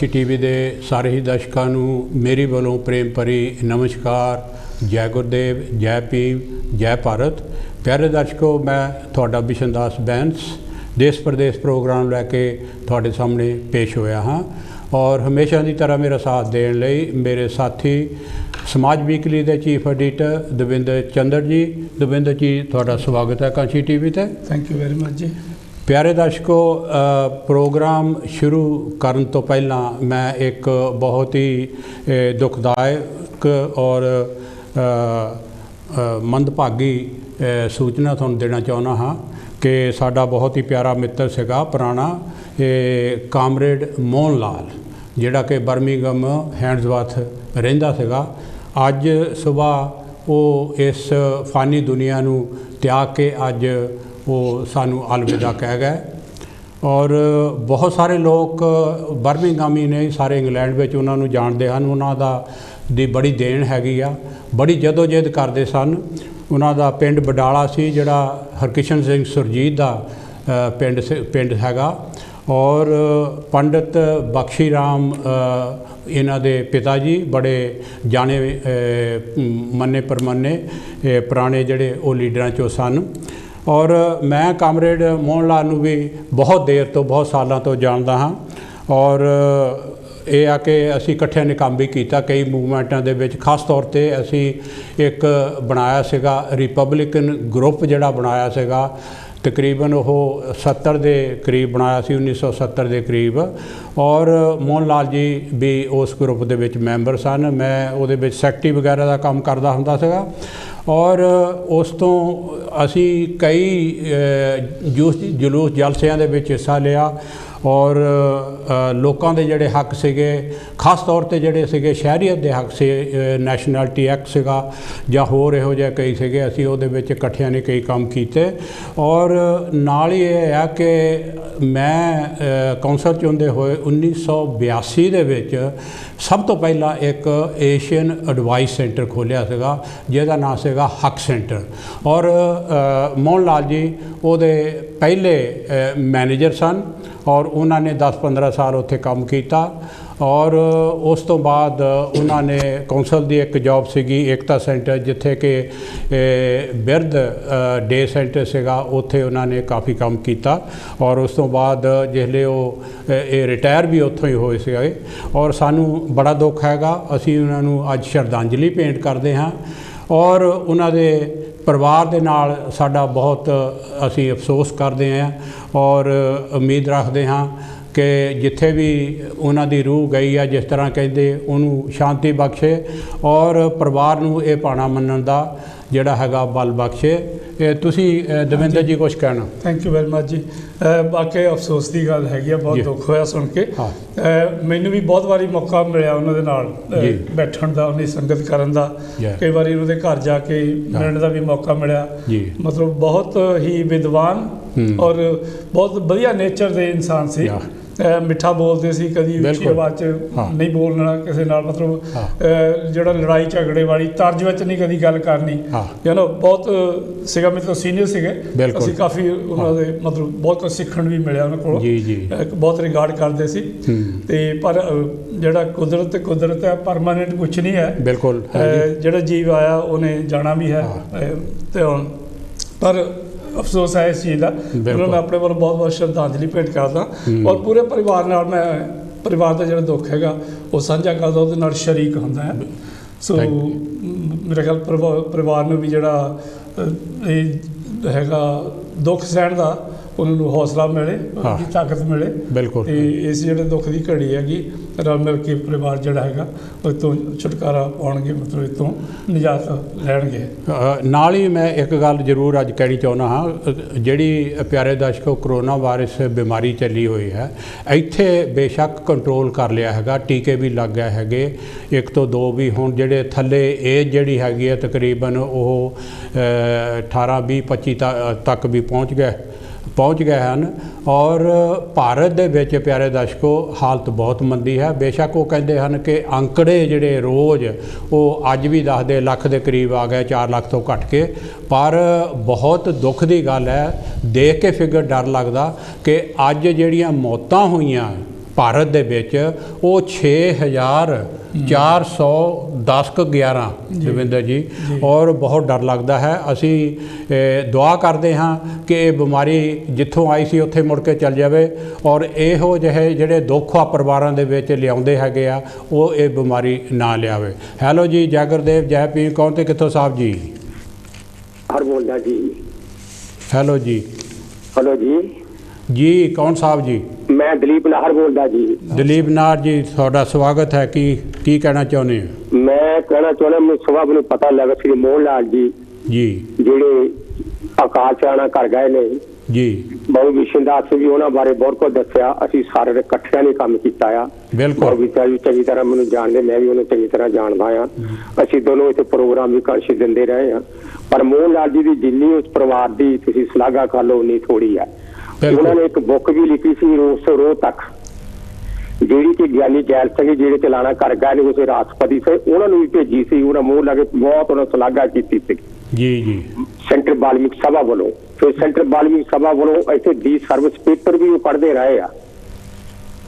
TV के सारे ही दर्शकों मेरी वालों प्रेम भरी नमस्कार। जय गुरुदेव, जय भीम, जय भारत। प्यारे दर्शकों, मैं थोड़ा बिशन दास बैंस देश प्रदेश प्रोग्राम लैके थोड़े सामने पेश होया हाँ और हमेशा की तरह मेरा साथ देने लई मेरे साथी समाज वीकली के चीफ एडिटर दविंदर चंद्र जी। दविंदर जी, थोड़ा स्वागत है कांची टीवी ते। थैंक यू वेरी मच जी। प्यारे दर्शकों, प्रोग्राम शुरू करने तो पहला मैं एक बहुत ही दुखदायक और मंदभागी सूचना तुहानूं देना चाहुंदा हाँ कि साडा बहुत ही प्यारा मित्र सीगा पुराना कामरेड मोहन लाल, जिहड़ा कि बर्मिंघम हैंड्सवर्थ रहिंदा सीगा। अज सुबह वो इस फानी दुनिया नूं त्याग के अज वो सानू अलविदा कह गए और बहुत सारे लोग बर्मिंघम ही ने सारे इंग्लैंड में उन्होंने जानते हैं। उन्हों दी बड़ी देन हैगी आ, बड़ी जदोजहद करते सन। उन्हों का पिंड बडाला सी, जिहड़ा हरकिशन सिंह सुरजीत का पिंड हैगा और पंडित बख्शी राम इन्हां दे पिता जी बड़े जाने मन्ने परमन्ने पुराने जिहड़े वो लीडरां चों सन। और मैं कामरेड मोहन लाल नूं भी बहुत देर तो बहुत सालों तो जानता हाँ और ये आ कि असी इकट्ठे ने काम भी किया कई मूवमेंटां दे विच। खास तौर पे असी एक बनाया सीगा रिपब्लिकन ग्रुप, जिहड़ा बनाया सीगा तकरीबन वो 70 के करीब बनाया सी, 1970 के करीब। और मोहन लाल जी भी उस ग्रुप के विच मैंबर सन। मैं उहदे विच सैकटरी वगैरह का काम करता हुंदा सीगा और उस तो असी कई जुलूस जलसियां दे विच हिस्सा लिया और लोगों के जोड़े हक सीगे, खास तौर पर जोड़े सीगे शहरीत के हक से नैशनैलिटी एक्ट सीगा जां होर इहो जिहे कई सीगे। असी उहदे विच इकट्ठियां ने कई काम कीते और नाल ही यह है कि मैं कौंसल चुनते हुए 1982 दे विच सब तो पहला एक एशियन एडवाइस सेंटर खोलिया सीगा, जिहदा नाम सीगा हक सेंटर। और मोहन लाल जी उहदे पहले मैनेजर सन और उन्होंने 10-15 साल उत्थे काम किया और उस तो बाद उन्होंने कौंसल की एक जॉब सीगी एकता सेंटर, जिथे कि बिरध डे सेंटर सीगा, उत्थे उन्होंने काफ़ी काम किया और उस तो बाद जिसले वो रिटायर भी उत्थों ही होए सीगे और सानू बड़ा दुख हैगा। असी उन्होंने अज श्रद्धांजलि भेंट करते हाँ और उन्होंने परिवार दे नाल साडा बहुत असी अफसोस करते हैं और उम्मीद रखते हाँ कि जिथे भी उन्हां दी रूह गई है, जिस तरह कहते उन्होंने शांति बख्शे और परिवार नूं ये पाना मनण दा जिहड़ा हैगा बल बख्शे। तुसी दविंदर जी कुछ कहना? थैंक यू वेरी मच जी। बाकी अफसोस की गल हैगी, बहुत दुख होया सुन के। मैनू भी बहुत बारी मौका मिलिया उन्होंने नाल बैठण दा, उन्हें संगत करन दा, कई बारी उन्होंने घर जाके मिलण दा भी मौका मिलिया। मतलब बहुत ही विद्वान और बहुत वधिया नेचर के इंसान से, मिठा बोलते सी, कभी उच्ची आवाज़ नहीं बोलना किसी नाल, मतलब जो लड़ाई झगड़े वाली तर्ज में नहीं कभी गल करनी, यू नो बहुत सीगा। मतलब सीनियर सीगे, असीं काफ़ी उन्होंने मतलब बहुत कुछ सीखण भी मिलिया उन्होंने कोलों, बहुत रिगार्ड करते सी। ते पर जिहड़ा कुदरत है, परमानेंट कुछ नहीं है। बिल्कुल, जिहड़ा जीव आया उन्हें जाना भी है। तो पर अफसोस है इस चीज़ का। उन्होंने अपने वालों बहुत बहुत श्रद्धांजलि भेंट करदा और पूरे परिवार नाल मैं परिवार का जो दुख हैगा वो साझा करदा, उहदे नाल शरीक हुंदा है। सो मेरे ख्याल परिवार में भी जिहड़ा हैगा दुख सहण दा उन्होंने हौसला मिले, ताकत मिले। बिल्कुल, इस जो दुख की घड़ी हैगी रल मिल के परिवार जोड़ा है इतों छुटकारा पाउणगे, मतलब इतों निजात लैणगे। नाल ही मैं एक गल जरूर अज कहनी चाहुंदा हाँ, जिहड़ी प्यारे दर्शकों कोरोना वायरस बीमारी चली हुई है, इत्थे बेशक कंट्रोल कर लिया हैगा, टीके भी लग गए हैगे, 1 तो 2 भी हुण जिहड़े थल्ले एज जिहड़ी हैगी है तकरीबन वो 18-20-25 तक भी पहुँच गए हैं। और भारत दे विच प्यारे दर्शकों हालत बहुत मंदी है। बेशक वो कहते हैं कि अंकड़े जिहड़े रोज़ वो अज भी दसदे लख के करीब आ गए, 4 लाख तो घट के। पर बहुत दुख की गल है, देख के फिगर डर लगदा कि अज जिहड़ियां मौतां होईयां ਭਾਰਤ ਦੇ ਵਿੱਚ ਉਹ 6410 ਦਵਿੰਦਰ ਜੀ, ਔਰ ਬਹੁਤ ਡਰ ਲੱਗਦਾ ਹੈ। ਅਸੀਂ ਦੁਆ ਕਰਦੇ ਹਾਂ ਕਿ ਇਹ ਬਿਮਾਰੀ ਜਿੱਥੋਂ ਆਈ ਸੀ ਉੱਥੇ ਮੁੜ ਕੇ ਚੱਲ ਜਾਵੇ, ਔਰ ਇਹੋ ਜਿਹੇ ਜਿਹੜੇ ਦੁੱਖ ਆ ਪਰਿਵਾਰਾਂ ਦੇ ਵਿੱਚ ਲਿਆਉਂਦੇ ਹੈਗੇ ਆ, ਉਹ ਇਹ ਬਿਮਾਰੀ ਨਾ ਲਿਆਵੇ। ਹੈਲੋ ਜੀ, ਜੈ ਗੁਰਦੇਵ, ਜੈ ਪੀਰ, ਕੌਣ ਤੇ ਕਿੱਥੋਂ ਸਾਹਿਬ ਜੀ? ਹਰ ਬੋਲਦਾ ਜੀ। ਹੈਲੋ ਜੀ। ਹੈਲੋ ਜੀ। ਜੀ ਕੌਣ ਸਾਹਿਬ ਜੀ? ਮੈਂ ਦਲੀਪ ਨਾਹਰ ਬੋਲਦਾ ਜੀ। ਦਲੀਪ ਨਾਹਰ ਜੀ, ਤੁਹਾਡਾ ਸਵਾਗਤ ਹੈ। ਕੀ ਕਹਿਣਾ ਚਾਹੁੰਦੇ ਹੋ? ਮੈਂ ਕਹਿਣਾ ਚਾਹੁੰਦਾ, ਮੈਨੂੰ ਸਵੇਰ ਮੈਨੂੰ ਪਤਾ ਲੱਗਾ ਸੀ ਮੋਹਨ ਲਾਲ ਜੀ ਜਿਹੜੇ ਆਕਾਸ਼ ਆਣਾ ਕਰ ਗਏ ਨੇ ਜੀ, ਬਹੁ ਵਿਸ਼ਨ ਦਾਸ ਵੀ ਉਹਨਾਂ ਬਾਰੇ ਬਹੁਤ ਕੁਝ ਦੱਸਿਆ। ਅਸੀਂ ਸਾਰੇ ਇਕੱਠਿਆਂ ਨੇ ਕੰਮ ਕੀਤਾ ਆ। ਬਿਲਕੁਲ ਵੀ ਚੰਗੀ ਤਰ੍ਹਾਂ ਮੈਨੂੰ ਜਾਣਦੇ, ਮੈਂ ਵੀ ਉਹਨੂੰ ਚੰਗੀ ਤਰ੍ਹਾਂ ਜਾਣਦਾ ਆ। ਅਸੀਂ ਦੋਨੋਂ ਇੱਥੇ ਪ੍ਰੋਗਰਾਮ ਵੀ ਕਾਸ਼ੀ ਦਿੰਦੇ ਰਹੇ ਹਾਂ। ਪਰ ਮੋਹਨ ਲਾਲ ਜੀ ਦੀ ਜਿੰਨੀ ਉਸ ਪਰਿਵਾਰ ਦੀ ਤੁਸੀਂ ਸ਼ਲਾਘਾ ਕਰ ਲਓ ਉਨੀ ਥੋੜੀ ਆ। ਉਹਨਾਂ ਨੇ ਇੱਕ ਬੁੱਕ ਵੀ ਲਿਖੀ ਸੀ, ਰੋਸ ਰੋਹ ਤੱਕ, ਜਿਹੜੀ ਕਿ ਗਿਆਨੀ ਜੈਲ ਸਿੰਘ ਜਿਹੜੇ ਚਲਾਣਾ ਕਰ ਗਏ ਨੇ, ਉਸੇ ਰਾਸ਼ਟਰਪਤੀ ਸੇ ਉਹਨਾਂ ਨੂੰ ਵੀ ਭੇਜੀ ਸੀ। ਉਹਨਾਂ ਮੋਹਨ ਲਾ ਕੇ ਬਹੁਤ ਉਹਨਾਂ ਸ਼ਲਾਘਾ ਕੀਤੀ ਸੀ ਜੀ ਸੈਂਟਰ ਬਾਲਮਿਕ ਸਭਾ ਵੱਲੋਂ। ਫਿਰ ਸੈਂਟਰ ਬਾਲਮਿਕ ਸਭਾ ਵੱਲੋਂ ਇੱਥੇ ਦੀ ਸਰਵਿਸ ਪੇਪਰ ਵੀ ਉਹ ਪੜ੍ਹਦੇ ਰਹੇ ਆ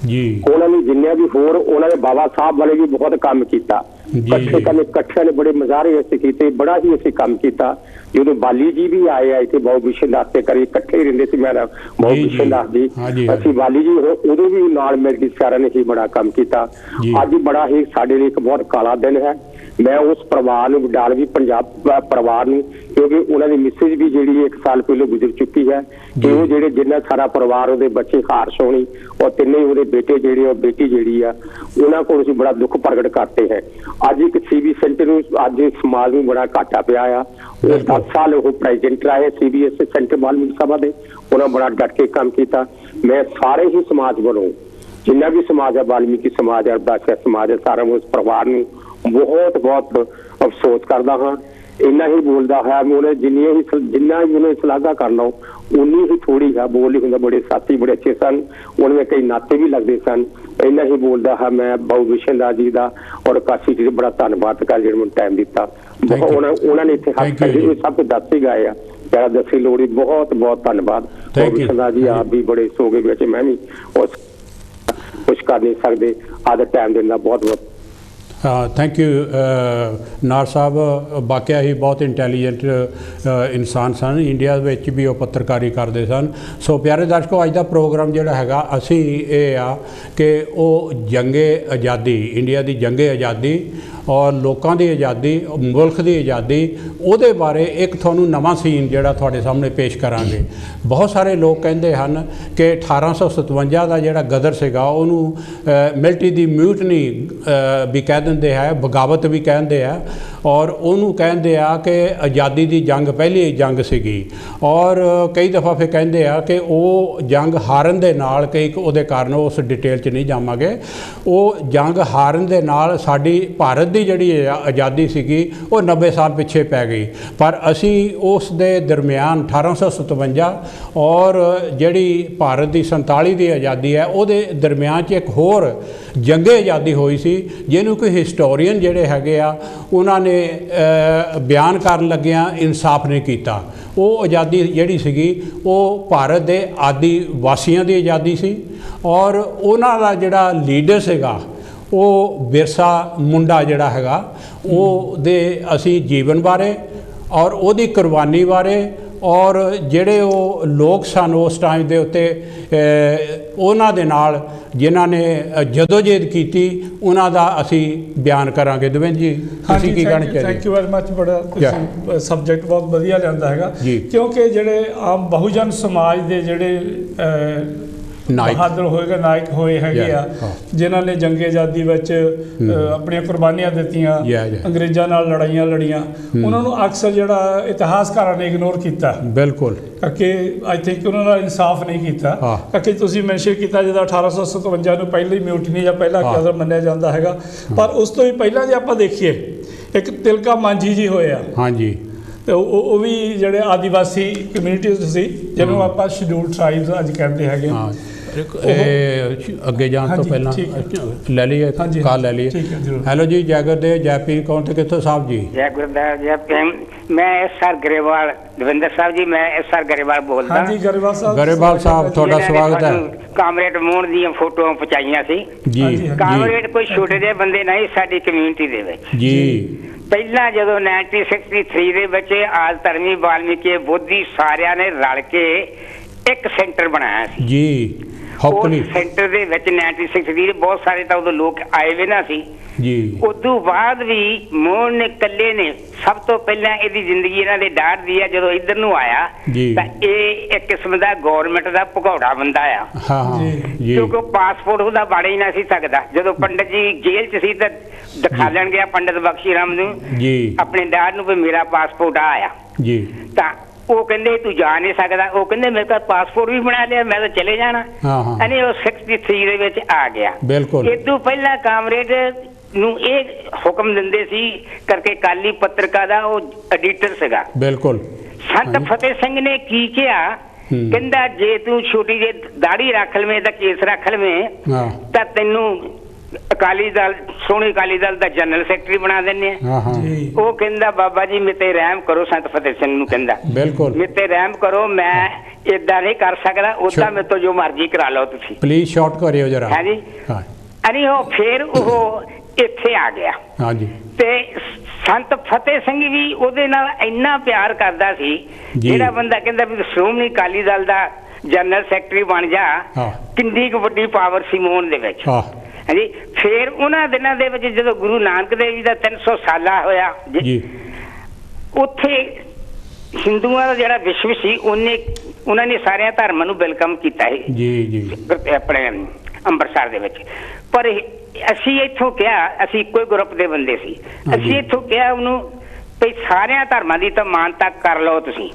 ਜੀ। ਉਹਨਾਂ ਨੇ ਜਿੰਨੇ ਵੀ ਹੋਰ ਉਹਨਾਂ ਦੇ ਬਾਬਾ ਸਾਹਿਬ ਵਾਲੇ ਵੀ ਬਹੁਤ ਕੰਮ ਕੀਤਾ। ਇਕੱਠਿਆਂ ਨੇ ਬੜੇ ਮੁਜ਼ਾਹਰੇ ਅਸੀਂ ਕੀਤੇ, ਬੜਾ ਹੀ ਅਸੀਂ ਕੰਮ ਕੀਤਾ। ਜਦੋਂ ਬਾਲੀ ਜੀ ਵੀ ਆਏ ਆ ਇੱਥੇ ਬਹੁ ਵਿਸ਼ਨ ਦਾਸ ਤੇ ਕਰੀ ਇਕੱਠੇ ਹੀ ਰਹਿੰਦੇ ਸੀ, ਮੈਂ ਬਹੁ ਵਿਸ਼ਨ ਦਾਸ ਜੀ, ਅਸੀਂ ਬਾਲੀ ਜੀ ਉਦੋਂ ਵੀ ਨਾਲ ਮਿਲ ਕੇ ਸਾਰਿਆਂ ਨੇ ਹੀ ਬੜਾ ਕੰਮ ਕੀਤਾ। ਅੱਜ ਬੜਾ ਹੀ ਸਾਡੇ ਲਈ ਇੱਕ ਬਹੁਤ ਕਾਲਾ ਦਿਨ ਹੈ। ਮੈਂ ਉਸ ਪਰਿਵਾਰ ਨੂੰ ਵਿਡਾਲਵੀ ਪੰਜਾਬ ਪਰਿਵਾਰ ਨੂੰ, ਕਿਉਂਕਿ ਉਹਨਾਂ ਦੀ ਮਿਸਿਜ ਵੀ ਜਿਹੜੀ 1 ਸਾਲ ਪਹਿਲਾਂ ਗੁਜ਼ਰ ਚੁੱਕੀ ਹੈ, ਕਿ ਉਹ ਜਿਹੜੇ ਜਿੰਨਾ ਸਾਰਾ ਪਰਿਵਾਰ, ਉਹਦੇ ਬੱਚੇ ਹਾਰ ਸੋਣੀ ਔਰ ਤਿੰਨੇ ਉਹਦੇ ਬੇਟੇ ਜਿਹੜੇ ਔਰ ਬੇਟੀ ਜਿਹੜੀ ਆ, ਉਹਨਾਂ ਕੋਲ ਅਸੀਂ ਬੜਾ ਦੁੱਖ ਪ੍ਰਗਟ ਕਰਤੇ ਹੈ। ਅੱਜ ਇੱਕ ਸੀਬੀ ਸੈਂਟਰ ਨੂੰ, ਅੱਜ ਸਮਾਜ ਨੂੰ ਬੜਾ ਘਾਟਾ ਪਿਆ ਆ। ਉਹ 10 ਸਾਲ ਉਹ ਪ੍ਰੈਜ਼ੀਡੈਂਟ ਰਹੇ CBSE ਸੈਂਟਰ ਬਾਲਮਿਕ ਸਭਾ ਦੇ, ਉਹਨਾਂ ਬੜਾ ਡਟ ਕੇ ਕੰਮ ਕੀਤਾ। ਮੈਂ ਸਾਰੇ ਹੀ ਸਮਾਜ ਵੱਲੋਂ, ਜਿੰਨਾ ਵੀ ਸਮਾਜ ਹੈ, ਬਾਲਮੀਕੀ ਸਮਾਜ ਹੈ, ਅਰਦਾਸੀਆ ਸਮਾਜ ਹੈ, ਸਾਰਾ ਉਸ ਪਰਿਵਾਰ ਨੂੰ ਬਹੁਤ ਬਹੁਤ ਅਫਸੋਸ ਕਰਦਾ ਹਾਂ। ਇੰਨਾ ਹੀ ਬੋਲਦਾ ਹੈ, ਮੈਂ ਜਿੰਨਾ ਹੀ ਉਹਨੇ ਸ਼ਲਾਘਾ ਕਰ ਲਓ ਉਨੀ ਹੀ ਥੋੜੀ ਹੈ। ਬੋਲ ਨਹੀਂ ਹੁੰਦਾ, ਬੜੇ ਸਾਥੀ ਬੜੇ ਅੱਛੇ ਸਨ, ਉਹਨਾਂ ਦੇ ਕਈ ਨਾਤੇ ਵੀ ਲੱਗਦੇ ਸਨ। ਇੰਨਾ ਹੀ ਬੋਲਦਾ ਹੈ। ਮੈਂ ਬਹੁ ਵਿਸ਼ਨ ਦਾਸ ਜੀ ਦਾ ਔਰ ਕਾਸ਼ੀ ਜੀ ਦਾ ਬੜਾ ਧੰਨਵਾਦ ਕਰ ਜਿਹੜੇ ਮੈਨੂੰ ਟਾਈਮ ਦਿੱਤਾ। ਉਹਨਾਂ ਨੇ ਇੱਥੇ ਹੱਥ ਕਰੀ ਸਭ ਕੁਝ ਦੱਸ ਹੀ ਗਏ ਆ, ਜਿਹੜਾ ਦੱਸੀ ਲੋੜੀ। ਬਹੁਤ ਬਹੁਤ ਧੰਨਵਾਦ ਬਹੁ ਵਿਸ਼ਨ ਦਾਸ ਜੀ। ਆਪ ਵੀ ਬੜੇ ਸੋਗੇ ਵਿੱਚ, ਮੈਂ ਵੀ ਕੁਛ ਕਰ ਨਹੀਂ ਸਕਦੇ। ਆਦਰ ਟਾਈਮ ਦੇਣ ਦਾ ਬਹੁਤ ਬਹੁਤ ਥੈਂਕ ਯੂ ਨਾਰ ਸਾਹਿਬ। ਵਾਕਿਆ ਹੀ ਬਹੁਤ ਇੰਟੈਲੀਜੈਂਟ ਇਨਸਾਨ ਸਨ। ਇੰਡੀਆ ਵਿੱਚ ਵੀ ਉਹ ਪੱਤਰਕਾਰੀ ਕਰਦੇ ਸਨ। ਸੋ ਪਿਆਰੇ ਦਰਸ਼ਕੋ, ਅੱਜ ਦਾ ਪ੍ਰੋਗਰਾਮ ਜਿਹੜਾ ਹੈਗਾ, ਅਸੀਂ ਇਹ ਆ ਕਿ ਉਹ ਜੰਗੇ ਆਜ਼ਾਦੀ, ਇੰਡੀਆ ਦੀ ਜੰਗੇ ਆਜ਼ਾਦੀ ਔਰ ਲੋਕਾਂ ਦੀ ਆਜ਼ਾਦੀ, ਮੁਲਕ ਦੀ ਆਜ਼ਾਦੀ, ਉਹਦੇ ਬਾਰੇ ਇੱਕ ਤੁਹਾਨੂੰ ਨਵਾਂ ਸੀਨ ਜਿਹੜਾ ਤੁਹਾਡੇ ਸਾਹਮਣੇ ਪੇਸ਼ ਕਰਾਂਗੇ। ਬਹੁਤ ਸਾਰੇ ਲੋਕ ਕਹਿੰਦੇ ਹਨ ਕਿ 1857 ਦਾ ਜਿਹੜਾ ਗਦਰ ਸੀਗਾ, ਉਹਨੂੰ ਮਿਲਟਰੀ ਦੀ ਮਿਊਟਨੀ ਵੀ ਕਹਿ ਦਿੰਦੇ ਹੈ, ਬਗਾਵਤ ਵੀ ਕਹਿੰਦੇ ਆ, ਔਰ ਉਹਨੂੰ ਕਹਿੰਦੇ ਆ ਕਿ ਆਜ਼ਾਦੀ ਦੀ ਜੰਗ ਪਹਿਲੀ ਜੰਗ ਸੀਗੀ। ਔਰ ਕਈ ਦਫਾ ਫਿਰ ਕਹਿੰਦੇ ਆ ਕਿ ਉਹ ਜੰਗ ਹਾਰਨ ਦੇ ਨਾਲ, ਕਈ ਉਹਦੇ ਕਾਰਨ, ਉਸ ਡਿਟੇਲ 'ਚ ਨਹੀਂ ਜਾਵਾਂਗੇ, ਉਹ ਜੰਗ ਹਾਰਨ ਦੇ ਨਾਲ ਸਾਡੀ ਭਾਰਤ ਦੀ ਜਿਹੜੀ ਆਜ਼ਾਦੀ ਸੀਗੀ ਉਹ 90 ਸਾਲ ਪਿੱਛੇ ਪੈ ਗਈ। ਪਰ ਅਸੀਂ ਉਸ ਦੇ ਦਰਮਿਆਨ 1857 ਔਰ ਜਿਹੜੀ ਭਾਰਤ ਦੀ 47 ਦੀ ਆਜ਼ਾਦੀ ਹੈ, ਉਹਦੇ ਦਰਮਿਆਨ 'ਚ ਇੱਕ ਹੋਰ ਜੰਗੇ ਆਜ਼ਾਦੀ ਹੋਈ ਸੀ, ਜਿਹਨੂੰ ਕੋਈ ਹਿਸਟੋਰੀਅਨ ਜਿਹੜੇ ਹੈਗੇ ਆ ਉਹਨਾਂ ਨੇ ਬਿਆਨ ਕਰਨ ਲੱਗਿਆਂ ਇਨਸਾਫ ਨਹੀਂ ਕੀਤਾ। ਉਹ ਆਜ਼ਾਦੀ ਜਿਹੜੀ ਸੀਗੀ ਉਹ ਭਾਰਤ ਦੇ ਆਦਿ ਵਾਸੀਆਂ ਦੀ ਆਜ਼ਾਦੀ ਸੀ, ਔਰ ਉਹਨਾਂ ਦਾ ਜਿਹੜਾ ਲੀਡਰ ਸੀਗਾ ਉਹ ਬਿਰਸਾ ਮੁੰਡਾ ਜਿਹੜਾ ਹੈਗਾ, ਉਹਦੇ ਅਸੀਂ ਜੀਵਨ ਬਾਰੇ ਔਰ ਉਹਦੀ ਕੁਰਬਾਨੀ ਬਾਰੇ ਔਰ ਜਿਹੜੇ ਉਹ ਲੋਕ ਸਨ ਉਸ ਟਾਈਮ ਦੇ ਉੱਤੇ, ਉਹਨਾਂ ਦੇ ਨਾਲ ਜਿਨ੍ਹਾਂ ਨੇ ਜਦੋਜਹਿਦ ਕੀਤੀ, ਉਹਨਾਂ ਦਾ ਅਸੀਂ ਬਿਆਨ ਕਰਾਂਗੇ। ਦਵਿੰਦਰ ਜੀ, ਤੁਸੀਂ ਕੀ ਕਹਿਣਾ ਚਾਹੁੰਦੇ? Thank you very much. ਬੜਾ ਤੁਸੀਂ ਸਬਜੈਕਟ ਬਹੁਤ ਵਧੀਆ ਲਿਆਂਦਾ ਹੈਗਾ, ਕਿਉਂਕਿ ਜਿਹੜੇ ਆਮ ਬਹੁਜਨ ਸਮਾਜ ਦੇ ਜਿਹੜੇ ਬਹਾਦਰ ਹੋਏਗਾ, ਨਾਇਕ ਹੋਏ ਹੈਗੇ ਆ, ਜਿਨ੍ਹਾਂ ਨੇ ਜੰਗੇ ਆਜ਼ਾਦੀ ਵਿੱਚ ਆਪਣੀਆਂ ਕੁਰਬਾਨੀਆਂ ਦਿੱਤੀਆਂ, ਅੰਗਰੇਜ਼ਾਂ ਨਾਲ ਲੜਾਈਆਂ ਲੜੀਆਂ, ਉਹਨਾਂ ਨੂੰ ਅਕਸਰ ਜਿਹੜਾ ਇਤਿਹਾਸਕਾਰਾਂ ਨੇ ਇਗਨੋਰ ਕੀਤਾ। ਬਿਲਕੁਲ, ਕਿ ਆਈ ਥਿੰਕ ਉਹਨਾਂ ਦਾ ਇਨਸਾਫ ਨਹੀਂ ਕੀਤਾ। ਕਿ ਤੁਸੀਂ ਮੈਂਸ਼ਨ ਕੀਤਾ ਜਿੱਦਾਂ 1857 ਨੂੰ ਪਹਿਲੀ ਮਿਊਟਨੀ ਜਾਂ ਪਹਿਲਾ ਕਦਮ ਮੰਨਿਆ ਜਾਂਦਾ ਹੈਗਾ, ਪਰ ਉਸ ਤੋਂ ਵੀ ਪਹਿਲਾਂ ਜੇ ਆਪਾਂ ਦੇਖੀਏ, ਇੱਕ ਤਿਲਕਾ ਮਾਂਝੀ ਜੀ ਹੋਏ ਆ। ਹਾਂਜੀ, ਤੇ ਉਹ ਵੀ ਜਿਹੜੇ ਆਦੀਵਾਸੀ ਕਮਿਊਨਿਟੀਜ਼ ਸੀ, ਜਿਹਨੂੰ ਆਪਾਂ ਸ਼ਡਿਊਲਡ ਟ੍ਰਾਈਬਸ ਅੱਜ ਕਹਿੰਦੇ ਹੈਗੇ। ਅੱਗੇ ਜਾਣ ਤੋਂ ਪਹਿਲਾਂ ਲੈ ਲਈਏ ਕਾਲ ਲੈ ਲਈਏ। ਹੈਲੋ ਜੀ, ਜੈ ਗੁਰਦੇਵ, ਜੈ ਪੀਰ, ਕੌਣ ਤੇ ਕਿੱਥੋਂ ਸਾਹਿਬ ਜੀ? ਜੈ ਗੁਰਦੇਵ, ਜੈ ਪੀਰ। ਮੈਂ SR ਗਰੇਵਾਲ, ਦਵਿੰਦਰ ਸਾਹਿਬ ਜੀ, ਮੈਂ SR ਗਰੇਵਾਲ ਬੋਲਦਾ। ਹਾਂਜੀ ਗਰੇਵਾਲ ਸਾਹਿਬ, ਗਰੇਵਾਲ ਸਾਹਿਬ ਤੁਹਾਡਾ ਸਵਾਗਤ ਹੈ। ਕਾਮਰੇਡ ਮੋਹਨ ਦੀਆਂ ਫੋਟੋਆਂ ਪਹੁੰਚਾਈਆਂ ਸੀ ਜੀ। ਕਾਮਰੇਡ ਕੋਈ ਛੋਟੇ ਜਿਹੇ ਬੰਦੇ ਨਹੀਂ ਸਾਡੀ ਕਮਿਊਨਿਟੀ ਦੇ ਵਿੱਚ ਜੀ। ਪਹਿਲਾਂ ਜਦੋਂ 1963 ਦੇ ਵਿੱਚ ਆਜ ਧਰਮੀ ਵਾਲਮੀਕੀ ਬੋਧੀ ਸਾਰਿਆਂ ਨੇ ਰਲ ਕੇ ਇੱਕ ਸੈਂਟਰ ਬਣਾਇਆ ਸੀ ਜੀ। ਉਸ ਸੈਂਟਰ ਦੇ ਵਿੱਚ 1963 ਦੇ ਬਹੁਤ ਸਾਰੇ ਤਾਂ ਉਦੋਂ ਲੋਕ ਆਏ ਵੇ ਨਾ ਸੀ ਜੀ। ਉਦੋਂ ਬਾਅਦ ਵੀ ਮੋਹਨ ਨੇ ਇਕੱਲੇ ਨੇ ਸਭ ਤੋਂ ਪਹਿਲਾਂ ਇਹਦੀ ਜ਼ਿੰਦਗੀ ਇਹਨਾਂ ਦੇ ਡਾਢਦੀ ਆ। ਜਦੋਂ ਇੱਧਰ ਨੂੰ ਆਇਆ ਤਾਂ ਇਹ ਇੱਕ ਕਿਸਮ ਦਾ ਗੌਰਮੈਂਟ ਦਾ ਭਗੌੜਾ ਬੰਦਾ ਆ। ਕਿਉਂਕਿ ਪਾਸਪੋਰਟ ਉਹਦਾ ਬਣ ਹੀ ਨਾ ਸੀ ਸਕਦਾ। ਜਦੋਂ ਪੰਡਤ ਜੀ ਜੇਲ੍ਹ 'ਚ ਸੀ ਤਾਂ ਦਿਖਾ ਲੈਣ ਗਿਆ ਪੰਡਤ ਬਖਸ਼ੀ ਰਾਮ ਨੂੰ ਆਪਣੇ ਡਾਡ ਨੂੰ ਵੀ ਮੇਰਾ ਪਾਸਪੋਰਟ ਆਇਆ ਜੀ। ਤਾਂ ਉਹ ਕਹਿੰਦੇ ਤੂੰ ਜਾ ਨਹੀਂ ਸਕਦਾ। ਉਹ ਕਹਿੰਦੇ ਮੇਰੇ ਕੋਲ ਪਾਸਪੋਰਟ ਵੀ ਬਣਾ ਲਿਆ, ਮੈਂ ਤਾਂ ਚਲੇ ਜਾਣਾ। ਅਨੇ ਉਹ 63 ਦੇ ਵਿੱਚ ਆ ਗਿਆ। ਇਹ ਤੋਂ ਪਹਿਲਾਂ ਕਾਮਰੇਡ ਨੂੰ ਇਹ ਹੁਕਮ ਦਿੰਦੇ ਸੀ ਕਰਕੇ ਕਾਲੀ ਪੱਤਰਕਾ ਦਾ ਉਹ ਐਡੀਟਰ ਸੀਗਾ। ਬਿਲਕੁਲ। ਸੰਤ ਫਤਿਹ ਸਿੰਘ ਨੇ ਕੀ ਕਿਹਾ, ਕਹਿੰਦਾ ਜੇ ਤੂੰ ਛੋਟੀ ਜਿਹੀ ਦਾੜੀ ਰੱਖ ਲਵੇਂ ਤਾਂ ਕੇਸ ਰੱਖ ਲਵੇਂ ਤਾਂ ਤੈਨੂੰ ਅਕਾਲੀ ਦਲ ਸੋਹਣੀ ਅਕਾਲੀ ਦਲ ਦਾ ਜਨਰਲ ਸੈਕਟਰੀ ਬਣਾ ਦਿੰਦੇ ਆ। ਉਹ ਕਹਿੰਦਾ ਬਾਬਾ ਜੀ ਮੇਤੇ ਰਹਿਮ ਕਰੋ, ਸੰਤ ਫਤਿਹ ਸਿੰਘ ਨੂੰ ਕਹਿੰਦਾ ਬਿਲਕੁਲ ਮੇਤੇ ਰਹਿਮ ਕਰੋ, ਮੈਂ ਏਦਾਂ ਨਹੀਂ ਕਰ ਸਕਦਾ, ਉਦਾਂ ਮੇਰੇ ਤੋਂ ਜੋ ਮਰਜ਼ੀ ਕਰਾ ਲਓ ਤੁਸੀਂ, ਪਲੀਜ਼ ਸ਼ਾਰਟ ਕਰਿਓ ਜਰਾ। ਹਾਂਜੀ ਅਰੇ ਉਹ ਫਿਰ ਉਹ ਇੱਥੇ ਆ ਗਿਆ। ਹਾਂਜੀ। ਤੇ ਸੰਤ ਫਤਿਹ ਸਿੰਘ ਵੀ ਉਹਦੇ ਨਾਲ ਇੰਨਾ ਪਿਆਰ ਕਰਦਾ ਸੀ, ਜਿਹੜਾ ਬੰਦਾ ਕਹਿੰਦਾ ਵੀ ਸ਼੍ਰੋਮਣੀ ਅਕਾਲੀ ਦਲ ਦਾ ਜਨਰਲ ਸੈਕਟਰੀ ਬਣ ਜਾ, ਕਿੰਨੀ ਕੁ ਵੱਡੀ ਪਾਵਰ ਸੀ ਮੋਹਨ ਦੇ ਵਿੱਚ। ਹਾਂਜੀ। ਫਿਰ ਉਹਨਾਂ ਦਿਨਾਂ ਦੇ ਵਿੱਚ ਜਦੋਂ ਗੁਰੂ ਨਾਨਕ ਦੇਵ ਜੀ ਦਾ 300 ਸਾਲਾ ਹੋਇਆ ਉੱਥੇ ਹਿੰਦੂਆਂ ਦਾ ਜਿਹੜਾ ਵਿਸ਼ਵ ਸੀ ਉਹਨਾਂ ਨੇ ਸਾਰਿਆਂ ਧਰਮਾਂ ਨੂੰ ਵੈਲਕਮ ਕੀਤਾ ਸੀ ਜੀ ਆਪਣੇ ਅੰਮ੍ਰਿਤਸਰ ਦੇ ਵਿੱਚ। ਪਰ ਅਸੀਂ ਇੱਥੋਂ ਕਿਹਾ, ਅਸੀਂ ਇੱਕੋ ਹੀ ਗਰੁੱਪ ਦੇ ਬੰਦੇ ਸੀ, ਅਸੀਂ ਇੱਥੋਂ ਕਿਹਾ ਉਹਨੂੰ ਵੀ ਸਾਰਿਆਂ ਧਰਮਾਂ ਦੀ ਤਾਂ ਮਾਨਤਾ ਕਰ ਲਓ ਤੁਸੀਂ,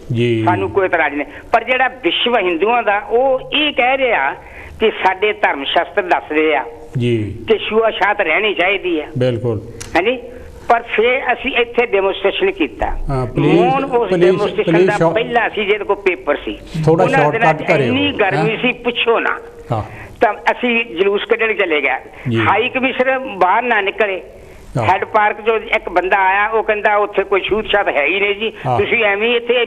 ਸਾਨੂੰ ਕੋਈ ਇਤਰਾਜ਼ ਨਹੀਂ। ਪਰ ਜਿਹੜਾ ਵਿਸ਼ਵ ਹਿੰਦੂਆਂ ਦਾ ਉਹ ਇਹ ਕਹਿ ਰਿਹਾ ਕਿ ਸਾਡੇ ਧਰਮ ਸ਼ਾਸਤਰ ਦੱਸਦੇ ਆ ਕਿ ਛੂਆ ਛਾਤ ਰਹਿਣੀ ਚਾਹੀਦੀ ਹੈ। ਬਿਲਕੁਲ। ਹਾਂਜੀ। ਪਰ ਫਿਰ ਅਸੀਂ ਇੱਥੇ ਡੈਮੋਨਸਟ੍ਰੇਸ਼ਨ ਕੀਤਾ। ਮੋਹਨ ਉਸ ਡੈਮੋਨਸਟ੍ਰੇਸ਼ਨ ਦਾ ਪਹਿਲਾ ਸੀ ਜਿਹਦੇ ਕੋਲ ਪੇਪਰ ਸੀ। ਉਹਨਾਂ ਦਿਨਾਂ 'ਚ ਇੰਨੀ ਗਰਮੀ ਸੀ ਪੁੱਛੋ ਨਾ। ਤਾਂ ਅਸੀਂ ਜਲੂਸ ਕੱਢਣ ਚਲੇ ਗਏ। ਹਾਈ ਕਮਿਸ਼ਨਰ ਬਾਹਰ ਨਾ ਨਿਕਲੇ। ਹੈਡ ਪਾਰਕ ਚੋਂ ਇੱਕ ਬੰਦਾ ਆਇਆ, ਉਹ ਕਹਿੰਦਾ ਉੱਥੇ ਕੋਈ ਛੂਤ ਛਾਤ ਹੈ ਹੀ ਨਹੀਂ ਜੀ, ਤੁਸੀਂ ਐਵੇਂ ਇੱਥੇ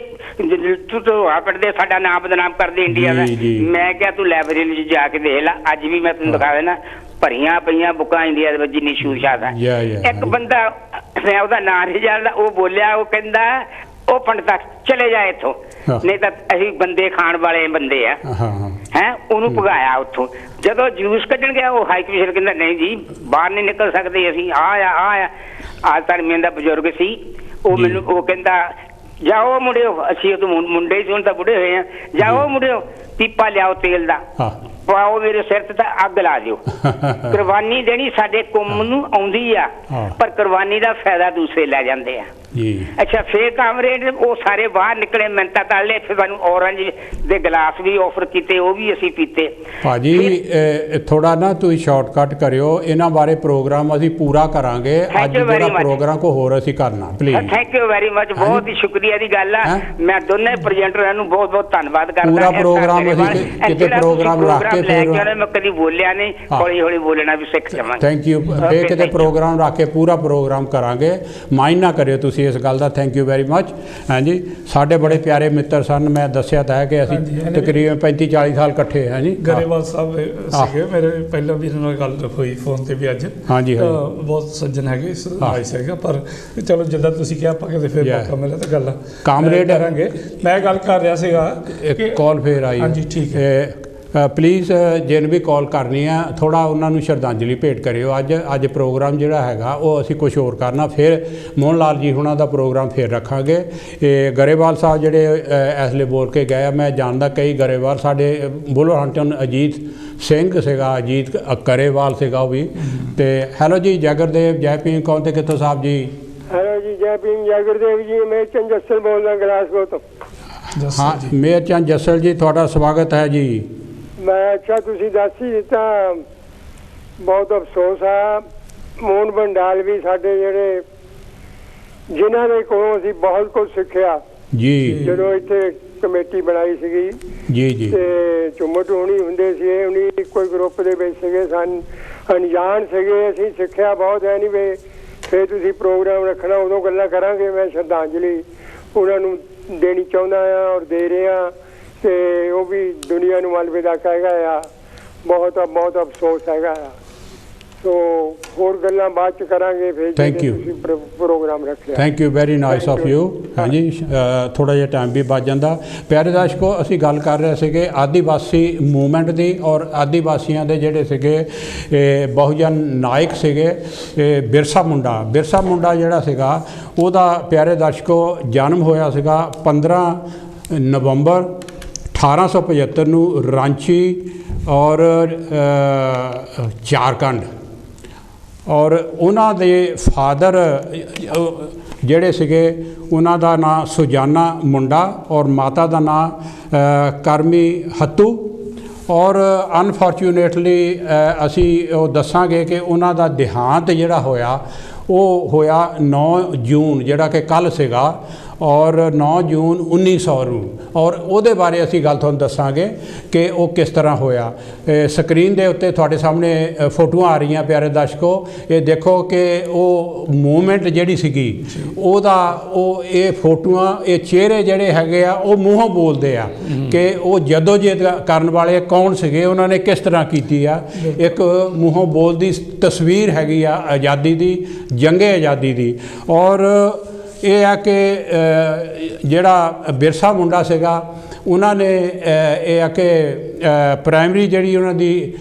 ਪੜਦੇ ਸਾਡਾ ਨਾਮ ਬਦਨਾਮ ਕਰਦੇ ਇੰਡੀਆ ਦਾ। ਮੈਂ ਕਿਹਾ ਤੂੰ ਲਾਇਬ੍ਰੇਰੀ 'ਚ ਜਾ ਕੇ ਦੇਖ ਲੈ, ਅੱਜ ਵੀ ਮੈਂ ਤੈਨੂੰ ਦਿਖਾ ਦੇਣਾ ਭਰੀਆਂ ਪਈਆਂ ਬੁੱਕਾਂ ਇੰਡੀਆ ਦੇ ਵਿੱਚ ਜਿੰਨੀ ਛੂਤ ਛਾਤ ਹੈ। ਇੱਕ ਬੰਦਾ ਮੈਂ ਉਹਦਾ ਨਾਂ ਨਹੀਂ ਜਾਣਦਾ, ਉਹ ਬੋਲਿਆ, ਉਹ ਕਹਿੰਦਾ ਉਹ ਪੰਡਤਾ ਚਲੇ ਜਾ ਇੱਥੋਂ, ਨਹੀਂ ਤਾਂ ਅਸੀਂ ਬੰਦੇ ਖਾਣ ਵਾਲੇ ਬੰਦੇ ਆ। ਹੈ ਉਹਨੂੰ ਭਗਾਇਆ ਉੱਥੋਂ। ਜਦੋਂ ਜਲੂਸ ਕੱਢਣ ਗਿਆ ਉਹ ਹਾਈ ਕਮਿਸ਼ਨਰ ਕਹਿੰਦਾ ਨਹੀਂ ਜੀ ਬਾਹਰ ਨਹੀਂ ਨਿਕਲ ਸਕਦੇ ਅਸੀਂ। ਆਜ ਧਰਮੀਆਂ ਦਾ ਬਜ਼ੁਰਗ ਸੀ ਉਹ, ਮੈਨੂੰ ਉਹ ਕਹਿੰਦਾ ਜਾਓ ਮੁੰਡਿਓ, ਅਸੀਂ ਉਹ ਮੁੰਡੇ ਸੀ ਹੁਣ ਤਾਂ ਬੁੱਢੇ ਹੋਏ ਆ, ਜਾਓ ਮੁੰਡਿਓ ਪੀਪਾ ਲਿਆਓ ਤੇਲ ਦਾ, ਪਾਓ ਮੇਰੇ ਸਿਰ ਤੇ ਤਾਂ ਅੱਗ ਲਾ ਦਿਓ। ਕੁਰਬਾਨੀ ਦੇਣੀ ਸਾਡੇ ਕੌਮ ਨੂੰ ਆਉਂਦੀ ਆ, ਪਰ ਕੁਰਬਾਨੀ ਦਾ ਫਾਇਦਾ ਦੂਸਰੇ ਲੈ ਜਾਂਦੇ ਆ। ਅੱਛਾ। ਫਿਰ ਕਾਮਰੇਡ ਉਹ ਸਾਰੇ ਬਾਹਰ ਨਿਕਲੇ, ਮਿੰਨਤਾਂ ਕਰ ਲਏ, ਫਿਰ ਸਾਨੂੰ ਔਰੰਜ ਦੇ ਗਲਾਸ ਵੀ ਆਫਰ ਕੀਤੇ, ਉਹ ਵੀ ਅਸੀਂ ਪੀਤੇ। ਭਾਜੀ ਥੋੜਾ ਨਾ ਤੁਸੀਂ ਸ਼ਾਰਟਕਟ ਕਰਿਓ, ਇਹਨਾਂ ਬਾਰੇ ਪ੍ਰੋਗਰਾਮ ਅਸੀਂ ਪੂਰਾ ਕਰਾਂਗੇ। ਅੱਜ ਜਿਹੜਾ ਪ੍ਰੋਗਰਾਮ ਕੋ ਹੋਰ ਅਸੀਂ ਕਰਨਾ please. Thank you very much, ਬਹੁਤ ਹੀ ਸ਼ੁਕਰੀਆ ਦੀ ਗੱਲ ਆ। ਮੈਂ ਦੋਨੇ ਪ੍ਰੈਜ਼ੈਂਟਰਾਂ ਨੂੰ ਬਹੁਤ ਬਹੁਤ ਧੰਨਵਾਦ ਕਰਦਾ। ਪੂਰਾ ਪ੍ਰੋਗਰਾਮ ਅਸੀਂ ਕਿਤੇ ਪ੍ਰੋਗਰਾਮ ਰੱਖ ਕੇ ਫਿਰ ਮੈਂ ਕਦੀ ਬੋਲਿਆ ਨਹੀਂ, ਹੌਲੀ ਹੌਲੀ ਬੋਲਣਾ ਵੀ ਸਿੱਖ ਜਾਵਾਂਗੇ। Thank you. ਫਿਰ ਕਿਤੇ ਪ੍ਰੋਗਰਾਮ ਰੱਖ ਕੇ ਪੂਰਾ ਪ੍ਰੋਗਰਾਮ ਕਰਾਂਗੇ, ਮਾਈਂਡ ਨਾ ਕਰਿਓ ਤੁਸੀਂ ਇਸ ਗੱਲ ਦਾ। Thank you very much. ਹਾਂਜੀ। ਸਾਡੇ ਬੜੇ ਪਿਆਰੇ ਮਿੱਤਰ ਸਨ, ਮੈਂ ਦੱਸਿਆ ਤਾਂ ਹੈ ਕਿ ਅਸੀਂ ਤਕਰੀਬਨ 35-40 ਸਾਲ ਇਕੱਠੇ ਹੈ ਜੀ। ਗਰੇਵਾਲ ਸਾਹਿਬ ਸੀਗੇ ਮੇਰੇ, ਪਹਿਲਾਂ ਵੀ ਇਹਨਾਂ ਨਾਲ ਗੱਲ ਹੋਈ ਫੋਨ ਤੇ ਵੀ ਅੱਜ। ਹਾਂਜੀ। ਬਹੁਤ ਸੱਜਣ ਹੈਗੇ, ਨਾਈਸ ਹੈਗਾ। ਪਰ ਚਲੋ ਜਿੱਦਾਂ ਤੁਸੀਂ ਕਿਹਾ ਆਪਾਂ ਕਿਤੇ ਫਿਰ ਮੌਕਾ ਮਿਲਿਆ ਤਾਂ ਗੱਲ ਕਾਮਰੇਡ ਕਰਾਂਗੇ। ਮੈਂ ਗੱਲ ਕਰ ਰਿਹਾ ਸੀਗਾ, ਇੱਕ ਕਾਲ ਫੇਰ ਆਈ। ਹਾਂਜੀ ਠੀਕ ਹੈ। ਪਲੀਜ਼ ਜਿਹਨੂੰ ਵੀ ਕਾਲ ਕਰਨੀ ਆ ਥੋੜ੍ਹਾ ਉਹਨਾਂ ਨੂੰ ਸ਼ਰਧਾਂਜਲੀ ਭੇਟ ਕਰਿਓ। ਅੱਜ ਪ੍ਰੋਗਰਾਮ ਜਿਹੜਾ ਹੈਗਾ ਉਹ ਅਸੀਂ ਕੁਝ ਹੋਰ ਕਰਨਾ, ਫਿਰ ਮੋਹਨ ਲਾਲ ਜੀ ਹੁਣਾਂ ਦਾ ਪ੍ਰੋਗਰਾਮ ਫਿਰ ਰੱਖਾਂਗੇ। ਇਹ ਗਰੇਵਾਲ ਸਾਹਿਬ ਜਿਹੜੇ ਇਸ ਲਈ ਬੋਲ ਕੇ ਗਏ ਆ, ਮੈਂ ਜਾਣਦਾ ਕਈ ਗਰੇਵਾਲ ਸਾਡੇ ਬੁਲਰਹੰਟਨ ਅਜੀਤ ਸਿੰਘ ਸੀਗਾ, ਅਜੀਤ ਗਰੇਵਾਲ ਸੀਗਾ ਉਹ ਵੀ। ਤੇ ਹੈਲੋ ਜੀ, ਜੈ ਗੁਰਦੇਵ, ਜੈ ਭੀਮ, ਕੌਣ ਤੇ ਕਿੱਥੋਂ ਸਾਹਿਬ ਜੀ? ਹੈਲੋ ਜੀ, ਜੈ ਭੀਮ, ਜੈ ਗੁਰਦੇਵ ਜੀ। ਮੈਂ ਚੰਦ ਜੱਸਲ ਬੋਲਦਾ ਗਲਾਸਗੋ ਤੋਂ। ਹਾਂ, ਮੇਰ ਚੰਦ ਜੱਸਲ ਜੀ, ਤੁਹਾਡਾ ਸਵਾਗਤ ਹੈ ਜੀ। ਮੈਂ ਅੱਛਾ ਤੁਸੀਂ ਦੱਸ ਹੀ ਦਿੱਤਾ, ਬਹੁਤ ਅਫਸੋਸ ਆ। ਮੋਹਨ ਬੰਡਾਲ ਵੀ ਸਾਡੇ ਜਿਹੜੇ ਜਿਨ੍ਹਾਂ ਦੇ ਕੋਲੋਂ ਅਸੀਂ ਬਹੁਤ ਕੁਝ ਸਿੱਖਿਆ ਜੀ, ਜਦੋਂ ਇੱਥੇ ਕਮੇਟੀ ਬਣਾਈ ਸੀਗੀ ਜੀ ਤੇ ਝੁੰਮਟ ਹੋਣੀ ਹੁੰਦੇ ਸੀ, ਉਹਨੀ ਇੱਕੋ ਗਰੁੱਪ ਦੇ ਵਿੱਚ ਸੀਗੇ, ਅਣਜਾਣ ਸੀਗੇ, ਅਸੀਂ ਸਿੱਖਿਆ ਬਹੁਤ ਹੈ। ਨਹੀਂ ਵੇ ਫਿਰ ਤੁਸੀਂ ਪ੍ਰੋਗਰਾਮ ਰੱਖਣਾ ਉਦੋਂ ਗੱਲਾਂ ਕਰਾਂਗੇ। ਮੈਂ ਸ਼ਰਧਾਂਜਲੀ ਉਹਨਾਂ ਨੂੰ ਦੇਣੀ ਚਾਹੁੰਦਾ ਆ ਔਰ ਦੇ ਰਿਹਾ, ਤੇ ਉਹ ਵੀ ਦੁਨੀਆ ਨੂੰ ਅਲਵਿਦਾ ਕਹੇਗਾ ਆ। ਬਹੁਤ ਅਫਸੋਸ ਹੈਗਾ ਆ। ਸੋ ਹੋਰ ਗੱਲਾਂ ਬਾਅਦ ਚ ਕਰਾਂਗੇ ਫਿਰ। ਥੈਂਕ ਯੂ ਪ੍ਰੋਗਰਾਮ ਰੱਖਿਆ। Thank you very nice of you. ਹਾਂਜੀ ਥੋੜ੍ਹਾ ਜਿਹਾ ਟਾਈਮ ਵੀ ਬਚ ਜਾਂਦਾ। ਪਿਆਰੇ ਦਰਸ਼ਕੋ, ਅਸੀਂ ਗੱਲ ਕਰ ਰਹੇ ਸੀਗੇ ਆਦੀਵਾਸੀ ਮੂਵਮੈਂਟ ਦੀ ਔਰ ਆਦੀਵਾਸੀਆਂ ਦੇ ਜਿਹੜੇ ਸੀਗੇ ਬਹੁਜਨ ਨਾਇਕ ਸੀਗੇ ਬਿਰਸਾ ਮੁੰਡਾ ਜਿਹੜਾ ਸੀਗਾ ਉਹਦਾ ਪਿਆਰੇ ਦਰਸ਼ਕੋ ਜਨਮ ਹੋਇਆ ਸੀਗਾ 15 ਨਵੰਬਰ 1875 ਨੂੰ ਰਾਂਚੀ ਔਰ ਝਾਰਖੰਡ। ਔਰ ਉਹਨਾਂ ਦੇ ਫਾਦਰ ਜਿਹੜੇ ਸੀਗੇ ਉਹਨਾਂ ਦਾ ਨਾਂ ਸੁਜਾਨਾ ਮੁੰਡਾ ਔਰ ਮਾਤਾ ਦਾ ਨਾਂ ਕਰਮੀ ਹੱਤੂ। ਔਰ ਅਨਫੋਰਚੂਨੇਟਲੀ ਅਸੀਂ ਉਹ ਦੱਸਾਂਗੇ ਕਿ ਉਹਨਾਂ ਦਾ ਦੇਹਾਂਤ ਜਿਹੜਾ ਹੋਇਆ ਉਹ ਹੋਇਆ 9 ਜੂਨ ਜਿਹੜਾ ਕਿ ਕੱਲ੍ਹ ਸੀਗਾ ਔਰ 9 ਜੂਨ 1900 ਨੂੰ। ਔਰ ਉਹਦੇ ਬਾਰੇ ਅਸੀਂ ਗੱਲ ਤੁਹਾਨੂੰ ਦੱਸਾਂਗੇ ਕਿ ਉਹ ਕਿਸ ਤਰ੍ਹਾਂ ਹੋਇਆ। ਸਕਰੀਨ ਦੇ ਉੱਤੇ ਤੁਹਾਡੇ ਸਾਹਮਣੇ ਫੋਟੋਆਂ ਆ ਰਹੀਆਂ ਪਿਆਰੇ ਦਰਸ਼ਕੋ। ਇਹ ਦੇਖੋ ਕਿ ਉਹ ਮੂਵਮੈਂਟ ਜਿਹੜੀ ਸੀਗੀ ਉਹਦਾ ਉਹ ਇਹ ਫੋਟੋਆਂ ਇਹ ਚਿਹਰੇ ਜਿਹੜੇ ਹੈਗੇ ਆ ਉਹ ਮੂੰਹੋਂ ਬੋਲਦੇ ਆ ਕਿ ਉਹ ਜਦੋਜਹਿਦ ਕਰਨ ਵਾਲੇ ਕੌਣ ਸੀਗੇ, ਉਹਨਾਂ ਨੇ ਕਿਸ ਤਰ੍ਹਾਂ ਕੀਤੀ ਆ। ਇੱਕ ਮੂੰਹੋਂ ਬੋਲਦੀ ਤਸਵੀਰ ਹੈਗੀ ਆ ਆਜ਼ਾਦੀ ਦੀ, ਜੰਗੇ ਆਜ਼ਾਦੀ ਦੀ। ਔਰ ਇਹ ਆ ਕਿ ਜਿਹੜਾ ਬਿਰਸਾ ਮੁੰਡਾ ਸੀਗਾ ਉਹਨਾਂ ਨੇ ਇਹ ਆ ਕਿ ਪ੍ਰਾਇਮਰੀ ਜਿਹੜੀ ਉਹਨਾਂ ਦੀ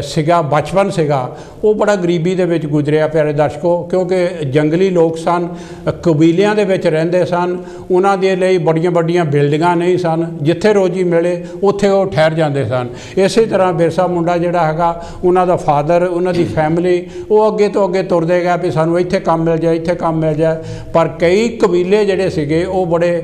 ਸੀਗਾ ਬਚਪਨ ਸੀਗਾ ਉਹ ਬੜਾ ਗਰੀਬੀ ਦੇ ਵਿੱਚ ਗੁਜ਼ਰਿਆ ਪਿਆਰੇ ਦਰਸ਼ਕੋ, ਕਿਉਂਕਿ ਜੰਗਲੀ ਲੋਕ ਸਨ, ਕਬੀਲਿਆਂ ਦੇ ਵਿੱਚ ਰਹਿੰਦੇ ਸਨ। ਉਹਨਾਂ ਦੇ ਲਈ ਬੜੀਆਂ ਵੱਡੀਆਂ ਬਿਲਡਿੰਗਾਂ ਨਹੀਂ ਸਨ, ਜਿੱਥੇ ਰੋਜੀ ਮਿਲੇ ਉੱਥੇ ਉਹ ਠਹਿਰ ਜਾਂਦੇ ਸਨ। ਇਸੇ ਤਰ੍ਹਾਂ ਬਿਰਸਾ ਮੁੰਡਾ ਜਿਹੜਾ ਹੈਗਾ ਉਹਨਾਂ ਦਾ ਫਾਦਰ, ਉਹਨਾਂ ਦੀ ਫੈਮਿਲੀ ਉਹ ਅੱਗੇ ਤੋਂ ਅੱਗੇ ਤੁਰਦੇ ਗਏ ਵੀ ਸਾਨੂੰ ਇੱਥੇ ਕੰਮ ਮਿਲ ਜਾਏ, ਇੱਥੇ ਕੰਮ ਮਿਲ ਜਾਏ। ਪਰ ਕਈ ਕਬੀਲੇ ਜਿਹੜੇ ਸੀਗੇ ਉਹ ਬੜੇ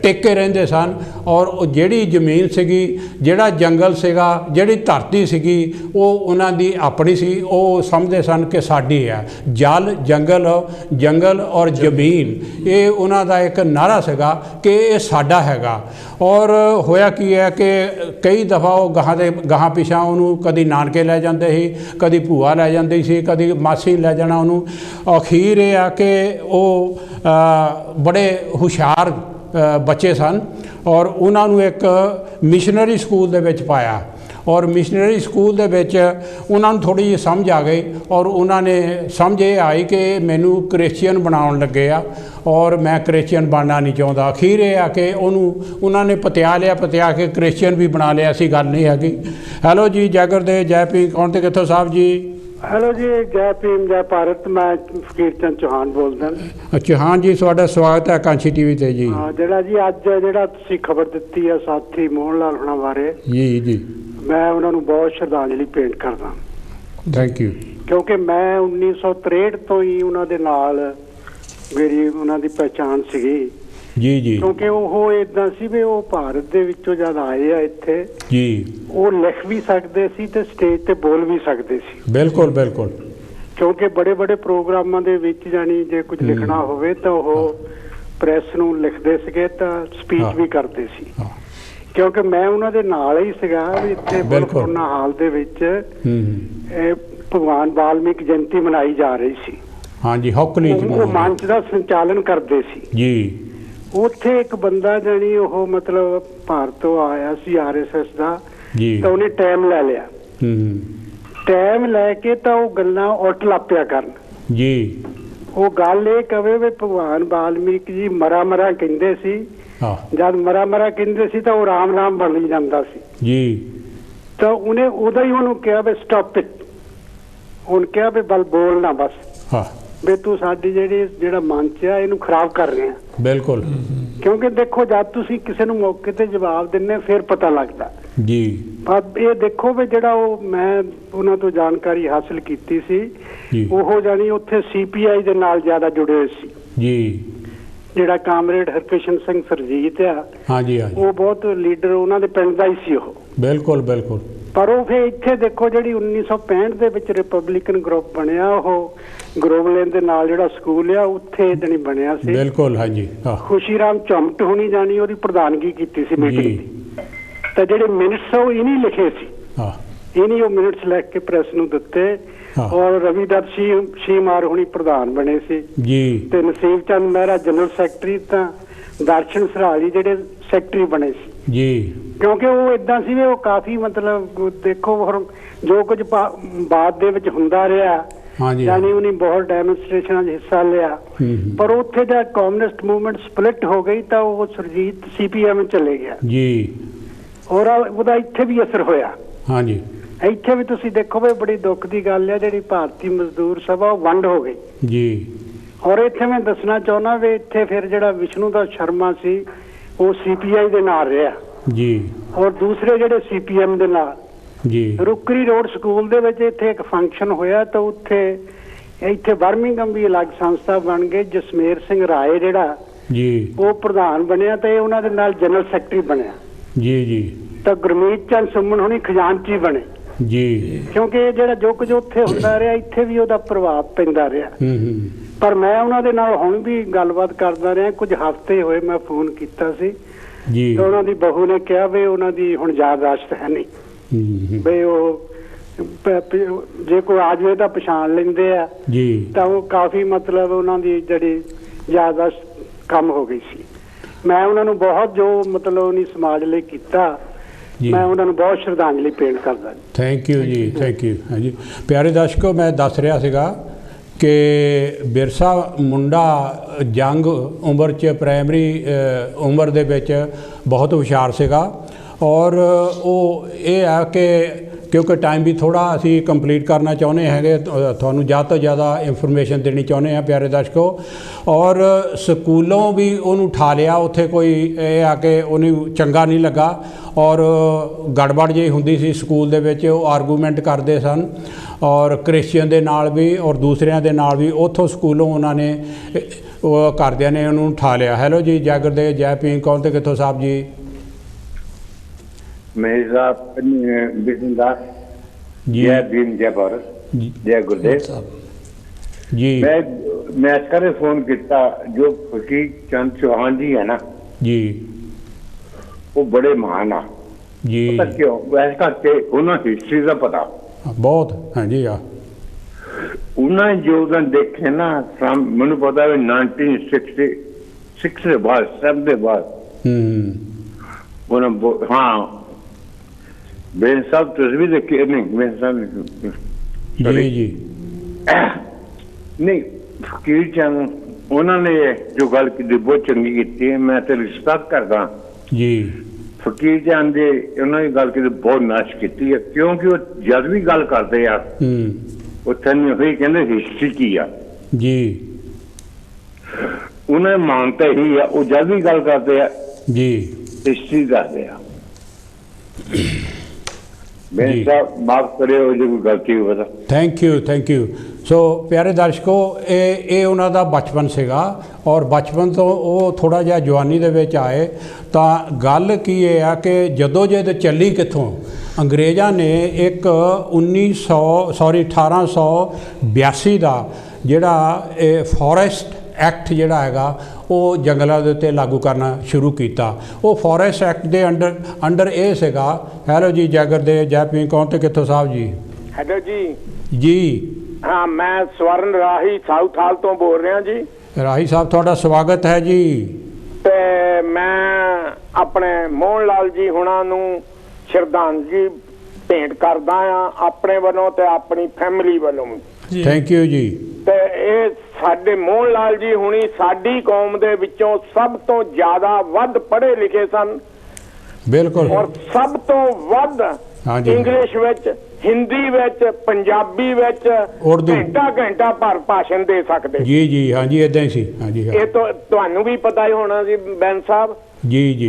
ਟਿੱਕੇ ਰਹਿੰਦੇ ਸਨ। ਔਰ ਉਹ ਜਿਹੜੀ ਜ਼ਮੀਨ ਸੀਗੀ, ਜਿਹੜਾ ਜੰਗਲ ਸੀਗਾ, ਜਿਹੜੀ ਧਰਤੀ ਸੀਗੀ ਉਹ ਉਹਨਾਂ ਦੀ ਆਪਣੀ ਸੀ। ਉਹ ਸਮਝਦੇ ਸਨ ਕਿ ਸਾਡੀ ਹੈ। ਜੰਗਲ ਔਰ ਜ਼ਮੀਨ ਇਹ ਉਹਨਾਂ ਦਾ ਇੱਕ ਨਾਅਰਾ ਸੀਗਾ ਕਿ ਇਹ ਸਾਡਾ ਹੈਗਾ। ਔਰ ਹੋਇਆ ਕੀ ਹੈ ਕਿ ਕਈ ਦਫਾ ਉਹ ਗਾਹਾਂ ਪਿਛਾਂ ਉਹਨੂੰ ਕਦੀ ਨਾਨਕੇ ਲੈ ਜਾਂਦੇ ਸੀ, ਕਦੀ ਭੂਆ ਲੈ ਜਾਂਦੀ ਸੀ, ਕਦੀ ਮਾਸੀ ਲੈ ਜਾਣਾ ਉਹਨੂੰ। ਅਖੀਰ ਇਹ ਆ ਕਿ ਉਹ ਬੜੇ ਹੁਸ਼ਿਆਰ ਬੱਚੇ ਸਨ ਔਰ ਉਹਨਾਂ ਨੂੰ ਇੱਕ ਮਿਸ਼ਨਰੀ ਸਕੂਲ ਦੇ ਵਿੱਚ ਪਾਇਆ। ਔਰ ਮਿਸ਼ਨਰੀ ਸਕੂਲ ਦੇ ਵਿੱਚ ਉਹਨਾਂ ਨੂੰ ਥੋੜ੍ਹੀ ਜਿਹੀ ਸਮਝ ਆ ਗਈ ਔਰ ਉਹਨਾਂ ਨੇ ਸਮਝ ਇਹ ਆਈ ਕਿ ਮੈਨੂੰ ਕ੍ਰਿਸਚੀਅਨ ਬਣਾਉਣ ਲੱਗੇ ਆ ਔਰ ਮੈਂ ਕ੍ਰਿਸਚੀਅਨ ਬਣਨਾ ਨਹੀਂ ਚਾਹੁੰਦਾ। ਅਖੀਰ ਇਹ ਆ ਕਿ ਉਹਨਾਂ ਨੇ ਪਤਿਆ ਕੇ ਕ੍ਰਿਸਚੀਅਨ ਵੀ ਬਣਾ ਲਿਆ। ਐਸੀ ਗੱਲ ਨਹੀਂ ਹੈਗੀ। ਹੈਲੋ ਜੀ, ਜੈ ਗੁਰਦੇਵ, ਜੈ ਭੀਮ। ਕੌਣ ਤੇ ਕਿੱਥੋਂ ਸਾਹਿਬ ਜੀ? ਹੈਲੋ ਜੀ, ਜੈ ਭੀਮ, ਜੈ ਭਾਰਤ। ਮੈਂ ਫਕੀਰ ਚੰਦ ਚੌਹਾਨ ਬੋਲਦਾ। ਚੌਹਾਨ ਜੀ, ਤੁਹਾਡਾ ਸਵਾਗਤ ਹੈ ਕਾਂਛੀ ਟੀਵੀ ਤੇ ਜੀ। ਹਾਂ, ਜਿਹੜਾ ਤੁਸੀਂ ਖਬਰ ਦਿੱਤੀ ਹੈ ਸਾਥੀ ਮੋਹਨ ਲਾਲ ਹੁਣਾਂ ਬਾਰੇ, ਜੀ ਮੈਂ ਉਹਨਾਂ ਨੂੰ ਬਹੁਤ ਸ਼ਰਧਾਂਜਲੀ ਭੇਂਟ ਕਰਦਾ। Thank you. ਕਿਉਂਕਿ ਮੈਂ 1963 ਤੋਂ ਹੀ ਉਹਨਾਂ ਦੇ ਨਾਲ ਮੇਰੀ ਉਹਨਾਂ ਦੀ ਪਹਿਚਾਣ ਸੀਗੀ ਜੀ। ਕਿਉਂਕਿ ਉਹ ਇਦਾਂ ਸੀ ਵੀ ਉਹ ਭਾਰਤ ਦੇ ਵਿੱਚੋਂ ਜਦ ਆਏ ਆ ਇੱਥੇ ਜੀ, ਉਹ ਲਿਖ ਵੀ ਸਕਦੇ ਸੀ ਤੇ ਸਟੇਜ ਤੇ ਬੋਲ ਵੀ ਸਕਦੇ ਸੀ। ਬਿਲਕੁਲ। ਕਿਉਂਕਿ ਬੜੇ ਪ੍ਰੋਗਰਾਮਾਂ ਦੇ ਵਿੱਚ ਜਾਨੀ ਜੇ ਕੁਝ ਲਿਖਣਾ ਹੋਵੇ ਤਾਂ ਉਹ ਪ੍ਰੈਸ ਨੂੰ ਲਿਖਦੇ ਸੀਗੇ ਤਾਂ ਸਪੀਚ ਵੀ ਕਰਦੇ ਸੀ। ਕਿਉਂਕਿ ਮੈਂ ਉਹਨਾਂ ਦੇ ਨਾਲ ਹੀ ਸੀਗਾ ਵੀ ਇੱਥੇ ਬਲਕੋਨਾ ਹਾਲ ਦੇ ਵਿੱਚ ਭਗਵਾਨ ਵਾਲਮੀਕ ਜਯੰਤੀ ਮਨਾਈ ਜਾ ਰਹੀ ਸੀ। ਹਾਂਜੀ, ਹੌਕਲੀ ਉਹ ਮੰਚ ਦਾ ਸੰਚਾਲਨ ਕਰਦੇ ਸੀ ਜੀ। ਉੱਥੇ ਇੱਕ ਬੰਦਾ ਜਾਨੀ ਉਹ ਮਤਲਬ ਭਾਰਤ ਤੋਂ ਆਇਆ ਸੀ RSS ਦਾ ਜੀ, ਤਾਂ ਉਹਨੇ ਟਾਈਮ ਲੈ ਲਿਆ। ਟਾਈਮ ਲੈ ਕੇ ਤਾਂ ਉਹ ਗੱਲਾਂ ਉਲਟ ਲਾਪਿਆ ਕਰਨ ਜੀ। ਉਹ ਗੱਲ ਇਹ ਕਵੇ ਵੀ ਭਗਵਾਨ ਵਾਲਮੀਕ ਜੀ ਮਰਾ ਕਹਿੰਦੇ ਸੀ। ਜਦ ਮਰਾ ਕਹਿੰਦੇ ਸੀ ਤਾਂ ਉਹ ਰਾਮ ਬਣ ਜਾਂਦਾ ਸੀ ਜੀ। ਤਾਂ ਉਹਨੇ ਉਦੋਂ ਹੀ ਉਹਨੂੰ ਕਿਹਾ ਵੀ ਸਟਾਪ ਇਟ। ਉਹਨੇ ਕਿਹਾ ਵੀ ਬਲ ਬੋਲਣਾ ਬਸ, ਵੀ ਤੂੰ ਸਾਡੀ ਜਿਹੜਾ ਮੰਚ ਆ ਇਹਨੂੰ ਖਰਾਬ ਕਰ ਰਿਹਾ। ਬਿਲਕੁਲ। ਕਿਉਂਕਿ ਦੇਖੋ ਜਦ ਤੁਸੀਂ ਕਿਸੇ ਨੂੰ ਮੌਕੇ ਤੇ ਜਵਾਬ ਦਿੰਦੇ ਫਿਰ ਪਤਾ ਲੱਗਦਾ ਜੀ। ਪਰ ਇਹ ਦੇਖੋ ਵੀ ਜਿਹੜਾ ਉਹ ਮੈਂ ਉਹਨਾਂ ਤੋਂ ਜਾਣਕਾਰੀ ਹਾਸਲ ਕੀਤੀ ਸੀ ਉਹ ਜਾਨੀ ਉੱਥੇ CPI ਦੇ ਨਾਲ ਜ਼ਿਆਦਾ ਜੁੜੇ ਹੋਏ ਸੀ ਜੀ। ਜਿਹੜਾ ਕਾਮਰੇਡ ਹਰਕ੍ਰਿਸ਼ਨ ਸਿੰਘ ਸਰਜੀਤ ਆ, ਉਹ ਬਹੁਤ ਲੀਡਰ ਉਹਨਾਂ ਦੇ ਪਿੰਡ ਦਾ ਹੀ ਸੀ ਉਹ। ਬਿਲਕੁਲ। ਪਰ ਉਹ ਫਿਰ ਇੱਥੇ ਦੇਖੋ ਜਿਹੜੀ 1965 ਦੇ ਵਿੱਚ ਰਿਪਬਲਿਕਨ ਗਰੁੱਪ ਬਣਿਆ, ਉਹ ਗਰੋਵਲੈਂਡ ਦੇ ਨਾਲ ਜਿਹੜਾ ਸਕੂਲ ਆ ਉੱਥੇ ਜਾਣੀ ਬਣਿਆ ਸੀ। ਬਿਲਕੁਲ, ਹਾਂਜੀ। ਖੁਸ਼ੀ ਰਾਮ ਝੁੰਮਟ ਹੋਣੀ ਜਾਣੀ ਉਹਦੀ ਪ੍ਰਧਾਨਗੀ ਕੀਤੀ ਸੀ ਮੀਟਿੰਗ ਦੀ। ਤਾਂ ਜਿਹੜੇ ਮਿੰਟਸ ਉਹ ਇਨੀ ਲਿਖੇ ਸੀ, ਇਨੀ ਉਹ ਮਿੰਟਸ ਲਿਖ ਕੇ ਪ੍ਰੈਸ ਨੂੰ ਦਿੱਤੇ। ਔਰ ਰਵੀਦਾਸ ਸ਼ੀਮਾਰ ਹੋਣੀ ਪ੍ਰਧਾਨ ਬਣੇ ਸੀ ਜੀ, ਤੇ ਨਸੀਬ ਚੰਦ ਮਹਿਰਾ ਜਨਰਲ ਸੈਕਟਰੀ, ਤਾਂ ਦਰਸ਼ਨ ਸਰਾਲੀ ਜਿਹੜੇ ਸੈਕਟਰੀ ਬਣੇ ਸੀ ਜੀ। ਕਿਉਂਕਿ ਉਹ ਇਦਾਂ ਸੀ ਵੀ ਉਹ ਕਾਫੀ ਮਤਲਬ ਦੇਖੋ ਹੋਰ ਜੋ ਕੁਝ ਬਾਅਦ ਦੇ ਵਿੱਚ ਹੁੰਦਾ ਰਿਹਾ, ਯਾਨੀ ਉਹਨੇ ਬਹੁਤ ਡੈਮੋਨਸਟ੍ਰੇਸ਼ਨਾਂ 'ਚ ਹਿੱਸਾ ਲਿਆ। ਪਰ ਉੱਥੇ ਜਦ ਕਮਿਊਨਿਸਟ ਮੂਵਮੈਂਟ ਸਪਲਿਟ ਹੋ ਗਈ ਤਾਂ ਉਹ ਸੁਰਜੀਤ CPM ਚਲੇ ਗਿਆ ਜੀ, ਔਰ ਉਹਦਾ ਇੱਥੇ ਵੀ ਅਸਰ ਹੋਇਆ। ਹਾਂਜੀ, ਇੱਥੇ ਵੀ ਤੁਸੀਂ ਦੇਖੋ ਵੀ ਬੜੀ ਦੁੱਖ ਦੀ ਗੱਲ ਹੈ, ਜਿਹੜੀ ਭਾਰਤੀ ਮਜ਼ਦੂਰ ਸਭਾ ਉਹ ਵੰਡ ਹੋ ਗਈ ਜੀ। ਔਰ ਇੱਥੇ ਮੈਂ ਦੱਸਣਾ ਚਾਹੁੰਦਾ ਵੀ ਇੱਥੇ ਫਿਰ ਜਿਹੜਾ ਵਿਸ਼ਨੂੰ ਦਾ ਸ਼ਰਮਾ ਸੀ ਉਹ CPI ਦੇ ਨਾਲ ਰਿਹਾ ਜੀ, ਔਰ ਦੂਸਰੇ ਜਿਹੜੇ CPM ਦੇ ਨਾਲ ਜੀ। ਰੁਕਰੀ ਰੋਡ ਸਕੂਲ ਦੇ ਵਿੱਚ ਇੱਥੇ ਇੱਕ ਫੰਕਸ਼ਨ ਹੋਇਆ ਤਾਂ ਇੱਥੇ ਬਰਮਿੰਗਮ ਵੀ ਅਲੱਗ ਸੰਸਥਾ ਬਣ ਗਈ। ਜਸਮੇਰ ਸਿੰਘ ਰਾਏ ਜਿਹੜਾ ਜੀ ਉਹ ਪ੍ਰਧਾਨ ਬਣਿਆ ਤੇ ਉਹਨਾਂ ਦੇ ਨਾਲ ਜਨਰਲ ਸੈਕਟਰੀ ਬਣਿਆ ਜੀ ਜੀ। ਤਾਂ ਗੁਰਮੀਤ ਚੰਦ ਸੁਮਨ ਹੁਣੀ ਖਜ਼ਾਨਚੀ ਬਣੇ ਜੀ, ਕਿਉਂਕਿ ਜਿਹੜਾ ਜੋ ਕੁਝ ਉੱਥੇ ਹੁੰਦਾ ਰਿਹਾ ਇੱਥੇ ਵੀ ਉਹਦਾ ਪ੍ਰਭਾਵ ਪੈਂਦਾ ਰਿਹਾ। ਪਰ ਮੈਂ ਉਹਨਾਂ ਦੇ ਨਾਲ ਹੁਣ ਵੀ ਗੱਲਬਾਤ ਕਰਦਾ ਰਿਹਾ, ਕੁਝ ਹਫ਼ਤੇ ਹੋਏ ਮੈਂ ਫੋਨ ਕੀਤਾ ਸੀ ਜੀ, ਤਾਂ ਉਹਨਾਂ ਦੀ ਬਹੂ ਨੇ ਕਿਹਾ ਵੀ ਉਹਨਾਂ ਦੀ ਹੁਣ ਯਾਦਦਾਸ਼ਤ ਹੈ ਨਹੀਂ, ਵੀ ਉਹ ਜੇ ਕੋਈ ਆ ਜਾਵੇ ਤਾਂ ਪਛਾਣ ਲੈਂਦੇ ਆ ਜੀ। ਤਾਂ ਉਹ ਕਾਫੀ ਮਤਲਬ ਉਹਨਾਂ ਦੀ ਜਿਹੜੀ ਯਾਦਦਾਸ਼ਤ ਕਮ ਹੋ ਗਈ ਸੀ। ਮੈਂ ਉਹਨਾਂ ਨੂੰ ਬਹੁਤ ਜੋ ਮਤਲਬ ਉਹਨੀ ਸਮਾਜ ਲਈ ਕੀਤਾ, ਮੈਂ ਉਹਨਾਂ ਨੂੰ ਬਹੁਤ ਸ਼ਰਧਾਂਜਲੀ ਭੇਂਟ ਕਰਦਾ। ਥੈਂਕ ਯੂ ਜੀ, ਥੈਂਕ ਯੂ। ਹਾਂਜੀ ਪਿਆਰੇ ਦਰਸ਼ਕੋ, ਮੈਂ ਦੱਸ ਰਿਹਾ ਸੀਗਾ ਕਿ ਬਿਰਸਾ ਮੁੰਡਾ ਜੰਗ ਉਮਰ 'ਚ ਪ੍ਰਾਇਮਰੀ ਉਮਰ ਦੇ ਵਿੱਚ ਬਹੁਤ ਹੁਸ਼ਿਆਰ ਸੀਗਾ। ਔਰ ਉਹ ਇਹ ਹੈ ਕਿ ਕਿਉਂਕਿ ਟਾਈਮ ਵੀ ਥੋੜ੍ਹਾ ਅਸੀਂ ਕੰਪਲੀਟ ਕਰਨਾ ਚਾਹੁੰਦੇ ਹੈਗੇ, ਤੁਹਾਨੂੰ ਜ਼ਿਆਦਾ ਤੋਂ ਜ਼ਿਆਦਾ ਇਨਫੋਰਮੇਸ਼ਨ ਦੇਣੀ ਚਾਹੁੰਦੇ ਹਾਂ ਪਿਆਰੇ ਦਰਸ਼ਕੋ। ਔਰ ਸਕੂਲੋਂ ਵੀ ਉਹਨੂੰ ਉਠਾ ਲਿਆ, ਉੱਥੇ ਕੋਈ ਇਹ ਆ ਕਿ ਉਹਨੂੰ ਚੰਗਾ ਨਹੀਂ ਲੱਗਾ ਔਰ ਗੜਬੜ ਜਿਹੀ ਹੁੰਦੀ ਸੀ ਸਕੂਲ ਦੇ ਵਿੱਚ। ਉਹ ਆਰਗੂਮੈਂਟ ਕਰਦੇ ਸਨ ਔਰ ਕ੍ਰਿਸਚੀਅਨ ਦੇ ਨਾਲ ਵੀ ਔਰ ਦੂਸਰਿਆਂ ਦੇ ਨਾਲ ਵੀ। ਉੱਥੋਂ ਸਕੂਲੋਂ ਉਹਨਾਂ ਨੇ ਉਹ ਘਰਦਿਆਂ ਨੇ ਉਹਨੂੰ ਉਠਾ ਲਿਆ। ਹੈਲੋ ਜੀ, ਜੈ ਗੁਰਦੇਵ, ਜੈ ਭੀਮ, ਕੌਣ ਤੇ ਕਿੱਥੋਂ ਸਾਹਿਬ ਜੀ? मेरा बिजनदास जी, जय भीम, जय भारत, जय गुरुदेव जी। मैं कर फोन किया, जो खुशी चंद चौहान जी है ना जी, वो बड़े महान आ जी। पता क्यों? वैसे करके उन्हें हिस्ट्री का पता बहुत है जी। उन्हें जो देखे ना, मैंने पता है 1966 के बाद, 7 के बाद उन्हें, हाँ बेन साहब तुझ भी देखे नहीं? बेन साहब जी जी नहीं, फकीर चंद उन्होंने जो गल की बहुत चंगी की, मैं तो रिस्पेक्ट करदा जी। फकीर चंद दे उन्होंने गल की बहुत नाश की है, क्योंकि वो जद भी गल करते आ वो थन ही कहते हिस्ट्री की आ जी। उन्हें मानते ही है, वो जद भी गल करते आ जी हिस्ट्री करते आ। Thank you, thank you. So प्यारे दर्शकों, ये उन्होंने बचपन सीगा और बचपन तो वो थोड़ा जिहा जवानी दे विच आए तो गल की है कि जदोजहद चली कित्थों, अंग्रेज़ां ने एक 1882 का जिहड़ा फॉरेस्ट एक्ट जिहड़ा हैगा वो जंगलों के उत्ते लागू करना शुरू किया। वो फॉरेस्ट एक्ट के अंडर ये सीगा। हैलो जी, जय गुरदेव, जय भीम, कौन ते कित्थों साहब जी? हेलो जी जी। हाँ, मैं स्वर्ण राही साउथ हाल तो बोल रहा जी। राही साहब थोड़ा स्वागत है जी। ते मैं अपने मोहन लाल जी हुणां नूं श्रद्धांजलि भेंट करदा हां अपने वालों ते अपनी फैमिली वालों। थैंक यू जी। ते ਇਹ ਸਾਡੇ ਮੋਹਨ ਲਾਲ ਜੀ ਹੁਣੀ ਸਾਡੀ ਕੌਮ ਦੇ ਵਿੱਚੋਂ ਸਭ ਤੋਂ ਜ਼ਿਆਦਾ ਵੱਧ ਪੜ੍ਹੇ ਲਿਖੇ ਸਨ। ਬਿਲਕੁਲ। ਔਰ ਸਭ ਤੋਂ ਵੱਧ ਇੰਗਲਿਸ਼ ਵਿੱਚ, ਹਿੰਦੀ ਵਿੱਚ, ਪੰਜਾਬੀ ਵਿੱਚ ਘੰਟਾ ਭਰ ਭਾਸ਼ਣ ਦੇ ਸਕਦੇ। ਜੀ ਜੀ, ਹਾਂਜੀ ਇਦਾਂ ਹੀ ਸੀ। ਹਾਂਜੀ, ਇਹ ਤੁਹਾਨੂੰ ਵੀ ਪਤਾ ਹੀ ਹੋਣਾ ਸੀ ਬੈਨ ਸਾਹਿਬ ਜੀ ਜੀ।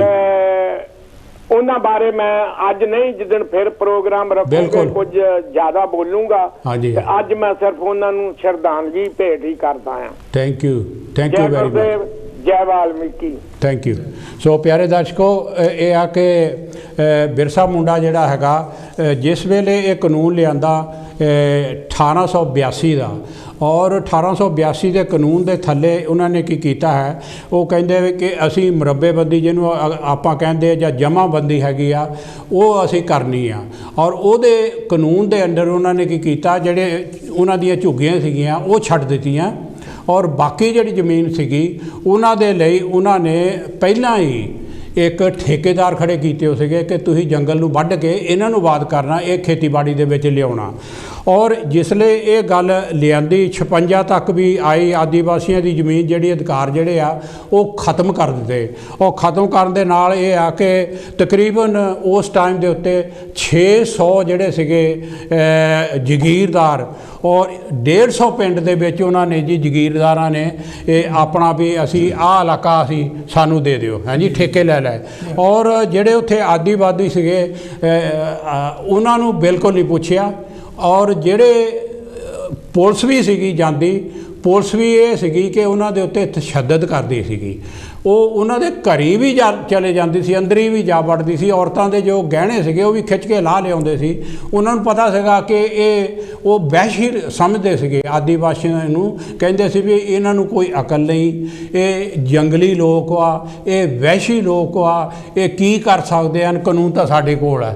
ਉਹਨਾਂ ਬਾਰੇ ਮੈਂ ਅੱਜ ਨਹੀਂ, ਜਿੱਦਣ ਫਿਰ ਪ੍ਰੋਗਰਾਮ ਰੱਖਾਂਗੇ ਕੁਝ ਜ਼ਿਆਦਾ ਬੋਲੂੰਗਾ। ਤੇ ਅੱਜ ਮੈਂ ਸਿਰਫ ਉਹਨਾਂ ਨੂੰ ਸ਼ਰਧਾਂਜਲੀ ਭੇਟ ਹੀ ਕਰਦਾ ਹਾਂ। Thank you, thank you very much. ਜੈ ਵਾਲਮੀਕੀ। Thank you. ਸੋ ਪਿਆਰੇ ਦਰਸ਼ਕੋ, ਇਹ ਆ ਕਿ ਬਿਰਸਾ ਮੁੰਡਾ ਜਿਹੜਾ ਹੈਗਾ, ਜਿਸ ਵੇਲੇ ਇਹ ਕਾਨੂੰਨ ਲਿਆਂਦਾ 1882 ਦਾ, ਔਰ 1882 ਦੇ ਕਾਨੂੰਨ ਦੇ ਥੱਲੇ ਉਹਨਾਂ ਨੇ ਕੀ ਕੀਤਾ ਹੈ, ਉਹ ਕਹਿੰਦੇ ਕਿ ਅਸੀਂ ਮੁਰੱਬੇਬੰਦੀ, ਜਿਹਨੂੰ ਆਪਾਂ ਕਹਿੰਦੇ ਜਾਂ ਜਮਾਬੰਦੀ ਹੈਗੀ ਆ, ਉਹ ਅਸੀਂ ਕਰਨੀ ਆ। ਔਰ ਉਹਦੇ ਕਾਨੂੰਨ ਦੇ ਅੰਡਰ ਉਹਨਾਂ ਨੇ ਕੀ ਕੀਤਾ, ਜਿਹੜੇ ਉਹਨਾਂ ਦੀਆਂ ਝੁੱਗੀਆਂ ਸੀਗੀਆਂ ਉਹ ਛੱਡ ਦਿੱਤੀਆਂ, ਔਰ ਬਾਕੀ ਜਿਹੜੀ ਜ਼ਮੀਨ ਸੀਗੀ ਉਹਨਾਂ ਦੇ ਲਈ ਉਹਨਾਂ ਨੇ ਪਹਿਲਾਂ ਹੀ ਇੱਕ ਠੇਕੇਦਾਰ ਖੜੇ ਕੀਤੇ ਹੋ ਸੀਗੇ ਕਿ ਤੁਸੀਂ ਜੰਗਲ ਨੂੰ ਵੱਢ ਕੇ ਇਹਨਾਂ ਨੂੰ ਆਬਾਦ ਕਰਨਾ, ਇਹ ਖੇਤੀਬਾੜੀ ਦੇ ਵਿੱਚ ਲਿਆਉਣਾ। ਔਰ ਜਿਸਲੇ ਇਹ ਗੱਲ ਲਿਆਂਦੀ 56 ਤੱਕ ਵੀ ਆਈ, ਆਦੀਵਾਸੀਆਂ ਦੀ ਜ਼ਮੀਨ ਜਿਹੜੀ ਅਧਿਕਾਰ ਜਿਹੜੇ ਆ ਉਹ ਖ਼ਤਮ ਕਰ ਦਿੱਤੇ। ਉਹ ਖ਼ਤਮ ਕਰਨ ਦੇ ਨਾਲ ਇਹ ਆ ਕਿ ਤਕਰੀਬਨ ਉਸ ਟਾਈਮ ਦੇ ਉੱਤੇ 600 ਜਿਹੜੇ ਸੀਗੇ ਜਗੀਰਦਾਰ, ਔਰ 150 ਪਿੰਡ ਦੇ ਵਿੱਚ ਉਹਨਾਂ ਨੇ ਜੀ ਜਗੀਰਦਾਰਾਂ ਨੇ ਇਹ ਆਪਣਾ ਵੀ ਅਸੀਂ ਆਹ ਇਲਾਕਾ ਅਸੀਂ ਸਾਨੂੰ ਦੇ ਦਿਓ, ਹਾਂਜੀ ਠੇਕੇ ਲੈ ਲੈ। ਔਰ ਜਿਹੜੇ ਉੱਥੇ ਆਦੀਵਾਦੀ ਸੀਗੇ ਉਹਨਾਂ ਨੂੰ ਬਿਲਕੁਲ ਨਹੀਂ ਪੁੱਛਿਆ। ਔਰ ਜਿਹੜੇ ਪੁਲਿਸ ਵੀ ਸੀਗੀ ਜਾਂਦੀ, ਪੁਲਿਸ ਵੀ ਇਹ ਸੀਗੀ ਕਿ ਉਹਨਾਂ ਦੇ ਉੱਤੇ ਤਸ਼ੱਦਦ ਕਰਦੀ ਸੀਗੀ। ਉਹ ਉਹਨਾਂ ਦੇ ਘਰੀ ਵੀ ਚਲੇ ਜਾਂਦੀ ਸੀ, ਅੰਦਰ ਹੀ ਵੀ ਜਾ ਵੜਦੀ ਸੀ। ਔਰਤਾਂ ਦੇ ਜੋ ਗਹਿਣੇ ਸੀਗੇ ਉਹ ਵੀ ਖਿੱਚ ਕੇ ਲਾਹ ਲਿਆਉਂਦੇ ਸੀ। ਉਹਨਾਂ ਨੂੰ ਪਤਾ ਸੀਗਾ ਕਿ ਉਹ ਵਹਿਸ਼ੀ ਸਮਝਦੇ ਸੀਗੇ ਆਦੀਵਾਸੀਆਂ ਨੂੰ, ਕਹਿੰਦੇ ਸੀ ਵੀ ਇਹਨਾਂ ਨੂੰ ਕੋਈ ਅਕਲ ਨਹੀਂ, ਇਹ ਜੰਗਲੀ ਲੋਕ ਆ, ਇਹ ਵਹਿਸ਼ੀ ਲੋਕ ਆ, ਇਹ ਕੀ ਕਰ ਸਕਦੇ ਹਨ, ਕਾਨੂੰਨ ਤਾਂ ਸਾਡੇ ਕੋਲ ਹੈ।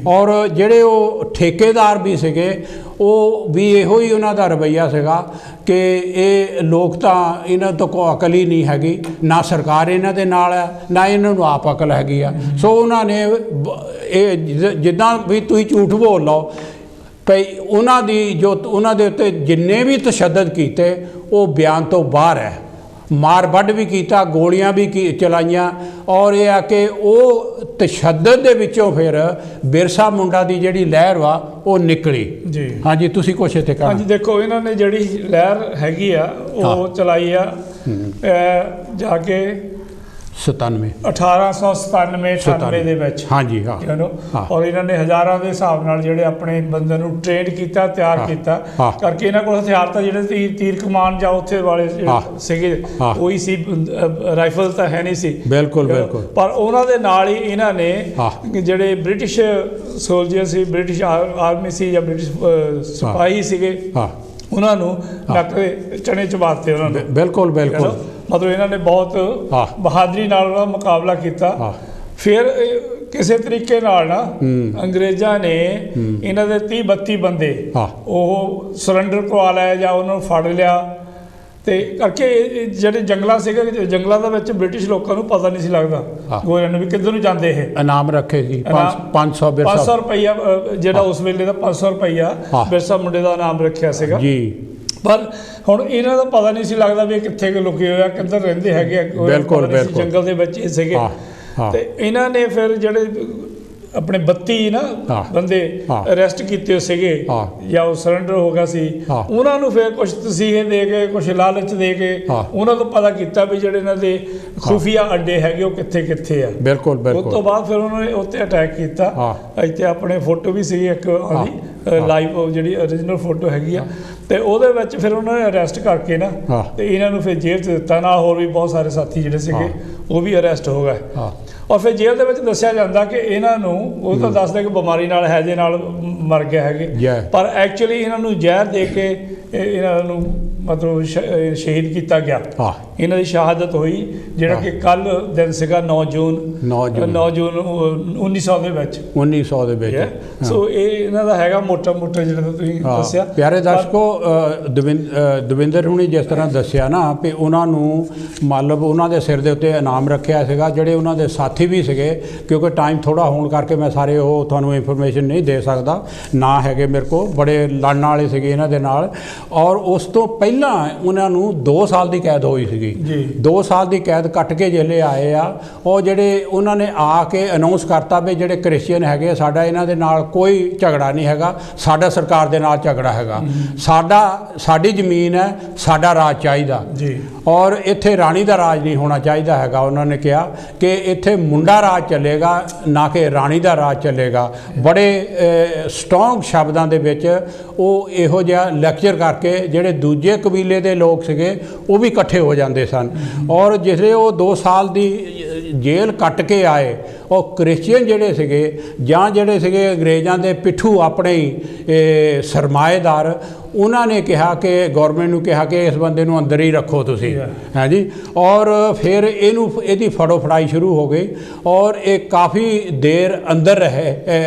ਔਰ ਜਿਹੜੇ ਉਹ ਠੇਕੇਦਾਰ ਵੀ ਸੀਗੇ ਉਹ ਵੀ ਇਹੋ ਹੀ ਉਹਨਾਂ ਦਾ ਰਵੱਈਆ ਸੀਗਾ ਕਿ ਇਹ ਲੋਕ ਤਾਂ ਇਹਨਾਂ ਤੋਂ ਕੋਈ ਅਕਲ ਹੀ ਨਹੀਂ ਹੈਗੀ, ਨਾ ਸਰਕਾਰ ਇਹਨਾਂ ਦੇ ਨਾਲ ਹੈ, ਨਾ ਇਹਨਾਂ ਨੂੰ ਆਪ ਅਕਲ ਹੈਗੀ ਆ। ਸੋ ਉਹਨਾਂ ਨੇ ਇਹ ਜਿੱਦਾਂ ਵੀ ਤੁਸੀਂ ਝੂਠ ਬੋਲ ਲਓ ਭਈ, ਉਹਨਾਂ ਦੀ ਜੋ ਉਹਨਾਂ ਦੇ ਉੱਤੇ ਜਿੰਨੇ ਵੀ ਤਸ਼ੱਦਦ ਕੀਤੇ ਉਹ ਬਿਆਨ ਤੋਂ ਬਾਹਰ ਹੈ। ਮਾਰ ਵੱਢ ਵੀ ਕੀਤਾ, ਗੋਲੀਆਂ ਵੀ ਚਲਾਈਆਂ। ਔਰ ਇਹ ਆ ਕਿ ਉਹ ਤਸ਼ੱਦਦ ਦੇ ਵਿੱਚੋਂ ਫਿਰ ਬਿਰਸਾ ਮੁੰਡਾ ਦੀ ਜਿਹੜੀ ਲਹਿਰ ਵਾ ਉਹ ਨਿਕਲੀ ਜੀ। ਹਾਂਜੀ, ਤੁਸੀਂ ਕੁਛ ਇੱਥੇ ਕਹਿਣਾ? ਹਾਂਜੀ, ਦੇਖੋ ਇਹਨਾਂ ਨੇ ਜਿਹੜੀ ਲਹਿਰ ਹੈਗੀ ਆ ਉਹ ਚਲਾਈ ਆ ਜਾ ਕੇ 1897 ਦੇ ਵਿੱਚ। ਹਾਂਜੀ ਹਾਂ। ਔਰ ਇਹਨਾਂ ਨੇ ਹਜ਼ਾਰਾਂ ਦੇ ਹਿਸਾਬ ਨਾਲ ਜਿਹੜੇ ਆਪਣੇ ਬੰਦੇ ਨੂੰ ਟ੍ਰੇਨ ਕੀਤਾ, ਤਿਆਰ ਕੀਤਾ ਕਰਕੇ। ਇਹਨਾਂ ਕੋਲ ਹਥਿਆਰ ਤਾਂ ਜਿਹੜੇ ਤੀਰ ਕਮਾਨ ਜਾਂ ਉੱਥੇ ਵਾਲੇ ਸੀਗੇ ਉਹੀ ਸੀ, ਰਾਈਫਲ ਤਾਂ ਹੈ ਨਹੀਂ ਸੀ। ਬਿਲਕੁਲ ਬਿਲਕੁਲ। ਪਰ ਉਹਨਾਂ ਦੇ ਨਾਲ ਹੀ ਇਹਨਾਂ ਨੇ ਜਿਹੜੇ ਬ੍ਰਿਟਿਸ਼ ਸੋਲਜਰ ਸੀ, ਬ੍ਰਿਟਿਸ਼ ਆਰਮੀ ਸੀ ਜਾਂ ਬ੍ਰਿਟਿਸ਼ ਸਿਪਾਹੀ ਸੀਗੇ, ਉਹਨਾਂ ਨੂੰ ਨੱਕ ਦੇ ਚਣੇ ਚਬਾਤੇ ਉਹਨਾਂ ਨੂੰ। ਬਿਲਕੁਲ ਬਿਲਕੁਲ। ਮਤਲਬ ਇਹਨਾਂ ਨੇ ਬਹੁਤ ਬਹਾਦਰੀ ਨਾਲ ਉਹਦਾ ਮੁਕਾਬਲਾ ਕੀਤਾ। ਫਿਰ ਕਿਸੇ ਤਰੀਕੇ ਨਾਲ ਨਾ ਅੰਗਰੇਜ਼ਾਂ ਨੇ ਇਹਨਾਂ ਦੇ 30-32 ਬੰਦੇ ਉਹ ਸਰੈਂਡਰ ਕਰਵਾ ਲਿਆ ਜਾਂ ਉਹਨਾਂ ਨੂੰ ਫੜ ਲਿਆ। ਤੇ ਕਰਕੇ ਜਿਹੜੇ ਜੰਗਲਾਂ ਸੀਗੇ, ਜੰਗਲਾਂ ਦੇ ਵਿੱਚ ਬ੍ਰਿਟਿਸ਼ ਲੋਕਾਂ ਨੂੰ ਪਤਾ ਨਹੀਂ ਸੀ ਲੱਗਦਾ, ਗੋਰਿਆਂ ਨੂੰ ਵੀ ਕਿੱਧਰ ਨੂੰ ਜਾਂਦੇ। ਇਹ ਇਨਾਮ ਰੱਖੇ ਸੀ 500 ਰੁਪਈਆ, ਜਿਹੜਾ ਉਸ ਵੇਲੇ ਦਾ 500 ਰੁਪਈਆ ਬਿਰਸਾ ਮੁੰਡੇ ਦਾ ਇਨਾਮ ਰੱਖਿਆ ਸੀਗਾ ਜੀ। ਪਰ ਹੁਣ ਇਹਨਾਂ ਦਾ ਪਤਾ ਨਹੀਂ ਸੀ ਲੱਗਦਾ ਵੀ ਇਹ ਕਿੱਥੇ ਲੁਕੇ ਹੋਏ ਆ, ਕਿੱਧਰ ਰਹਿੰਦੇ ਹੈਗੇ। ਬਿਲਕੁਲ ਜੰਗਲ ਦੇ ਵਿੱਚ ਸੀਗੇ। ਤੇ ਇਹਨਾਂ ਨੇ ਫਿਰ ਜਿਹੜੇ ਆਪਣੇ 32 ਨਾ ਬੰਦੇ ਅਰੈਸਟ ਕੀਤੇ ਸੀਗੇ ਜਾਂ ਉਹ ਸਰੈਂਡਰ ਹੋ ਗਿਆ ਸੀ, ਉਹਨਾਂ ਨੂੰ ਫਿਰ ਕੁਝ ਤਸੀਹੇ ਦੇ ਕੇ, ਕੁਝ ਲਾਲਚ ਦੇ ਕੇ ਉਹਨਾਂ ਤੋਂ ਪਤਾ ਕੀਤਾ ਵੀ ਜਿਹੜੇ ਇਹਨਾਂ ਦੇ ਖੁਫੀਆ ਅੱਡੇ ਹੈਗੇ ਉਹ ਕਿੱਥੇ ਕਿੱਥੇ ਆ। ਬਿਲਕੁਲ ਬਿਲਕੁਲ। ਉਸ ਤੋਂ ਬਾਅਦ ਫਿਰ ਉਹਨਾਂ ਨੇ ਉੱਤੇ ਅਟੈਕ ਕੀਤਾ। ਇੱਥੇ ਆਪਣੇ ਫੋਟੋ ਵੀ ਸੀਗੀ ਇੱਕ ਉਹਦੀ ਲਾਈਵ, ਜਿਹੜੀ ਓਰੀਜਨਲ ਫੋਟੋ ਹੈਗੀ ਆ। ਤੇ ਉਹਦੇ ਵਿੱਚ ਫਿਰ ਉਹਨਾਂ ਨੇ ਅਰੈਸਟ ਕਰਕੇ ਨਾ ਤੇ ਇਹਨਾਂ ਨੂੰ ਫਿਰ ਜੇਲ੍ਹ 'ਚ ਦਿੱਤਾ। ਨਾਲ ਹੋਰ ਵੀ ਬਹੁਤ ਸਾਰੇ ਸਾਥੀ ਜਿਹੜੇ ਸੀਗੇ ਉਹ ਵੀ ਅਰੈਸਟ ਹੋ ਗਏ। ਔਰ ਫਿਰ ਜੇਲ੍ਹ ਦੇ ਵਿੱਚ ਦੱਸਿਆ ਜਾਂਦਾ ਕਿ ਇਹਨਾਂ ਨੂੰ, ਉਹ ਤਾਂ ਦੱਸਦੇ ਕਿ ਬਿਮਾਰੀ ਨਾਲ, ਹੈਜੇ ਨਾਲ ਮਰ ਗਏ ਹੈਗੇ, ਪਰ ਐਕਚੁਅਲੀ ਇਹਨਾਂ ਨੂੰ ਜ਼ਹਿਰ ਦੇ ਕੇ ਇਹਨਾਂ ਨੂੰ ਮਤਲਬ ਸ਼ਹੀਦ ਕੀਤਾ ਗਿਆ। ਇਹਨਾਂ ਦੀ ਸ਼ਹਾਦਤ ਹੋਈ, ਜਿਹੜਾ ਕਿ ਕੱਲ ਦਿਨ ਸੀਗਾ 9 ਜੂਨ 1900 ਦੇ ਵਿੱਚ। 1900 ਦੇ ਵਿੱਚ। ਸੋ ਇਹ ਇਹਨਾਂ ਦਾ ਹੈਗਾ ਮੋਟਾ ਮੋਟਾ ਜਿਹੜਾ ਤੁਸੀਂ ਦੱਸਿਆ। ਪਿਆਰੇ ਦਰਸ਼ਕੋ, ਦਵਿੰਦਰ ਹੁਣੀ ਜਿਸ ਤਰ੍ਹਾਂ ਦੱਸਿਆ ਨਾ ਵੀ ਉਹਨਾਂ ਨੂੰ ਮਤਲਬ ਉਹਨਾਂ ਦੇ ਸਿਰ ਦੇ ਉੱਤੇ ਇਨਾਮ ਰੱਖਿਆ ਸੀਗਾ। ਜਿਹੜੇ ਉਹਨਾਂ ਦੇ ਸਾਥੀ ਵੀ ਸੀਗੇ, ਕਿਉਂਕਿ ਟਾਈਮ ਥੋੜ੍ਹਾ ਹੋਣ ਕਰਕੇ ਮੈਂ ਸਾਰੇ ਉਹ ਤੁਹਾਨੂੰ ਇਨਫੋਰਮੇਸ਼ਨ ਨਹੀਂ ਦੇ ਸਕਦਾ, ਨਾ ਹੈਗੇ ਮੇਰੇ ਕੋਲ, ਬੜੇ ਲੜਨ ਵਾਲੇ ਸੀਗੇ ਇਹਨਾਂ ਦੇ ਨਾਲ। ਔਰ ਉਸ ਤੋਂ ਪਹਿਲਾਂ ਉਹਨਾਂ ਨੂੰ 2 ਸਾਲ ਦੀ ਕੈਦ ਹੋਈ ਸੀਗੀ। 2 ਸਾਲ ਦੀ ਕੈਦ ਕੱਟ ਕੇ ਜੇਲੇ ਆਏ ਆ। ਉਹ ਜਿਹੜੇ ਉਹਨਾਂ ਨੇ ਆ ਕੇ ਅਨਾਉਂਸ ਕਰਤਾ ਵੀ ਜਿਹੜੇ ਕ੍ਰਿਸਚੀਅਨ ਹੈਗੇ, ਸਾਡਾ ਇਹਨਾਂ ਦੇ ਨਾਲ ਕੋਈ ਝਗੜਾ ਨਹੀਂ ਹੈਗਾ, ਸਾਡਾ ਸਰਕਾਰ ਦੇ ਨਾਲ ਝਗੜਾ ਹੈਗਾ, ਸਾਡੀ ਜ਼ਮੀਨ ਹੈ, ਸਾਡਾ ਰਾਜ ਚਾਹੀਦਾ। ਔਰ ਇੱਥੇ ਰਾਣੀ ਦਾ ਰਾਜ ਨਹੀਂ ਹੋਣਾ ਚਾਹੀਦਾ ਹੈਗਾ। ਉਹਨਾਂ ਨੇ ਕਿਹਾ ਕਿ ਇੱਥੇ ਮੁੰਡਾ ਰਾਜ ਚੱਲੇਗਾ ਨਾ ਕਿ ਰਾਣੀ ਦਾ ਰਾਜ ਚੱਲੇਗਾ। ਬੜੇ ਸਟਰੋਂਗ ਸ਼ਬਦਾਂ ਦੇ ਵਿੱਚ ਉਹ ਇਹੋ ਜਿਹਾ ਲੈਕਚਰ ਕਰਕੇ ਜਿਹੜੇ ਦੂਜੇ ਕਬੀਲੇ ਦੇ ਲੋਕ ਸੀਗੇ ਉਹ ਵੀ ਇਕੱਠੇ ਹੋ ਜਾਂਦੇ ਸਨ। ਔਰ ਜਿਸਲੇ ਉਹ 2 ਸਾਲ ਦੀ ਜੇਲ੍ਹ ਕੱਟ ਕੇ ਆਏ, ਉਹ ਕ੍ਰਿਸਚੀਅਨ ਜਿਹੜੇ ਸੀਗੇ ਜਾਂ ਜਿਹੜੇ ਸੀਗੇ ਅੰਗਰੇਜ਼ਾਂ ਦੇ ਪਿੱਠੂ ਆਪਣੇ ਹੀ ਸਰਮਾਏਦਾਰ, ਉਹਨਾਂ ਨੇ ਕਿਹਾ ਕਿ ਗੌਰਮੈਂਟ ਨੂੰ ਕਿਹਾ ਕਿ ਇਸ ਬੰਦੇ ਨੂੰ ਅੰਦਰ ਹੀ ਰੱਖੋ ਤੁਸੀਂ, ਹੈ ਜੀ। ਔਰ ਫਿਰ ਇਹਦੀ ਫੜੋ ਫੜਾਈ ਸ਼ੁਰੂ ਹੋ ਗਈ ਔਰ ਇਹ ਕਾਫੀ ਦੇਰ ਅੰਦਰ ਰਹੇ,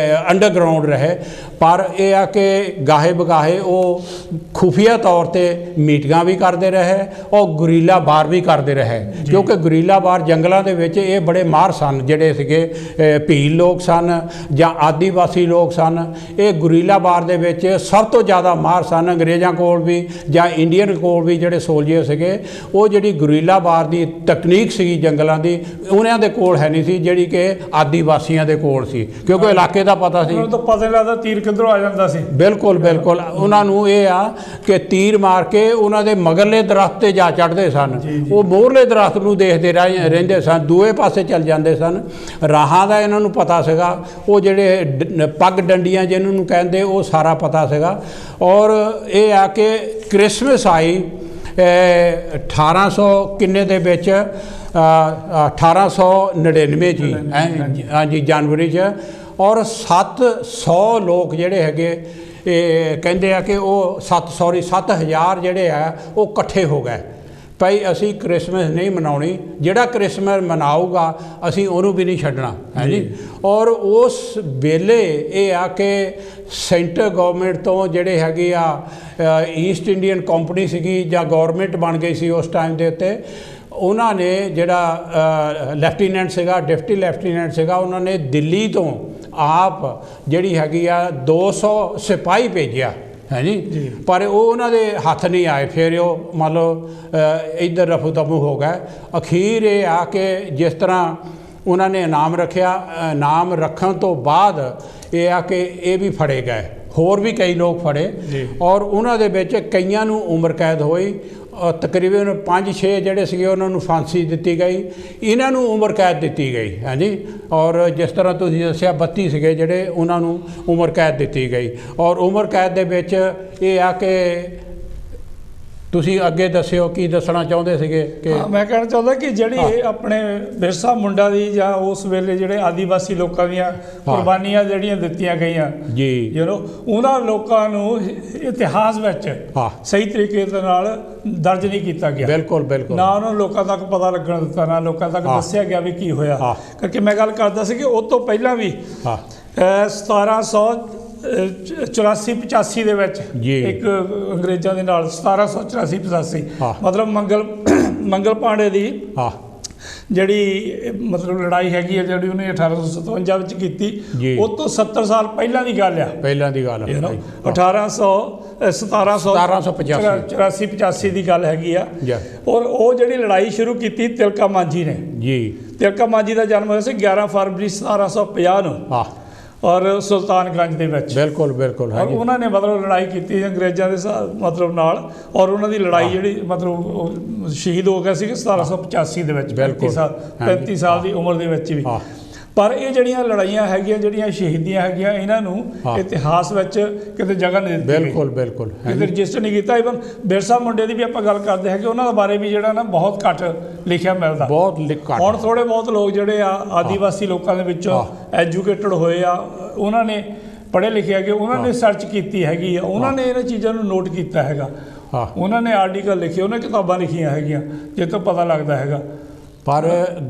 ਅੰਡਰਗਰਾਊਂਡ ਰਹੇ। ਪਰ ਇਹ ਆ ਕਿ ਗਾਹੇ ਬਗਾਹੇ ਉਹ ਖੁਫੀਆ ਤੌਰ ਤੇ ਮੀਟਿੰਗਾਂ ਵੀ ਕਰਦੇ ਰਹੇ ਔਰ ਗੁਰੀਲਾ ਵਾਰ ਵੀ ਕਰਦੇ ਰਹੇ, ਕਿਉਂਕਿ ਗੁਰੀਲਾ ਵਾਰ ਜੰਗਲਾਂ ਦੇ ਵਿੱਚ ਇਹ ਬੜੇ ਮਾਹਰ ਸਨ। ਜਿਹੜੇ ਸੀਗੇ ਭੀਲ ਲੋਕ ਸਨ ਜਾਂ ਆਦੀਵਾਸੀ ਲੋਕ ਸਨ, ਇਹ ਗੁਰੀਲਾ ਵਾਰ ਦੇ ਵਿੱਚ ਸਭ ਤੋਂ ਜ਼ਿਆਦਾ ਮਾਹਰ ਸਨ। ਅੰਗਰੇਜ਼ਾਂ ਕੋਲ ਵੀ ਜਾਂ ਇੰਡੀਅਨ ਕੋਲ ਵੀ ਜਿਹੜੇ ਸੋਲਜਰ ਸੀਗੇ, ਉਹ ਜਿਹੜੀ ਗੁਰੀਲਾ ਵਾਰ ਦੀ ਤਕਨੀਕ ਸੀਗੀ ਜੰਗਲਾਂ ਦੀ, ਉਹਨਾਂ ਦੇ ਕੋਲ ਹੈ ਨਹੀਂ ਸੀ ਜਿਹੜੀ ਕਿ ਆਦੀਵਾਸੀਆਂ ਦੇ ਕੋਲ ਸੀ, ਕਿਉਂਕਿ ਇਲਾਕੇ ਦਾ ਪਤਾ ਸੀ। ਤਾਂ ਪਤਾ ਨਹੀਂ ਲੱਗਦਾ ਤੀਰ ਕਿੱਧਰੋਂ ਆ ਜਾਂਦਾ ਸੀ। ਬਿਲਕੁਲ ਬਿਲਕੁਲ। ਉਹਨਾਂ ਨੂੰ ਇਹ ਆ ਕਿ ਤੀਰ ਮਾਰ ਕੇ ਉਹਨਾਂ ਦੇ ਮਗਰਲੇ ਦਰਖਤ ਤੇ ਜਾ ਚੜ੍ਹਦੇ ਸਨ, ਉਹ ਮੋਹਰਲੇ ਦਰਖਤ ਨੂੰ ਦੇਖਦੇ ਰਹਿੰਦੇ ਸਨ, ਦੂਏ ਪਾਸੇ ਚੱਲ ਜਾਂਦੇ ਸਨ। ਰਾਹਾਂ ਦਾ ਇਹਨਾਂ ਨੂੰ ਪਤਾ ਸੀਗਾ, ਉਹ ਜਿਹੜੇ ਪੱਗ ਡੰਡੀਆਂ ਜਿਹਨਾਂ ਨੂੰ ਕਹਿੰਦੇ, ਉਹ ਸਾਰਾ ਪਤਾ ਸੀਗਾ। ਔਰ ਇਹ ਆ ਕਿ ਕ੍ਰਿਸਮਸ ਆਈ 1800 ਕਿੰਨੇ ਦੇ ਵਿੱਚ, 1899 'ਚ ਹਾਂਜੀ ਜਨਵਰੀ 'ਚ। ਔਰ 700 ਲੋਕ ਜਿਹੜੇ ਹੈਗੇ ਇਹ ਕਹਿੰਦੇ ਆ ਕਿ ਉਹ 7000 ਜਿਹੜੇ ਆ ਉਹ ਇਕੱਠੇ ਹੋ ਗਏ ਭਾਈ ਅਸੀਂ ਕ੍ਰਿਸਮਸ ਨਹੀਂ ਮਨਾਉਣੀ, ਜਿਹੜਾ ਕ੍ਰਿਸਮਸ ਮਨਾਊਗਾ ਅਸੀਂ ਉਹਨੂੰ ਵੀ ਨਹੀਂ ਛੱਡਣਾ, ਹੈ ਜੀ। ਔਰ ਉਸ ਵੇਲੇ ਇਹ ਆ ਕਿ ਸੈਂਟਰ ਗੌਰਮੈਂਟ ਤੋਂ ਜਿਹੜੇ ਹੈਗੇ ਆ ਈਸਟ ਇੰਡੀਅਨ ਕੰਪਨੀ ਸੀਗੀ ਜਾਂ ਗੌਰਮੈਂਟ ਬਣ ਗਈ ਸੀ ਉਸ ਟਾਈਮ ਦੇ ਉੱਤੇ, ਉਹਨਾਂ ਨੇ ਜਿਹੜਾ ਲੈਫਟੀਨੈਂਟ ਸੀਗਾ, ਡਿਪਟੀ ਲੈਫਟੀਨੈਂਟ ਸੀਗਾ, ਉਹਨਾਂ ਨੇ ਦਿੱਲੀ ਤੋਂ ਆਪ ਜਿਹੜੀ ਹੈਗੀ ਆ 200 ਸਿਪਾਹੀ ਭੇਜਿਆ, ਹੈ ਜੀ। ਪਰ ਉਹ ਉਹਨਾਂ ਦੇ ਹੱਥ ਨਹੀਂ ਆਏ, ਫਿਰ ਉਹ ਮੰਨ ਲਓ ਇੱਧਰ ਰਫੂ ਦਫੂ ਹੋ ਗਏ। ਅਖੀਰ ਇਹ ਆ ਕਿ ਜਿਸ ਤਰ੍ਹਾਂ ਉਹਨਾਂ ਨੇ ਇਨਾਮ ਰੱਖਿਆ, ਇਨਾਮ ਰੱਖਣ ਤੋਂ ਬਾਅਦ ਇਹ ਆ ਕਿ ਇਹ ਵੀ ਫੜੇ ਗਏ, ਹੋਰ ਵੀ ਕਈ ਲੋਕ ਫੜੇ ਔਰ ਉਹਨਾਂ ਦੇ ਵਿੱਚ ਕਈਆਂ ਨੂੰ ਉਮਰ ਕੈਦ ਹੋਈ। ਤਕਰੀਬਨ 5-6 ਜਿਹੜੇ ਸੀਗੇ ਉਹਨਾਂ ਨੂੰ ਫਾਂਸੀ ਦਿੱਤੀ ਗਈ, ਇਹਨਾਂ ਨੂੰ ਉਮਰ ਕੈਦ ਦਿੱਤੀ ਗਈ, ਹੈ ਜੀ। ਔਰ ਜਿਸ ਤਰ੍ਹਾਂ ਤੁਸੀਂ ਦੱਸਿਆ 32 ਸੀਗੇ ਜਿਹੜੇ ਉਹਨਾਂ ਨੂੰ ਉਮਰ ਕੈਦ ਦਿੱਤੀ ਗਈ। ਔਰ ਉਮਰ ਕੈਦ ਦੇ ਵਿੱਚ ਇਹ ਆ ਕਿ ਤੁਸੀਂ ਅੱਗੇ ਦੱਸਿਓ ਕੀ ਦੱਸਣਾ ਚਾਹੁੰਦੇ ਸੀਗੇ। ਕਿ ਮੈਂ ਕਹਿਣਾ ਚਾਹੁੰਦਾ ਕਿ ਜਿਹੜੀ ਆਪਣੇ ਬਿਰਸਾ ਮੁੰਡਾ ਦੀ ਜਾਂ ਉਸ ਵੇਲੇ ਜਿਹੜੇ ਆਦੀਵਾਸੀ ਲੋਕਾਂ ਦੀਆਂ ਕੁਰਬਾਨੀਆਂ ਜਿਹੜੀਆਂ ਦਿੱਤੀਆਂ ਗਈਆਂ ਜੀ, ਉਹਨਾਂ ਲੋਕਾਂ ਨੂੰ ਇਤਿਹਾਸ ਵਿੱਚ ਸਹੀ ਤਰੀਕੇ ਦੇ ਨਾਲ ਦਰਜ ਨਹੀਂ ਕੀਤਾ ਗਿਆ। ਬਿਲਕੁਲ ਬਿਲਕੁਲ। ਨਾ ਉਹਨਾਂ ਲੋਕਾਂ ਤੱਕ ਪਤਾ ਲੱਗਣ ਦਿੱਤਾ, ਨਾ ਲੋਕਾਂ ਤੱਕ ਦੱਸਿਆ ਗਿਆ ਵੀ ਕੀ ਹੋਇਆ। ਕਰਕੇ ਮੈਂ ਗੱਲ ਕਰਦਾ ਸੀ ਕਿ ਉਹ ਤੋਂ ਪਹਿਲਾਂ ਵੀ 1784-85 ਦੇ ਵਿੱਚ ਇੱਕ ਅੰਗਰੇਜ਼ਾਂ ਦੇ ਨਾਲ 1784-85 ਮਤਲਬ ਮੰਗਲ ਪਾਂਡੇ ਦੀ ਜਿਹੜੀ ਮਤਲਬ ਲੜਾਈ ਹੈਗੀ ਹੈ ਜਿਹੜੀ ਉਹਨੇ 1857 ਵਿੱਚ ਕੀਤੀ, ਉਹ ਤੋਂ 70 ਸਾਲ ਪਹਿਲਾਂ ਦੀ ਗੱਲ ਆ। 1784-85 ਦੀ ਗੱਲ ਹੈਗੀ ਆ। ਔਰ ਉਹ ਜਿਹੜੀ ਲੜਾਈ ਸ਼ੁਰੂ ਕੀਤੀ ਤਿਲਕਾ ਮਾਂਝੀ ਨੇ ਜੀ। ਤਿਲਕਾ ਮਾਂਝੀ ਦਾ ਜਨਮ ਹੋਇਆ ਸੀ 11 ਫਰਵਰੀ 1750 ਨੂੰ ਔਰ ਸੁਲਤਾਨਗੰਜ ਦੇ ਵਿੱਚ। ਬਿਲਕੁਲ ਬਿਲਕੁਲ। ਔਰ ਉਹਨਾਂ ਨੇ ਮਤਲਬ ਲੜਾਈ ਕੀਤੀ ਅੰਗਰੇਜ਼ਾਂ ਦੇ ਮਤਲਬ ਨਾਲ, ਔਰ ਉਹਨਾਂ ਦੀ ਲੜਾਈ ਜਿਹੜੀ ਮਤਲਬ ਸ਼ਹੀਦ ਹੋ ਗਿਆ ਸੀ 1785 ਦੇ ਵਿੱਚ 35 ਸਾਲ ਦੀ ਉਮਰ ਦੇ ਵਿੱਚ ਵੀ। ਪਰ ਇਹ ਜਿਹੜੀਆਂ ਲੜਾਈਆਂ ਹੈਗੀਆਂ, ਜਿਹੜੀਆਂ ਸ਼ਹੀਦੀਆਂ ਹੈਗੀਆਂ, ਇਹਨਾਂ ਨੂੰ ਇਤਿਹਾਸ ਵਿੱਚ ਕਿਤੇ ਜਗ੍ਹਾ ਨਹੀਂ ਦਿੱਤੀ। ਬਿਲਕੁਲ ਬਿਲਕੁਲ। ਕਿਤੇ ਰਜਿਸਟਰ ਨਹੀਂ ਕੀਤਾ। ਈਵਨ ਬਿਰਸਾ ਮੁੰਡੇ ਦੀ ਵੀ ਆਪਾਂ ਗੱਲ ਕਰਦੇ ਹੈਗੇ, ਉਹਨਾਂ ਦੇ ਬਾਰੇ ਵੀ ਜਿਹੜਾ ਨਾ ਬਹੁਤ ਘੱਟ ਲਿਖਿਆ ਮਿਲਦਾ। ਬਹੁਤ ਘੱਟ। ਹੁਣ ਥੋੜ੍ਹੇ ਬਹੁਤ ਲੋਕ ਜਿਹੜੇ ਆ ਆਦੀਵਾਸੀ ਲੋਕਾਂ ਦੇ ਵਿੱਚੋਂ ਐਜੂਕੇਟਡ ਹੋਏ ਆ, ਉਹਨਾਂ ਨੇ ਪੜ੍ਹੇ ਲਿਖੇ ਹੈਗੇ, ਉਹਨਾਂ ਨੇ ਸਰਚ ਕੀਤੀ ਹੈਗੀ ਆ, ਉਹਨਾਂ ਨੇ ਇਹਨਾਂ ਚੀਜ਼ਾਂ ਨੂੰ ਨੋਟ ਕੀਤਾ ਹੈਗਾ, ਉਹਨਾਂ ਨੇ ਆਰਟੀਕਲ ਲਿਖੇ, ਉਹਨਾਂ ਨੇ ਕਿਤਾਬਾਂ ਲਿਖੀਆਂ ਹੈਗੀਆਂ ਜਿਸ ਤੋਂ ਪਤਾ ਲੱਗਦਾ ਹੈਗਾ। ਪਰ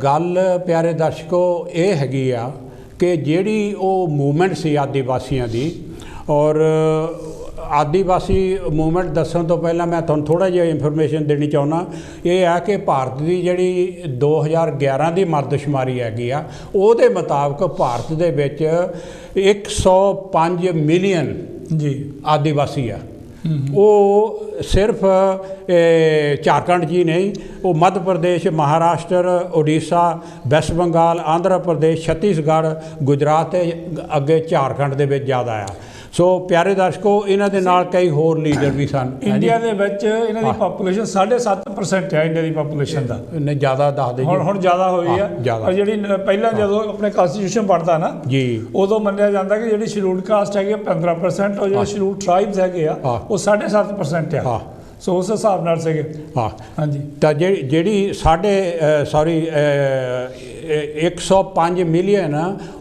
ਗੱਲ ਪਿਆਰੇ ਦਰਸ਼ਕੋ ਇਹ ਹੈਗੀ ਆ ਕਿ ਜਿਹੜੀ ਉਹ ਮੂਵਮੈਂਟ ਸੀ ਆਦੀਵਾਸੀਆਂ ਦੀ, ਔਰ ਆਦੀਵਾਸੀ ਮੂਵਮੈਂਟ ਦੱਸਣ ਤੋਂ ਪਹਿਲਾਂ ਮੈਂ ਤੁਹਾਨੂੰ ਥੋੜ੍ਹਾ ਜਿਹਾ ਇਨਫੋਰਮੇਸ਼ਨ ਦੇਣੀ ਚਾਹੁੰਦਾ। ਇਹ ਆ ਕਿ ਭਾਰਤ ਦੀ ਜਿਹੜੀ 2011 ਦੀ ਮਰਦਸ਼ੁਮਾਰੀ ਹੈਗੀ ਆ, ਉਹਦੇ ਮੁਤਾਬਕ ਭਾਰਤ ਦੇ ਵਿੱਚ 105 ਮਿਲੀਅਨ ਆਦੀਵਾਸੀ ਆ। ਉਹ ਸਿਰਫ ਝਾਰਖੰਡ 'ਚ ਹੀ ਨਹੀਂ, ਉਹ ਮੱਧ ਪ੍ਰਦੇਸ਼, ਮਹਾਰਾਸ਼ਟਰ, ਉੜੀਸਾ, ਵੈਸਟ ਬੰਗਾਲ, ਆਂਧਰਾ ਪ੍ਰਦੇਸ਼, ਛੱਤੀਸਗੜ੍ਹ, ਗੁਜਰਾਤ ਤੇ ਅੱਗੇ ਝਾਰਖੰਡ ਦੇ ਵਿੱਚ ਜ਼ਿਆਦਾ ਆ। ਸੋ ਪਿਆਰੇ ਦਰਸ਼ਕੋ ਇਹਨਾਂ ਦੇ ਨਾਲ ਕਈ ਹੋਰ ਲੀਡਰ ਵੀ ਸਨ। ਇੰਡੀਆ ਦੇ ਵਿੱਚ ਇਹਨਾਂ ਦੀ ਪਾਪੂਲੇਸ਼ਨ 7.5% ਹੈ, ਇੰਡੀਆ ਦੀ ਪਾਪੂਲੇਸ਼ਨ ਦਾ। ਨਹੀਂ ਜ਼ਿਆਦਾ ਦੱਸਦੇ ਹੁਣ ਜ਼ਿਆਦਾ ਹੋਈ ਆ। ਪਰ ਜਿਹੜੀ ਪਹਿਲਾਂ ਜਦੋਂ ਆਪਣੇ ਕਨਸਟੀਟਿਊਸ਼ਨ ਬਣਦਾ ਨਾ ਜੀ, ਉਦੋਂ ਮੰਨਿਆ ਜਾਂਦਾ ਕਿ ਜਿਹੜੀ ਸ਼ਡਿਊਲਡ ਕਾਸਟ ਹੈਗੀ 15% ਔਰ ਜਿਹੜੇ ਸ਼ਡਿਊਲਡ ਟ੍ਰਾਈਬਸ ਹੈਗੇ ਆ ਉਹ 7.5% ਆ। ਸੋ ਉਸ ਹਿਸਾਬ ਨਾਲ ਸੀਗੇ। ਹਾਂਜੀ, ਤਾਂ ਜਿਹੜੀ 105 ਮਿਲੀਅਨ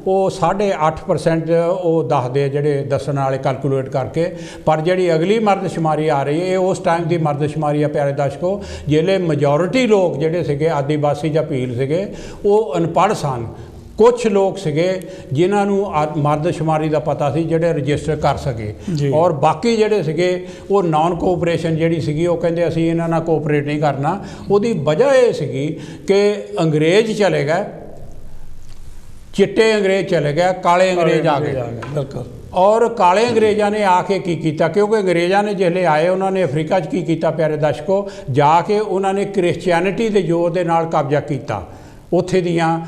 ਉਹ 8.5% ਉਹ ਦੱਸਦੇ ਆ ਜਿਹੜੇ ਦੱਸਣ ਵਾਲੇ ਕੈਲਕੂਲੇਟ ਕਰਕੇ। ਪਰ ਜਿਹੜੀ ਅਗਲੀ ਮਰਦਸ਼ੁਮਾਰੀ ਆ ਰਹੀ ਹੈ ਇਹ ਉਸ ਟਾਈਮ ਦੀ ਮਰਦਸ਼ੁਮਾਰੀ ਆ ਪਿਆਰੇ ਦਰਸ਼ਕੋ, ਜਿਹੜੇ ਮੈਜੋਰਿਟੀ ਲੋਕ ਜਿਹੜੇ ਸੀਗੇ ਆਦੀਵਾਸੀ ਜਾਂ ਭੀਲ ਸੀਗੇ ਉਹ ਅਨਪੜ੍ਹ ਸਨ। ਕੁਛ ਲੋਕ ਸੀਗੇ ਜਿਨ੍ਹਾਂ ਨੂੰ ਮਰਦਸ਼ੁਮਾਰੀ ਦਾ ਪਤਾ ਸੀ, ਜਿਹੜੇ ਰਜਿਸਟਰ ਕਰ ਸਕੇ, ਔਰ ਬਾਕੀ ਜਿਹੜੇ ਸੀਗੇ ਉਹ ਨਾਨ ਕੋਆਪਰੇਸ਼ਨ ਜਿਹੜੀ ਸੀਗੀ ਉਹ ਕਹਿੰਦੇ ਅਸੀਂ ਇਹਨਾਂ ਨਾਲ ਕੋਆਪਰੇਟ ਨਹੀਂ ਕਰਨਾ। ਉਹਦੀ ਵਜ੍ਹਾ ਇਹ ਸੀਗੀ ਕਿ ਅੰਗਰੇਜ਼ ਚਲੇ ਗਏ, ਚਿੱਟੇ ਅੰਗਰੇਜ਼ ਚਲੇ ਗਏ, ਕਾਲੇ ਅੰਗਰੇਜ਼ ਆ ਗਏ। ਬਿਲਕੁਲ। ਔਰ ਕਾਲੇ ਅੰਗਰੇਜ਼ਾਂ ਨੇ ਆ ਕੇ ਕੀ ਕੀਤਾ, ਕਿਉਂਕਿ ਅੰਗਰੇਜ਼ਾਂ ਨੇ ਜਿਹੜੇ ਆਏ ਉਹਨਾਂ ਨੇ ਅਫਰੀਕਾ 'ਚ ਕੀ ਕੀਤਾ ਪਿਆਰੇ ਦਰਸ਼ਕੋ, ਜਾ ਕੇ ਉਹਨਾਂ ਨੇ ਕ੍ਰਿਸਚੀਅਨਿਟੀ ਦੇ ਜ਼ੋਰ ਦੇ ਨਾਲ ਕਬਜ਼ਾ ਕੀਤਾ। ਉੱਥੇ ਦੀਆਂ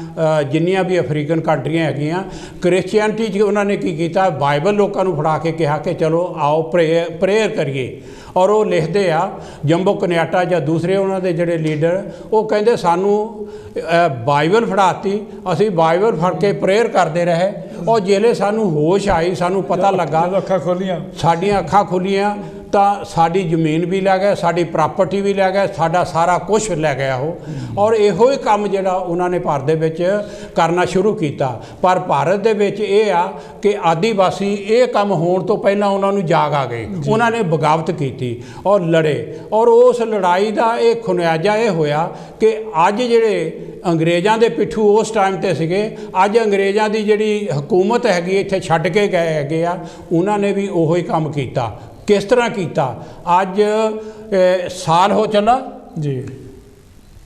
ਜਿੰਨੀਆਂ ਵੀ ਅਫਰੀਕਨ ਕੰਟਰੀਆਂ ਹੈਗੀਆਂ, ਕ੍ਰਿਸਚੀਅਨਿਟੀ 'ਚ ਉਹਨਾਂ ਨੇ ਕੀ ਕੀਤਾ, ਬਾਈਬਲ ਲੋਕਾਂ ਨੂੰ ਫੜਾ ਕੇ ਕਿਹਾ ਕਿ ਚਲੋ ਆਓ ਪ੍ਰੇਅਰ ਕਰੀਏ। ਔਰ ਉਹ ਲਿਖਦੇ ਆ ਜੰਬੋ ਕਨਿਆਟਾ ਜਾਂ ਦੂਸਰੇ ਉਹਨਾਂ ਦੇ ਜਿਹੜੇ ਲੀਡਰ, ਉਹ ਕਹਿੰਦੇ ਸਾਨੂੰ ਬਾਈਬਲ ਫੜਾਤੀ, ਅਸੀਂ ਬਾਈਬਲ ਫੜ ਕੇ ਪ੍ਰੇਅਰ ਕਰਦੇ ਰਹੇ। ਔਰ ਜਿਹੜੇ ਸਾਨੂੰ ਹੋਸ਼ ਆਈ, ਸਾਨੂੰ ਪਤਾ ਲੱਗਾ, ਅੱਖਾਂ ਖੋਲੀਆਂ, ਸਾਡੀਆਂ ਅੱਖਾਂ ਖੁੱਲੀਆਂ, ਤਾਂ ਸਾਡੀ ਜ਼ਮੀਨ ਵੀ ਲੈ ਗਏ, ਸਾਡੀ ਪ੍ਰਾਪਰਟੀ ਵੀ ਲੈ ਗਏ, ਸਾਡਾ ਸਾਰਾ ਕੁਝ ਲੈ ਗਿਆ ਉਹ। ਔਰ ਇਹੋ ਹੀ ਕੰਮ ਜਿਹੜਾ ਉਹਨਾਂ ਨੇ ਭਾਰਤ ਦੇ ਵਿੱਚ ਕਰਨਾ ਸ਼ੁਰੂ ਕੀਤਾ। ਪਰ ਭਾਰਤ ਦੇ ਵਿੱਚ ਇਹ ਆ ਕਿ ਆਦੀਵਾਸੀ ਇਹ ਕੰਮ ਹੋਣ ਤੋਂ ਪਹਿਲਾਂ ਉਹਨਾਂ ਨੂੰ ਜਾਗ ਆ ਗਈ, ਉਹਨਾਂ ਨੇ ਬਗਾਵਤ ਕੀਤੀ ਔਰ ਲੜੇ। ਔਰ ਉਸ ਲੜਾਈ ਦਾ ਇਹ ਖੁਨਿਆਜਾ ਇਹ ਹੋਇਆ ਕਿ ਅੱਜ ਜਿਹੜੇ ਅੰਗਰੇਜ਼ਾਂ ਦੇ ਪਿੱਠੂ ਉਸ ਟਾਈਮ 'ਤੇ ਸੀਗੇ, ਅੱਜ ਅੰਗਰੇਜ਼ਾਂ ਦੀ ਜਿਹੜੀ ਹਕੂਮਤ ਹੈਗੀ ਇੱਥੇ ਛੱਡ ਕੇ ਗਏ ਹੈਗੇ ਆ, ਉਹਨਾਂ ਨੇ ਵੀ ਉਹੀ ਕੰਮ ਕੀਤਾ। ਕਿਸ ਤਰ੍ਹਾਂ ਕੀਤਾ? ਅੱਜ ਸਾਲ ਹੋ ਚੱਲਾ ਜੀ,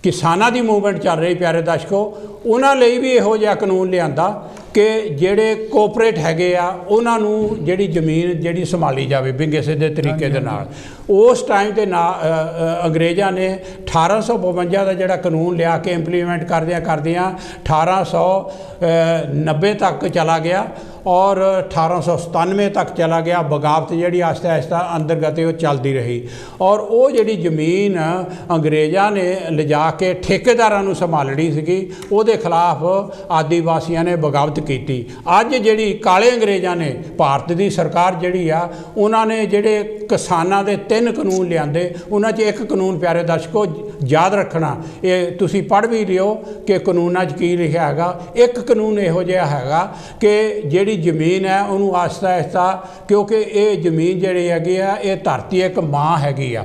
ਕਿਸਾਨਾਂ ਦੀ ਮੂਵਮੈਂਟ ਚੱਲ ਰਹੀ ਪਿਆਰੇ ਦਰਸ਼ਕੋ, ਉਹਨਾਂ ਲਈ ਵੀ ਇਹੋ ਜਿਹਾ ਕਾਨੂੰਨ ਲਿਆਂਦਾ ਕਿ ਜਿਹੜੇ ਕੋਆਪਰੇਟ ਹੈਗੇ ਆ ਉਹਨਾਂ ਨੂੰ ਜਿਹੜੀ ਜ਼ਮੀਨ ਜਿਹੜੀ ਸੰਭਾਲੀ ਜਾਵੇ ਬਿੰਗੇ ਸਿੱਧੇ ਤਰੀਕੇ ਦੇ ਨਾਲ। ਉਸ ਟਾਈਮ 'ਤੇ ਅੰਗਰੇਜ਼ਾਂ ਨੇ 1852 ਦਾ ਜਿਹੜਾ ਕਾਨੂੰਨ ਲਿਆ ਕੇ ਇੰਪਲੀਮੈਂਟ ਕਰਦਿਆਂ 1890 ਤੱਕ ਚਲਾ ਗਿਆ ਔਰ 1897 ਤੱਕ ਚਲਾ ਗਿਆ। ਬਗਾਵਤ ਜਿਹੜੀ ਆਹਿਸਤਾ ਆਹਿਸਤਾ ਅੰਦਰਗਤ ਉਹ ਚੱਲਦੀ ਰਹੀ ਔਰ ਉਹ ਜਿਹੜੀ ਜ਼ਮੀਨ ਅੰਗਰੇਜ਼ਾਂ ਨੇ ਲਿਜਾ ਕੇ ਠੇਕੇਦਾਰਾਂ ਨੂੰ ਸੰਭਾਲਣੀ ਸੀਗੀ, ਉਹਦੇ ਖਿਲਾਫ ਆਦੀਵਾਸੀਆਂ ਨੇ ਬਗਾਵਤ ਕੀਤੀ। ਅੱਜ ਜਿਹੜੀ ਕਾਲੇ ਅੰਗਰੇਜ਼ਾਂ ਨੇ, ਭਾਰਤ ਦੀ ਸਰਕਾਰ ਜਿਹੜੀ ਆ, ਉਹਨਾਂ ਨੇ ਜਿਹੜੇ ਕਿਸਾਨਾਂ ਦੇ 3 ਕਾਨੂੰਨ ਲਿਆਂਦੇ, ਉਹਨਾਂ 'ਚ ਇੱਕ ਕਾਨੂੰਨ ਪਿਆਰੇ ਦਰਸ਼ਕੋ ਯਾਦ ਰੱਖਣਾ, ਇਹ ਤੁਸੀਂ ਪੜ੍ਹ ਵੀ ਲਿਓ ਕਿ ਕਾਨੂੰਨਾਂ 'ਚ ਕੀ ਲਿਖਿਆ ਹੈਗਾ। ਇੱਕ ਕਾਨੂੰਨ ਇਹੋ ਜਿਹਾ ਹੈਗਾ ਕਿ ਜਿਹੜੀ ਜ਼ਮੀਨ ਹੈ ਉਹਨੂੰ ਆਹਿਸਤਾ ਆਹਿਸਤਾ, ਕਿਉਂਕਿ ਇਹ ਜ਼ਮੀਨ ਜਿਹੜੀ ਹੈਗੀ ਆ ਇਹ ਧਰਤੀ ਇੱਕ ਮਾਂ ਹੈਗੀ ਆ,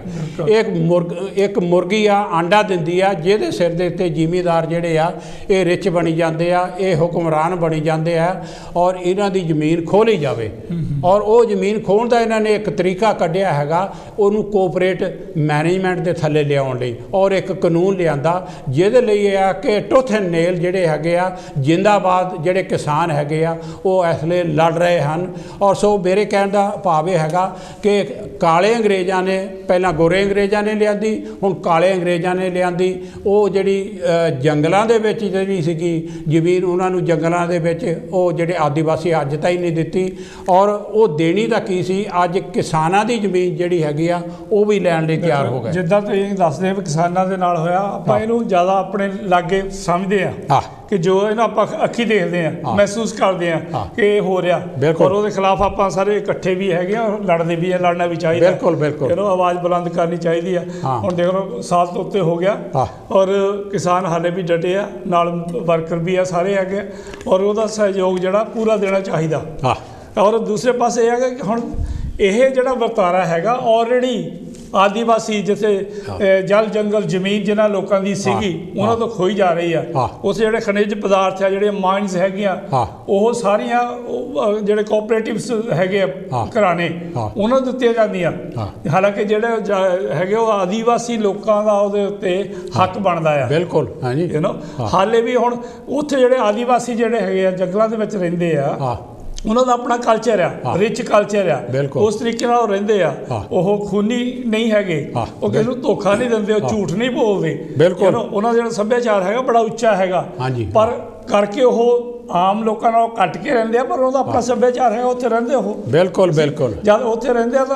ਇੱਕ ਮੁਰਗੀ ਆ, ਆਂਡਾ ਦਿੰਦੀ ਆ, ਜਿਹਦੇ ਸਿਰ ਦੇ ਉੱਤੇ ਜ਼ਿਮੀਂਦਾਰ ਜਿਹੜੇ ਆ ਇਹ ਰਿਚ ਬਣੀ ਜਾਂਦੇ ਆ, ਇਹ ਹੁਕਮਰਾਨ ਬਣੀ ਜਾਂਦੇ ਆ ਔਰ ਇਹਨਾਂ ਦੀ ਜ਼ਮੀਨ ਖੋਹ ਲਈ ਜਾਵੇ। ਔਰ ਉਹ ਜ਼ਮੀਨ ਖੋਹਣ ਦਾ ਇਹਨਾਂ ਨੇ ਇੱਕ ਤਰੀਕਾ ਕੱਢਿਆ ਹੈਗਾ, ਉਹਨੂੰ ਕੋਆਪਰੇਟ ਮੈਨੇਜਮੈਂਟ ਦੇ ਥੱਲੇ ਲਿਆਉਣ ਲਈ, ਔਰ ਇੱਕ ਕਾਨੂੰਨ ਲਿਆਂਦਾ ਜਿਹਦੇ ਲਈ ਇਹ ਆ ਕਿ ਟੁੱਥ ਐਂਡ ਨੇਲ ਜਿਹੜੇ ਹੈਗੇ ਆ, ਜਿੰਦਾਬਾਦ ਜਿਹੜੇ ਕਿਸਾਨ ਹੈਗੇ ਆ ਉਹ ਇਸ ਲਈ ਲੜ ਰਹੇ ਹਨ। ਔਰ ਸੋ ਮੇਰੇ ਕਹਿਣ ਦਾ ਭਾਵ ਇਹ ਹੈਗਾ ਕਿ ਕਾਲੇ ਅੰਗਰੇਜ਼ਾਂ ਨੇ, ਪਹਿਲਾਂ ਗੋਰੇ ਅੰਗਰੇਜ਼ਾਂ ਨੇ ਲਿਆਂਦੀ, ਹੁਣ ਕਾਲੇ ਅੰਗਰੇਜ਼ਾਂ ਨੇ ਲਿਆਂਦੀ। ਉਹ ਜਿਹੜੀ ਜੰਗਲਾਂ ਦੇ ਵਿੱਚ ਜਿਹੜੀ ਸੀਗੀ ਜ਼ਮੀਨ, ਉਹਨਾਂ ਨੂੰ ਜੰਗਲਾਂ ਦੇ ਵਿੱਚ ਉਹ ਜਿਹੜੇ ਆਦੀਵਾਸੀ ਅੱਜ ਤਾਈਂ ਨਹੀਂ ਦਿੱਤੀ ਔਰ ਉਹ ਦੇਣੀ ਤਾਂ ਕੀ ਸੀ, ਅੱਜ ਕਿਸਾਨਾਂ ਦੀ ਜ਼ਮੀਨ ਜਿਹੜੀ ਹੈਗੀ ਆ ਉਹ ਵੀ ਲੈਣ ਲਈ ਤਿਆਰ ਹੋ ਗਏ। ਜਿੱਦਾਂ ਤੁਸੀਂ ਦੱਸਦੇ ਹੋ ਕਿਸਾਨਾਂ ਦੇ ਨਾਲ ਹੋਇਆ, ਆਪਾਂ ਇਹਨੂੰ ਜ਼ਿਆਦਾ ਆਪਣੇ ਲਾਗੇ ਸਮਝਦੇ ਆ ਕਿ ਜੋ ਇਹਨਾਂ ਆਪਾਂ ਅੱਖੀ ਦੇਖਦੇ ਆ, ਮਹਿਸੂਸ ਕਰਦੇ ਆ ਕਿ ਇਹ ਹੋ ਰਿਹਾ, ਔਰ ਉਹਦੇ ਖਿਲਾਫ ਆਪਾਂ ਸਾਰੇ ਇਕੱਠੇ ਵੀ ਹੈਗੇ ਆ, ਲੜਦੇ ਵੀ ਆ, ਲੜਨਾ ਵੀ ਚਾਹੀਦਾ। ਬਿਲਕੁਲ ਬਿਲਕੁਲ, ਇਹਨੂੰ ਆਵਾਜ਼ ਬੁਲੰਦ ਕਰਨੀ ਚਾਹੀਦੀ ਆ। ਹੁਣ ਦੇਖ ਲਓ ਸਾਲ ਤੋਂ ਉੱਤੇ ਹੋ ਗਿਆ ਔਰ ਕਿਸਾਨ ਹਾਲੇ ਵੀ ਡਟੇ ਆ, ਨਾਲ ਵਰਕਰ ਵੀ ਆ, ਸਾਰੇ ਹੈਗੇ, ਔਰ ਉਹਦਾ ਸਹਿਯੋਗ ਜਿਹੜਾ ਪੂਰਾ ਦੇਣਾ ਚਾਹੀਦਾ। ਔਰ ਦੂਸਰੇ ਪਾਸੇ ਇਹ ਹੈਗਾ ਕਿ ਹੁਣ ਇਹ ਜਿਹੜਾ ਵਰਤਾਰਾ ਹੈਗਾ ਆਲਰੇਡੀ ਆਦੀਵਾਸੀ ਜਿੱਥੇ ਜਲ ਜੰਗਲ ਜ਼ਮੀਨ ਜਿਹਨਾਂ ਲੋਕਾਂ ਦੀ ਸੀਗੀ ਉਹਨਾਂ ਤੋਂ ਖੋਈ ਜਾ ਰਹੀ ਆ। ਉਸ ਜਿਹੜੇ ਖਣਿਜ ਪਦਾਰਥ ਆ, ਜਿਹੜੇ ਮਾਈਨਸ ਹੈਗੀਆਂ, ਉਹ ਸਾਰੀਆਂ ਜਿਹੜੇ ਕੋਆਪਰੇਟਿਵਸ ਹੈਗੇ ਆ ਘਰਾਣੇ, ਉਹਨਾਂ ਨੂੰ ਦਿੱਤੀਆਂ ਜਾਂਦੀਆਂ। ਹਾਲਾਂਕਿ ਜਿਹੜੇ ਹੈਗੇ ਉਹ ਆਦੀਵਾਸੀ ਲੋਕਾਂ ਦਾ ਉਹਦੇ ਉੱਤੇ ਹੱਕ ਬਣਦਾ ਆ। ਬਿਲਕੁਲ ਹਾਂਜੀ, ਹਾਲੇ ਵੀ ਹੁਣ ਉੱਥੇ ਜਿਹੜੇ ਆਦੀਵਾਸੀ ਜਿਹੜੇ ਹੈਗੇ ਆ ਜੰਗਲਾਂ ਦੇ ਵਿੱਚ ਰਹਿੰਦੇ ਆ, ਉਹਨਾਂ ਦਾ ਆਪਣਾ ਕਲਚਰ ਆ, ਰਿਚ ਕਲਚਰ ਆ, ਉਸ ਤਰੀਕੇ ਨਾਲ ਉਹ ਰਹਿੰਦੇ ਆ। ਉਹ ਖੂਨੀ ਨਹੀਂ ਹੈਗੇ, ਉਹ ਕਿਸੇ ਨੂੰ ਧੋਖਾ ਨਹੀਂ ਦਿੰਦੇ, ਉਹ ਝੂਠ ਨਹੀਂ ਬੋਲਦੇ। ਉਹਨਾਂ ਦਾ ਜਿਹੜਾ ਸੱਭਿਆਚਾਰ ਹੈਗਾ ਬੜਾ ਉੱਚਾ ਹੈਗਾ, ਪਰ ਕਰਕੇ ਉਹ ਆਮ ਲੋਕਾਂ ਨਾਲੋਂ ਕੱਟ ਕੇ ਰਹਿੰਦੇ ਆ, ਪਰ ਉਹਦਾ ਆਪਣਾ ਸੱਭਿਆਚਾਰ ਹੈ, ਉੱਥੇ ਰਹਿੰਦੇ ਉਹ। ਬਿਲਕੁਲ ਬਿਲਕੁਲ। ਜਦ ਉੱਥੇ ਰਹਿੰਦੇ ਆ ਤਾਂ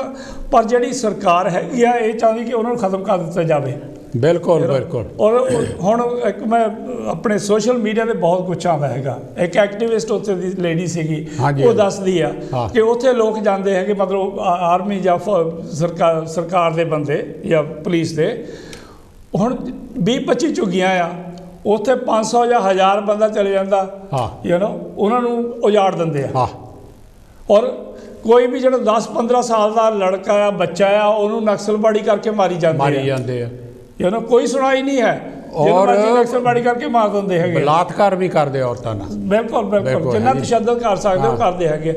ਪਰ ਜਿਹੜੀ ਸਰਕਾਰ ਹੈਗੀ ਆ ਇਹ ਚਾਹੁੰਦੀ ਕਿ ਉਹਨਾਂ ਨੂੰ ਖਤਮ ਕਰ ਦਿੱਤਾ ਜਾਵੇ। ਬਿਲਕੁਲ ਬਿਲਕੁਲ। ਔਰ ਹੁਣ ਇੱਕ ਮੈਂ ਆਪਣੇ ਸੋਸ਼ਲ ਮੀਡੀਆ 'ਤੇ ਬਹੁਤ ਕੁਛ ਆਉਂਦਾ ਹੈਗਾ। ਇੱਕ ਐਕਟਿਵਿਸਟ ਉੱਥੇ ਦੀ ਲੇਡੀ ਸੀਗੀ, ਉਹ ਦੱਸਦੀ ਆ ਕਿ ਉੱਥੇ ਲੋਕ ਜਾਂਦੇ ਹੈਗੇ, ਮਤਲਬ ਆਰਮੀ ਜਾਂ ਸਰਕਾਰ ਦੇ ਬੰਦੇ ਜਾਂ ਪੁਲਿਸ ਦੇ, ਹੁਣ 20-25 ਝੁੱਗੀਆਂ ਆ, ਉੱਥੇ 500 ਜਾਂ 1000 ਬੰਦਾ ਚਲੇ ਜਾਂਦਾ, ਉਹਨਾਂ ਨੂੰ ਉਜਾੜ ਦਿੰਦੇ ਆ। ਔਰ ਕੋਈ ਵੀ ਜਿਹੜਾ 10-15 ਸਾਲ ਦਾ ਲੜਕਾ ਆ, ਬੱਚਾ ਆ, ਉਹਨੂੰ ਨਕਸਲਬਾੜੀ ਕਰਕੇ ਮਾਰੀ ਜਾਂਦੇ ਆ। ਕੋਈ ਸੁਣਾਈ ਨਹੀਂ ਹੈ, ਔਰ ਨਕਸਲਬਾੜੀ ਕਰਕੇ ਮਾਰ ਦਿੰਦੇ ਹੈਗੇ, ਬਲਾਤਕਾਰ ਵੀ ਕਰਦੇ ਔਰਤਾਂ ਨਾਲ। ਬਿਲਕੁਲ ਬਿਲਕੁਲ, ਜਿੰਨਾ ਤਸ਼ੱਦਦ ਕਰ ਸਕਦੇ ਉਹ ਕਰਦੇ ਹੈਗੇ।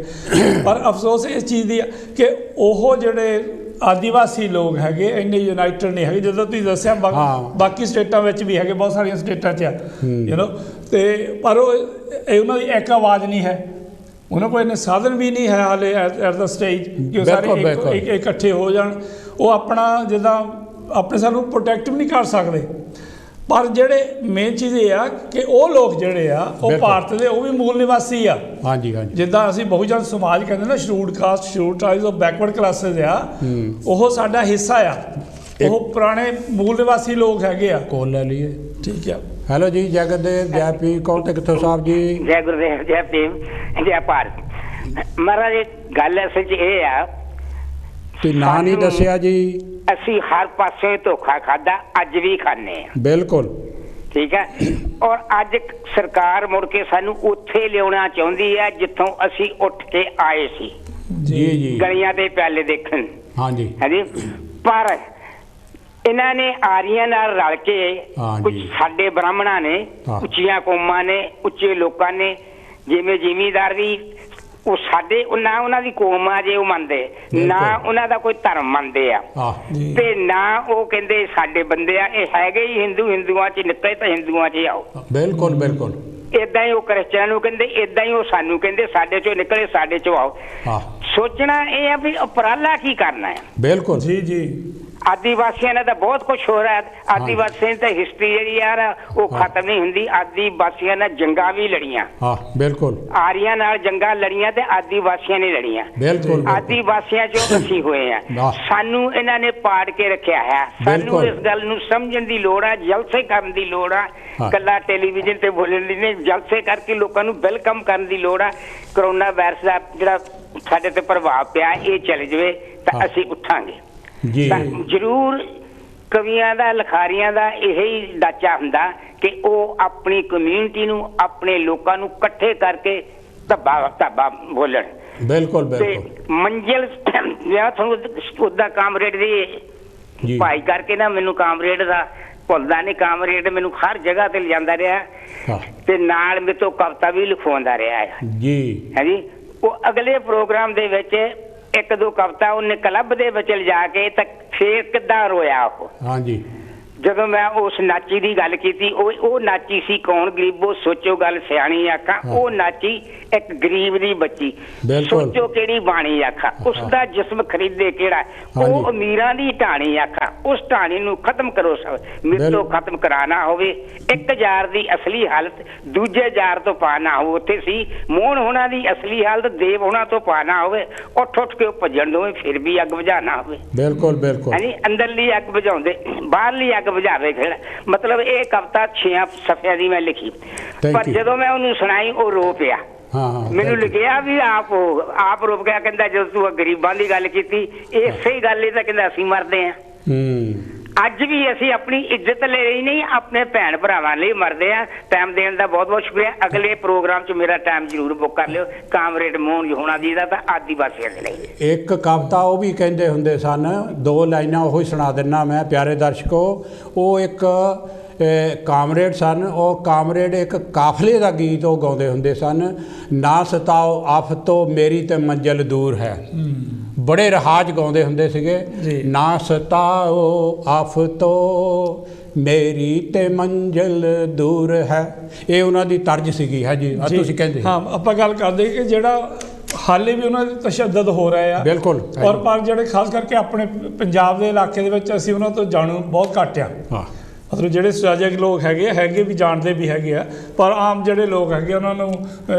ਪਰ ਅਫਸੋਸ ਇਸ ਚੀਜ਼ ਦੀ ਕਿ ਉਹ ਜਿਹੜੇ ਆਦੀਵਾਸੀ ਲੋਕ ਹੈਗੇ ਇੰਨੇ ਯੂਨਾਈਟਡ ਨਹੀਂ ਹੈਗੇ। ਜਦੋਂ ਤੁਸੀਂ ਦੱਸਿਆ ਬਾਕੀ ਸਟੇਟਾਂ ਵਿੱਚ ਵੀ ਹੈਗੇ, ਬਹੁਤ ਸਾਰੀਆਂ ਸਟੇਟਾਂ 'ਚ ਆ ਤੇ ਪਰ ਉਹ ਉਹਨਾਂ ਦੀ ਇੱਕ ਆਵਾਜ਼ ਨਹੀਂ ਹੈ, ਉਹਨਾਂ ਕੋਲ ਇੰਨੇ ਸਾਧਨ ਵੀ ਨਹੀਂ ਹੈ ਹਾਲੇ ਐਟ ਦਾ ਸਟੇਜ ਕਿ ਉਹ ਸਾਰੇ ਇਕੱਠੇ ਹੋ ਜਾਣ। ਉਹ ਆਪਣਾ ਜਿੱਦਾਂ ਆਪਣੇ ਸਾਨੂੰ ਪ੍ਰੋਟੈਕਟ ਵੀ ਨਹੀਂ ਕਰ ਸਕਦੇ। ਪਰ ਜਿਹੜੇ ਮੇਨ ਚੀਜ਼ ਇਹ ਆ ਕਿ ਉਹ ਲੋਕ ਜਿਹੜੇ ਆ ਉਹ ਭਾਰਤ ਦੇ ਉਹ ਵੀ ਮੂਲ ਨਿਵਾਸੀ ਆ। ਹਾਂਜੀ ਹਾਂਜੀ। ਜਿੱਦਾਂ ਅਸੀਂ ਬਹੁਜਨ ਸਮਾਜ ਕਹਿੰਦੇ ਨਾ, ਸ਼ਡਿਊਲਡ ਕਾਸਟ, ਸ਼ਡਿਊਲਡ ਟ੍ਰਾਈਬਸ ਔਰ ਬੈਕਵਰਡ ਕਲਾਸਿਸ ਆ, ਉਹ ਸਾਡਾ ਹਿੱਸਾ ਆ। ਉਹ ਪੁਰਾਣੇ ਮੂਲ ਨਿਵਾਸੀ ਲੋਕ ਹੈਗੇ ਆ। ਕੋਲ ਲੈ ਲਈਏ। ਠੀਕ ਆ। ਹੈਲੋ ਜੀ, ਜੈ ਗੁਰਦੇਵ, ਜੈ ਪੀਰ, ਕੌਣ ਤੇ ਕਿੱਥੋਂ ਸਾਹਿਬ ਜੀ? ਜੈ ਗੁਰਦੇਵ, ਜੈ ਭੀਮ, ਜੈ ਭਾਰਤ। ਮਹਾਰਾਜ ਗੱਲ ਅਸਲ 'ਚ ਇਹ ਆ, ਤੁਸੀਂ ਨਾਂ ਨਹੀਂ ਦੱਸਿਆ ਜੀ। ਅਸੀਂ ਹਰ ਪਾਸੇ ਧੋਖਾ ਖਾਦਾ, ਅੱਜ ਵੀ ਖਾਂਦੇ ਆ। ਬਿਲਕੁਲ ਠੀਕ ਹੈ। ਔਰ ਅੱਜ ਸਰਕਾਰ ਮੁੜ ਕੇ ਸਾਨੂੰ ਉੱਥੇ ਲਿਆਉਣਾ ਚਾਹੁੰਦੀ ਹੈ ਜਿੱਥੋਂ ਅਸੀਂ ਉੱਠ ਕੇ ਆਏ ਸੀ, ਜੀ ਜੀ, ਗਲੀਆਂ ਦੇ ਪਿਆਲੇ ਦੇਖਣ। ਹਾਂਜੀ ਹਾਂਜੀ। ਪਰ ਇਹਨਾਂ ਨੇ ਆਰੀਆਂ ਨਾਲ ਰਲ ਕੇ ਕੁਝ ਸਾਡੇ ਬ੍ਰਾਹਮਣਾਂ ਨੇ, ਉੱਚੀਆਂ ਕੌਮਾਂ ਨੇ, ਉੱਚੇ ਲੋਕਾਂ ਨੇ, ਜਿਵੇਂ ਜ਼ਿਮੀਂਦਾਰ ਵੀ ਉਹ ਸਾਡੇ ਨਾ ਉਹਨਾਂ ਦੀ ਕੌਮ ਆ ਜੇ ਉਹ ਮੰਨਦੇ, ਨਾ ਉਹਨਾਂ ਦਾ ਕੋਈ ਧਰਮ ਮੰਨਦੇ ਆ, ਤੇ ਨਾ ਉਹ ਕਹਿੰਦੇ ਸਾਡੇ ਬੰਦੇ ਆ। ਇਹ ਹੈਗੇ ਹੀ ਹਿੰਦੂਆਂ 'ਚ ਨਿਕਲੇ ਤਾਂ ਹਿੰਦੂਆਂ 'ਚ ਆਓ। ਬਿਲਕੁਲ ਬਿਲਕੁਲ। ਏਦਾਂ ਹੀ ਉਹ ਕ੍ਰਿਸਚਨਾਂ ਨੂੰ ਕਹਿੰਦੇ, ਏਦਾਂ ਹੀ ਉਹ ਸਾਨੂੰ ਕਹਿੰਦੇ ਸਾਡੇ 'ਚੋਂ ਨਿਕਲੇ ਸਾਡੇ 'ਚੋਂ ਆਓ। ਸੋਚਣਾ ਇਹ ਆ ਵੀ ਉਪਰਾਲਾ ਕੀ ਕਰਨਾ ਹੈ। ਬਿਲਕੁਲ ਜੀ ਜੀ। ਆਦੀਵਾਸੀਆਂ ਨਾਲ ਤਾਂ ਬਹੁਤ ਕੁਛ ਹੋ ਰਿਹਾ। ਆਦੀਵਾਸੀਆਂ ਦੀ ਤਾਂ ਹਿਸਟਰੀ ਜਿਹੜੀ ਯਾਰ ਉਹ ਖਤਮ ਨਹੀਂ ਹੁੰਦੀ। ਆਦੀਵਾਸੀਆਂ ਨਾਲ ਜੰਗਾਂ ਵੀ ਲੜੀਆਂ। ਬਿਲਕੁਲ। ਆਰੀਆਂ ਨਾਲ ਜੰਗਾਂ ਲੜੀਆਂ ਤੇ ਆਦੀਵਾਸੀਆਂ ਨੇ ਲੜੀਆਂ। ਬਿਲਕੁਲ। ਆਦੀਵਾਸੀਆਂ ਚੋਂ ਅਸੀਂ ਹੋਏ ਆ। ਸਾਨੂੰ ਇਹਨਾਂ ਨੇ ਪਾੜ ਕੇ ਰੱਖਿਆ ਹੈ। ਸਾਨੂੰ ਇਸ ਗੱਲ ਨੂੰ ਸਮਝਣ ਦੀ ਲੋੜ ਆ, ਜਲਸੇ ਕਰਨ ਦੀ ਲੋੜ ਆ। ਕੱਲਾ ਟੈਲੀਵਿਜ਼ਨ ਤੇ ਬੋਲਣ ਦੀ ਨਹੀਂ, ਜਲਸੇ ਕਰਕੇ ਲੋਕਾਂ ਨੂੰ ਵੈਲਕਮ ਕਰਨ ਦੀ ਲੋੜ ਆ। ਕਰੋਨਾ ਵਾਇਰਸ ਦਾ ਜਿਹੜਾ ਸਾਡੇ ਤੇ ਪ੍ਰਭਾਵ ਪਿਆ, ਇਹ ਚਲੇ ਜਾਵੇ ਤਾਂ ਅਸੀਂ ਉੱਠਾਂਗੇ ਜ਼ਰੂਰ। ਕਵੀਆਂ ਦਾ, ਲਿਖਾਰੀਆਂ ਦਾ ਇਹੀ ਢਾਂਚਾ ਹੁੰਦਾ ਕਿ ਉਹ ਆਪਣੀ ਕਮਿਊਨਿਟੀ ਨੂੰ, ਆਪਣੇ ਲੋਕਾਂ ਨੂੰ ਇਕੱਠੇ ਕਰਕੇ ਧੱਬਾ ਬੋਲਣ। ਬਿਲਕੁਲ ਬਿਲਕੁਲ। ਤੇ ਮੰਜ਼ਿਲ ਤੁਹਾਨੂੰ ਉਹਦਾ ਕਾਮਰੇਡ ਦੀ ਭਾਈ ਕਰਕੇ ਨਾ, ਮੈਨੂੰ ਕਾਮਰੇਡ ਦਾ ਭੁੱਲਦਾ ਨਹੀਂ। ਕਾਮਰੇਡ ਮੈਨੂੰ ਹਰ ਜਗ੍ਹਾ ਤੇ ਲਿਜਾਂਦਾ ਰਿਹਾ ਤੇ ਨਾਲ ਮੇਰੇ ਤੋਂ ਕਵਿਤਾ ਵੀ ਲਿਖਵਾਉਂਦਾ ਰਿਹਾ ਜੀ। ਹੈ ਜੀ। ਉਹ ਅਗਲੇ ਪ੍ਰੋਗਰਾਮ ਦੇ ਵਿੱਚ ਇੱਕ ਦੋ ਕਵਿਤਾ ਉਹਨੇ ਕਲੱਬ ਦੇ ਵਿੱਚ ਲਿਜਾ ਕੇ ਤਾਂ ਫੇਰ ਕਿੱਦਾਂ ਰੋਇਆ ਉਹ। ਹਾਂਜੀ। ਜਦੋਂ ਮੈਂ ਉਸ ਨਾਚੀ ਦੀ ਗੱਲ ਕੀਤੀ, ਉਹ ਨਾਚੀ ਸੀ ਕੌਣ? ਗਰੀਬੋ ਸੋਚੋ ਗੱਲ ਸਿਆਣੀ ਆਖਾਂ। ਉਹ ਨਾਚੀ ਇੱਕ ਗਰੀਬ ਦੀ ਬੱਚੀ, ਸੋਚੋ ਕਿਹੜੀ ਬਾਣੀ ਆਖਾਂ। ਉਸਦਾ ਜਿਸਮ ਖਰੀਦੇ ਕਿਹੜਾ? ਉਹ ਅਮੀਰਾਂ ਦੀ ਢਾਣੀ ਆਖਾਂ। ਉਸ ਢਾਣੀ ਨੂੰ ਖਤਮ ਕਰੋ ਸਭ, ਮੇਰੇ ਤੋਂ ਖਤਮ ਕਰਾਣਾ ਹੋਵੇ। ਇੱਕ ਯਾਰ ਦੀ ਅਸਲੀ ਹਾਲਤ ਦੂਜੇ ਯਾਰ ਤੋਂ ਪਾਣਾ ਹੋਵੇ। ਉੱਥੇ ਸੀ ਮੋਹਨ ਹੋਣਾ ਦੀ ਅਸਲੀ ਹਾਲਤ ਦੇਵ ਹੋਣਾ ਤੋਂ ਪਾਣਾ ਹੋਵੇ। ਉੱਠ ਉੱਠ ਕੇ ਉਹ ਭੱਜਣ ਦੋਵੇਂ, ਫਿਰ ਵੀ ਅੱਗ ਬੁਝਾਣਾ ਹੋਵੇ। ਬਿਲਕੁਲ ਬਿਲਕੁਲ। ਹਾਂਜੀ। ਅੰਦਰਲੀ ਅੱਗ ਬੁਝਾਉਂਦੇ, ਬਾਹਰਲੀ ਅੱਗ ਬੁਝਾਵੇ ਖੇੜਾ। ਮਤਲਬ ਇਹ ਕਵਿਤਾ 6 ਸਫ਼ਿਆਂ ਦੀ ਮੈਂ ਲਿਖੀ, ਪਰ ਜਦੋਂ ਮੈਂ ਉਹਨੂੰ ਸੁਣਾਈ ਉਹ ਰੋ ਪਿਆ। ਮੈਨੂੰ ਲੱਗਿਆ ਵੀ ਆਪ ਰੁਕ ਗਿਆ। ਕਹਿੰਦਾ ਜਦੋਂ ਤੂੰ ਗਰੀਬਾਂ ਦੀ ਗੱਲ ਕੀਤੀ, ਇਸੇ ਹੀ ਗੱਲ ਇਹ ਤਾਂ ਕਹਿੰਦਾ ਅਸੀਂ ਮਰਦੇ ਆ। ਅੱਜ ਵੀ ਅਸੀਂ ਆਪਣੀ ਇੱਜ਼ਤ ਲਈ ਨਹੀਂ, ਆਪਣੇ ਭੈਣ ਭਰਾਵਾਂ ਲਈ ਮਰਦੇ ਆ। ਟਾਈਮ ਦੇਣ ਦਾ ਬਹੁਤ ਬਹੁਤ ਸ਼ੁਕਰੀਆ। ਅਗਲੇ ਪ੍ਰੋਗਰਾਮ 'ਚ ਮੇਰਾ ਟਾਈਮ ਜ਼ਰੂਰ ਬੁੱਕ ਕਰ ਲਿਓ। ਕਾਮਰੇਡ ਮੋਹਨ ਹੋਣਾ ਜੀ ਦਾ ਤਾਂ ਆਦੀਵਾਸੀਆਂ ਦੇ ਲਈ ਇੱਕ ਕਵਿਤਾ ਉਹ ਵੀ ਕਹਿੰਦੇ ਹੁੰਦੇ ਸਨ, 2 ਲਾਈਨਾਂ ਉਹ ਹੀ ਸੁਣਾ ਦਿੰਦਾ ਮੈਂ ਪਿਆਰੇ ਦਰਸ਼ਕੋ। ਉਹ ਇੱਕ ਕਾਮਰੇਡ ਸਨ। ਉਹ ਕਾਮਰੇਡ ਇੱਕ ਕਾਫਲੇ ਦਾ ਗੀਤ ਉਹ ਗਾਉਂਦੇ ਹੁੰਦੇ ਸਨ। ਨਾ ਸਤਾਓ ਆਫਤੋਂ ਮੇਰੀ ਤੇ ਮੰਜ਼ਿਲ ਦੂਰ ਹੈ। ਬੜੇ ਰਿਹਾਜ ਗਾਉਂਦੇ ਹੁੰਦੇ ਸੀਗੇ। ਨਾ ਸਤਾਓ ਆਫਤੋਂ ਮੇਰੀ ਤੇ ਮੰਜ਼ਿਲ ਦੂਰ ਹੈ। ਇਹ ਉਹਨਾਂ ਦੀ ਤਰਜ ਸੀਗੀ। ਹੈ ਜੀ। ਤੁਸੀਂ ਕਹਿੰਦੇ। ਹਾਂ, ਆਪਾਂ ਗੱਲ ਕਰਦੇ ਕਿ ਜਿਹੜਾ ਹਾਲੇ ਵੀ ਉਹਨਾਂ ਦੇ ਤਸ਼ੱਦਦ ਹੋ ਰਿਹਾ ਆ। ਬਿਲਕੁਲ। ਔਰ ਪਰ ਜਿਹੜੇ ਖਾਸ ਕਰਕੇ ਆਪਣੇ ਪੰਜਾਬ ਦੇ ਇਲਾਕੇ ਦੇ ਵਿੱਚ ਅਸੀਂ ਉਹਨਾਂ ਤੋਂ ਜਾਣੂ ਬਹੁਤ ਘੱਟ ਆ। ਮਤਲਬ ਜਿਹੜੇ ਸੁਚਾਜਕ ਲੋਕ ਹੈਗੇ ਵੀ ਜਾਣਦੇ ਵੀ ਹੈਗੇ ਆ, ਪਰ ਆਮ ਜਿਹੜੇ ਲੋਕ ਹੈਗੇ ਉਹਨਾਂ ਨੂੰ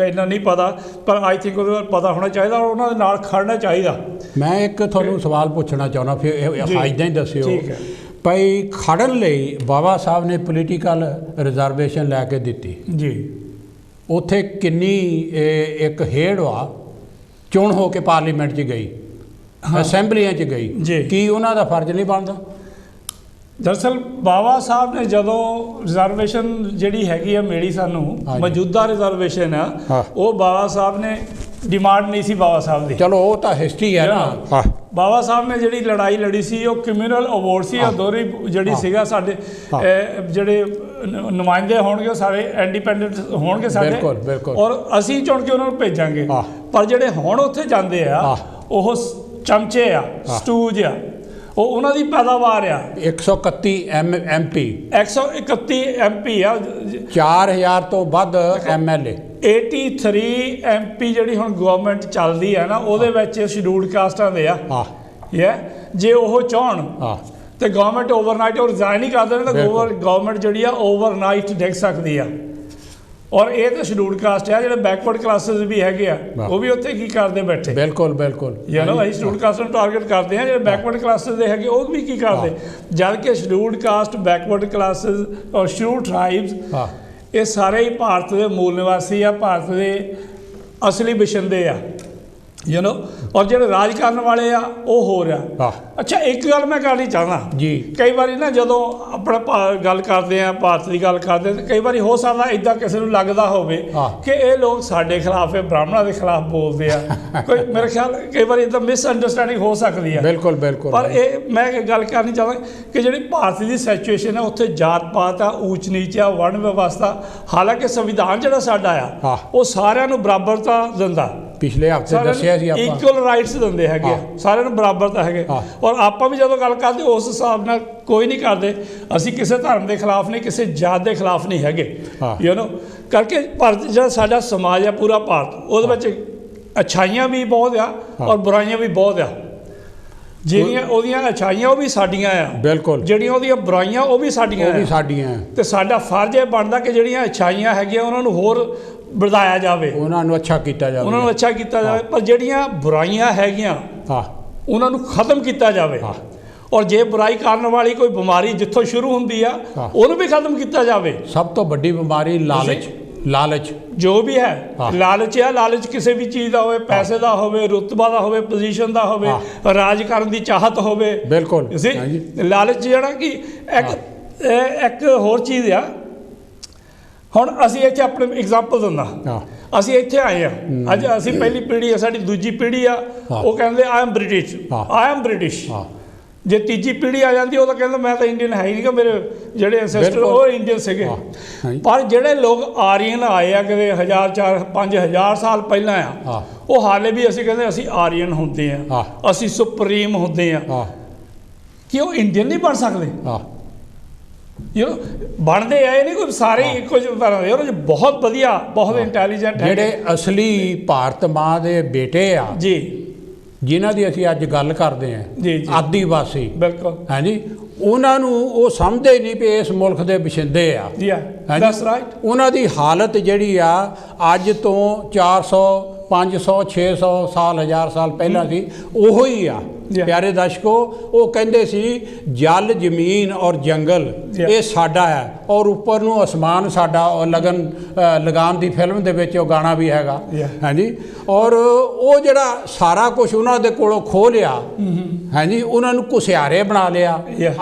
ਇੰਨਾ ਨਹੀਂ ਪਤਾ, ਪਰ ਆਈ ਥਿੰਕ ਉਹਦੇ ਬਾਰੇ ਪਤਾ ਹੋਣਾ ਚਾਹੀਦਾ ਔਰ ਉਹਨਾਂ ਦੇ ਨਾਲ ਖੜਨਾ ਚਾਹੀਦਾ। ਮੈਂ ਇੱਕ ਤੁਹਾਨੂੰ ਸਵਾਲ ਪੁੱਛਣਾ ਚਾਹੁੰਦਾ, ਫਿਰ ਇੱਦਾਂ ਹੀ ਦੱਸਿਓ। ਠੀਕ ਹੈ ਭਾਈ, ਖੜਨ ਲਈ ਬਾਬਾ ਸਾਹਿਬ ਨੇ ਪੋਲੀਟੀਕਲ ਰਿਜ਼ਰਵੇਸ਼ਨ ਲੈ ਕੇ ਦਿੱਤੀ ਜੀ, ਉੱਥੇ ਕਿੰਨੀ ਇੱਕ ਹੇੜ ਵਾ ਚੋਣ ਹੋ ਕੇ ਪਾਰਲੀਮੈਂਟ 'ਚ ਗਈ, ਅਸੈਂਬਲੀਆਂ 'ਚ ਗਈ, ਕੀ ਉਹਨਾਂ ਦਾ ਫਰਜ਼ ਨਹੀਂ ਬਣਦਾ? ਦਰਅਸਲ ਬਾਬਾ ਸਾਹਿਬ ਨੇ ਜਦੋਂ ਰਿਜ਼ਰਵੇਸ਼ਨ ਜਿਹੜੀ ਹੈਗੀ ਆ ਮਿਲੀ ਸਾਨੂੰ, ਮੌਜੂਦਾ ਰਿਜ਼ਰਵੇਸ਼ਨ ਆ, ਉਹ ਬਾਬਾ ਸਾਹਿਬ ਨੇ ਡਿਮਾਂਡ ਨਹੀਂ ਸੀ ਬਾਬਾ ਸਾਹਿਬ ਦੀ। ਚਲੋ ਉਹ ਤਾਂ ਹਿਸਟਰੀ ਹੈ ਨਾ। ਬਾਬਾ ਸਾਹਿਬ ਨੇ ਜਿਹੜੀ ਲੜਾਈ ਲੜੀ ਸੀ ਉਹ ਕਮਿਊਨਲ ਅਵਾਰਡ ਸੀ, ਅਦੋਰੀ ਜਿਹੜੀ ਸੀਗਾ ਸਾਡੇ ਜਿਹੜੇ ਨੁਮਾਇੰਦੇ ਹੋਣਗੇ ਉਹ ਸਾਰੇ ਇੰਡੀਪੈਂਡੈਂਟ ਹੋਣਗੇ ਸਾਡੇ, ਔਰ ਅਸੀਂ ਚੁਣ ਕੇ ਉਹਨਾਂ ਨੂੰ ਭੇਜਾਂਗੇ। ਪਰ ਜਿਹੜੇ ਹੁਣ ਉੱਥੇ ਜਾਂਦੇ ਆ ਉਹ ਚਮਚੇ ਆ, ਸਟੂਜ ਆ, ਉਹ ਉਹਨਾਂ ਦੀ ਪੈਦਾਵਾਰ ਆ। 131 MP 131 MP ਆ, 4000 ਤੋਂ ਵੱਧ MLA। 83 MP ਜਿਹੜੀ ਹੁਣ ਗਵਰਨਮੈਂਟ ਚੱਲਦੀ ਹੈ ਨਾ, ਉਹਦੇ ਵਿੱਚ ਸ਼ਡਿਊਲਡ ਕਾਸਟਾਂ ਦੇ ਆ। ਜੇ ਉਹ ਚਾਹਣ ਤੇ ਗਵਰਨਮੈਂਟ ਓਵਰਨਾਈਟ ਉਹ ਰਿਜ਼ਾਈਨ ਹੀ ਕਰ ਦੇਣ ਤਾਂ ਗਵਰਨਮੈਂਟ ਜਿਹੜੀ ਆ ਓਵਰਨਾਈਟ ਡਿੱਗ ਸਕਦੀ ਆ। ਔਰ ਇਹ ਤਾਂ ਸ਼ਡਿਊਲਡ ਕਾਸਟ ਆ, ਜਿਹੜੇ ਬੈਕਵਰਡ ਕਲਾਸਿਸ ਵੀ ਹੈਗੇ ਆ, ਉਹ ਵੀ ਉੱਥੇ ਕੀ ਕਰਦੇ ਬੈਠੇ। ਬਿਲਕੁਲ ਅਸੀਂ ਸ਼ਡਿਊਲਡ ਕਾਸਟ ਨੂੰ ਟਾਰਗੇਟ ਕਰਦੇ ਹਾਂ, ਜਿਹੜੇ ਬੈਕਵਰਡ ਕਲਾਸਿਸ ਦੇ ਹੈਗੇ ਉਹ ਵੀ ਕੀ ਕਰਦੇ, ਜਦ ਕਿ ਸ਼ਡਿਊਲਡ ਕਾਸਟ, ਬੈਕਵਰਡ ਕਲਾਸਿਸ ਔਰ ਸ਼ਡਿਊਲਡ ਟ੍ਰਾਈਬਸ ਇਹ ਸਾਰੇ ਹੀ ਭਾਰਤ ਦੇ ਮੂਲ ਨਿਵਾਸੀ ਆ, ਭਾਰਤ ਦੇ ਅਸਲੀ ਵਸਿੰਦੇ ਆ, ਔਰ ਜਿਹੜੇ ਰਾਜ ਕਰਨ ਵਾਲੇ ਆ ਉਹ ਹੋ ਰਿਹਾ। ਅੱਛਾ, ਇੱਕ ਗੱਲ ਮੈਂ ਕਰਨੀ ਚਾਹੁੰਦਾ ਜੀ, ਕਈ ਵਾਰੀ ਨਾ ਜਦੋਂ ਆਪਣਾ ਗੱਲ ਕਰਦੇ ਆ, ਭਾਰਤ ਦੀ ਗੱਲ ਕਰਦੇ ਤਾਂ ਕਈ ਵਾਰੀ ਹੋ ਸਕਦਾ ਇੱਦਾਂ ਕਿਸੇ ਨੂੰ ਲੱਗਦਾ ਹੋਵੇ ਕਿ ਇਹ ਲੋਕ ਸਾਡੇ ਖਿਲਾਫ ਹੈ, ਬ੍ਰਾਹਮਣਾਂ ਦੇ ਖਿਲਾਫ ਬੋਲਦੇ ਆ। ਕੋਈ ਮੇਰੇ ਖਿਆਲ ਕਈ ਵਾਰੀ ਇੱਦਾਂ ਮਿਸਅੰਡਰਸਟੈਂਡਿੰਗ ਹੋ ਸਕਦੀ ਹੈ। ਬਿਲਕੁਲ ਪਰ ਇਹ ਮੈਂ ਗੱਲ ਕਰਨੀ ਚਾਹੁੰਦਾ ਕਿ ਜਿਹੜੀ ਭਾਰਤ ਦੀ ਸਿਚੁਏਸ਼ਨ ਹੈ, ਉੱਥੇ ਜਾਤ ਪਾਤ ਆ, ਊਚ ਨੀਚ ਆ, ਵਰਣ ਵਿਵਸਥਾ, ਹਾਲਾਂਕਿ ਸੰਵਿਧਾਨ ਜਿਹੜਾ ਸਾਡਾ ਆ ਉਹ ਸਾਰਿਆਂ ਨੂੰ ਬਰਾਬਰਤਾ ਦਿੰਦਾ। ਪਿਛਲੇ ਹਫ਼ਤੇ ਦੱਸਿਆ ਸੀ ਆਪਾਂ, ਇਕੁਅਲ ਰਾਈਟਸ ਦਿੰਦੇ ਹੈਗੇ, ਸਾਰਿਆਂ ਨੂੰ ਬਰਾਬਰਤਾ ਹੈਗੇ। ਔਰ ਆਪਾਂ ਵੀ ਜਦੋਂ ਗੱਲ ਕਰਦੇ ਉਸ ਹਿਸਾਬ ਨਾਲ ਕੋਈ ਨਹੀਂ ਕਰਦੇ। ਅਸੀਂ ਕਿਸੇ ਧਰਮ ਦੇ ਖਿਲਾਫ ਨਹੀਂ, ਕਿਸੇ ਜਾਤ ਦੇ ਖਿਲਾਫ ਨਹੀਂ ਹੈਗੇ, ਕਰਕੇ ਭਾਰਤ ਜਿਹੜਾ ਸਾਡਾ ਸਮਾਜ ਆ, ਪੂਰਾ ਭਾਰਤ, ਉਹਦੇ ਵਿੱਚ ਅੱਛਾਈਆਂ ਵੀ ਬਹੁਤ ਆ ਔਰ ਬੁਰਾਈਆਂ ਵੀ ਬਹੁਤ ਆ। ਜਿਹੜੀਆਂ ਉਹਦੀਆਂ ਅੱਛਾਈਆਂ ਉਹ ਵੀ ਸਾਡੀਆਂ ਆ, ਬਿਲਕੁਲ, ਜਿਹੜੀਆਂ ਉਹਦੀਆਂ ਬੁਰਾਈਆਂ ਉਹ ਵੀ ਸਾਡੀਆਂ ਤੇ ਸਾਡਾ ਫਰਜ਼ ਇਹ ਬਣਦਾ ਕਿ ਜਿਹੜੀਆਂ ਅੱਛਾਈਆਂ ਹੈਗੀਆਂ ਉਹਨਾਂ ਨੂੰ ਹੋਰ ਵਧਾਇਆ ਜਾਵੇ, ਉਹਨਾਂ ਨੂੰ ਅੱਛਾ ਕੀਤਾ ਜਾਵੇ, ਪਰ ਜਿਹੜੀਆਂ ਬੁਰਾਈਆਂ ਹੈਗੀਆਂ ਉਹਨਾਂ ਨੂੰ ਖਤਮ ਕੀਤਾ ਜਾਵੇ। ਔਰ ਜੇ ਬੁਰਾਈ ਕਰਨ ਵਾਲੀ ਕੋਈ ਬਿਮਾਰੀ ਜਿੱਥੋਂ ਸ਼ੁਰੂ ਹੁੰਦੀ ਆ ਉਹਨੂੰ ਵੀ ਖਤਮ ਕੀਤਾ ਜਾਵੇ। ਸਭ ਤੋਂ ਵੱਡੀ ਬਿਮਾਰੀ ਲਾਲਚ ਜੋ ਵੀ ਹੈ, ਲਾਲਚ ਆ। ਲਾਲਚ ਕਿਸੇ ਵੀ ਚੀਜ਼ ਦਾ ਹੋਵੇ, ਪੈਸੇ ਦਾ ਹੋਵੇ, ਰੁਤਬਾ ਦਾ ਹੋਵੇ, ਪੋਜੀਸ਼ਨ ਦਾ ਹੋਵੇ, ਰਾਜ ਕਰਨ ਦੀ ਚਾਹਤ ਹੋਵੇ। ਬਿਲਕੁਲ, ਲਾਲਚ ਜਿਹੜਾ ਕਿ ਇੱਕ ਹੋਰ ਚੀਜ਼ ਆ। ਹੁਣ ਅਸੀਂ ਇੱਥੇ ਆਪਣੇ ਐਗਜ਼ਾਮਪਲ ਦਿੰਦਾ, ਅਸੀਂ ਇੱਥੇ ਆਏ ਆ, ਅੱਜ ਅਸੀਂ ਪਹਿਲੀ ਪੀੜ੍ਹੀ ਆ, ਸਾਡੀ ਦੂਜੀ ਪੀੜ੍ਹੀ ਆ, ਉਹ ਕਹਿੰਦੇ ਆਈ ਐਮ ਬ੍ਰਿਟਿਸ਼। ਜੇ ਤੀਜੀ ਪੀੜ੍ਹੀ ਆ ਜਾਂਦੀ ਉਹ ਤਾਂ ਕਹਿੰਦਾ ਮੈਂ ਤਾਂ ਇੰਡੀਅਨ ਹੈ ਹੀ ਨਹੀਂ, ਕਿ ਮੇਰੇ ਜਿਹੜੇ ਐਂਸੈਸਟਰ ਉਹ ਇੰਡੀਅਨ ਸੀਗੇ। ਪਰ ਜਿਹੜੇ ਲੋਕ ਆਰੀਅਨ ਆਏ ਆ ਕਿਤੇ 1000, 4, 5000 ਸਾਲ ਪਹਿਲਾਂ ਆ, ਉਹ ਹਾਲੇ ਵੀ ਅਸੀਂ ਕਹਿੰਦੇ ਅਸੀਂ ਆਰੀਅਨ ਹੁੰਦੇ ਆ, ਅਸੀਂ ਸੁਪਰੀਮ ਹੁੰਦੇ ਆ। ਕਿ ਉਹ ਇੰਡੀਅਨ ਨਹੀਂ ਬਣ ਸਕਦੇ? ਬਣਦੇ ਆ, ਇਹ ਨਹੀਂ ਕੋਈ ਸਾਰੇ ਇੱਕੋ ਤਰ੍ਹਾਂ ਦੇ। ਉਹਦੇ 'ਚ ਬਹੁਤ ਵਧੀਆ, ਬਹੁਤ ਇੰਟੈਲੀਜੈਂਟ ਜਿਹੜੇ ਅਸਲੀ ਭਾਰਤ ਮਾਂ ਦੇ ਬੇਟੇ ਆ ਜੀ, ਜਿਨ੍ਹਾਂ ਦੀ ਅਸੀਂ ਅੱਜ ਗੱਲ ਕਰਦੇ ਹਾਂ, ਆਦੀਵਾਸੀ, ਬਿਲਕੁਲ, ਹਾਂਜੀ, ਉਹਨਾਂ ਨੂੰ ਉਹ ਸਮਝਦੇ ਨਹੀਂ ਵੀ ਇਸ ਮੁਲਕ ਦੇ ਵਸਿੰਦੇ ਆ। ਉਹਨਾਂ ਦੀ ਹਾਲਤ ਜਿਹੜੀ ਆ ਅੱਜ ਤੋਂ 400, 500, 600 ਸਾਲ, 1000 ਸਾਲ ਪਹਿਲਾਂ ਸੀ, ਉਹੋ ਹੀ ਆ। ਪਿਆਰੇ ਦਰਸ਼ਕੋ, ਉਹ ਕਹਿੰਦੇ ਸੀ ਜਲ, ਜ਼ਮੀਨ ਔਰ ਜੰਗਲ ਇਹ ਸਾਡਾ ਹੈ, ਔਰ ਉੱਪਰ ਨੂੰ ਅਸਮਾਨ ਸਾਡਾ। ਲਗਾਨ ਦੀ ਫਿਲਮ ਦੇ ਵਿੱਚ ਉਹ ਗਾਣਾ ਵੀ ਹੈਗਾ, ਹਾਂਜੀ। ਔਰ ਉਹ ਜਿਹੜਾ ਸਾਰਾ ਕੁਝ ਉਹਨਾਂ ਦੇ ਕੋਲੋਂ ਖੋਹ ਲਿਆ, ਹਾਂਜੀ, ਉਹਨਾਂ ਨੂੰ ਘੁਸਿਆਰੇ ਬਣਾ ਲਿਆ।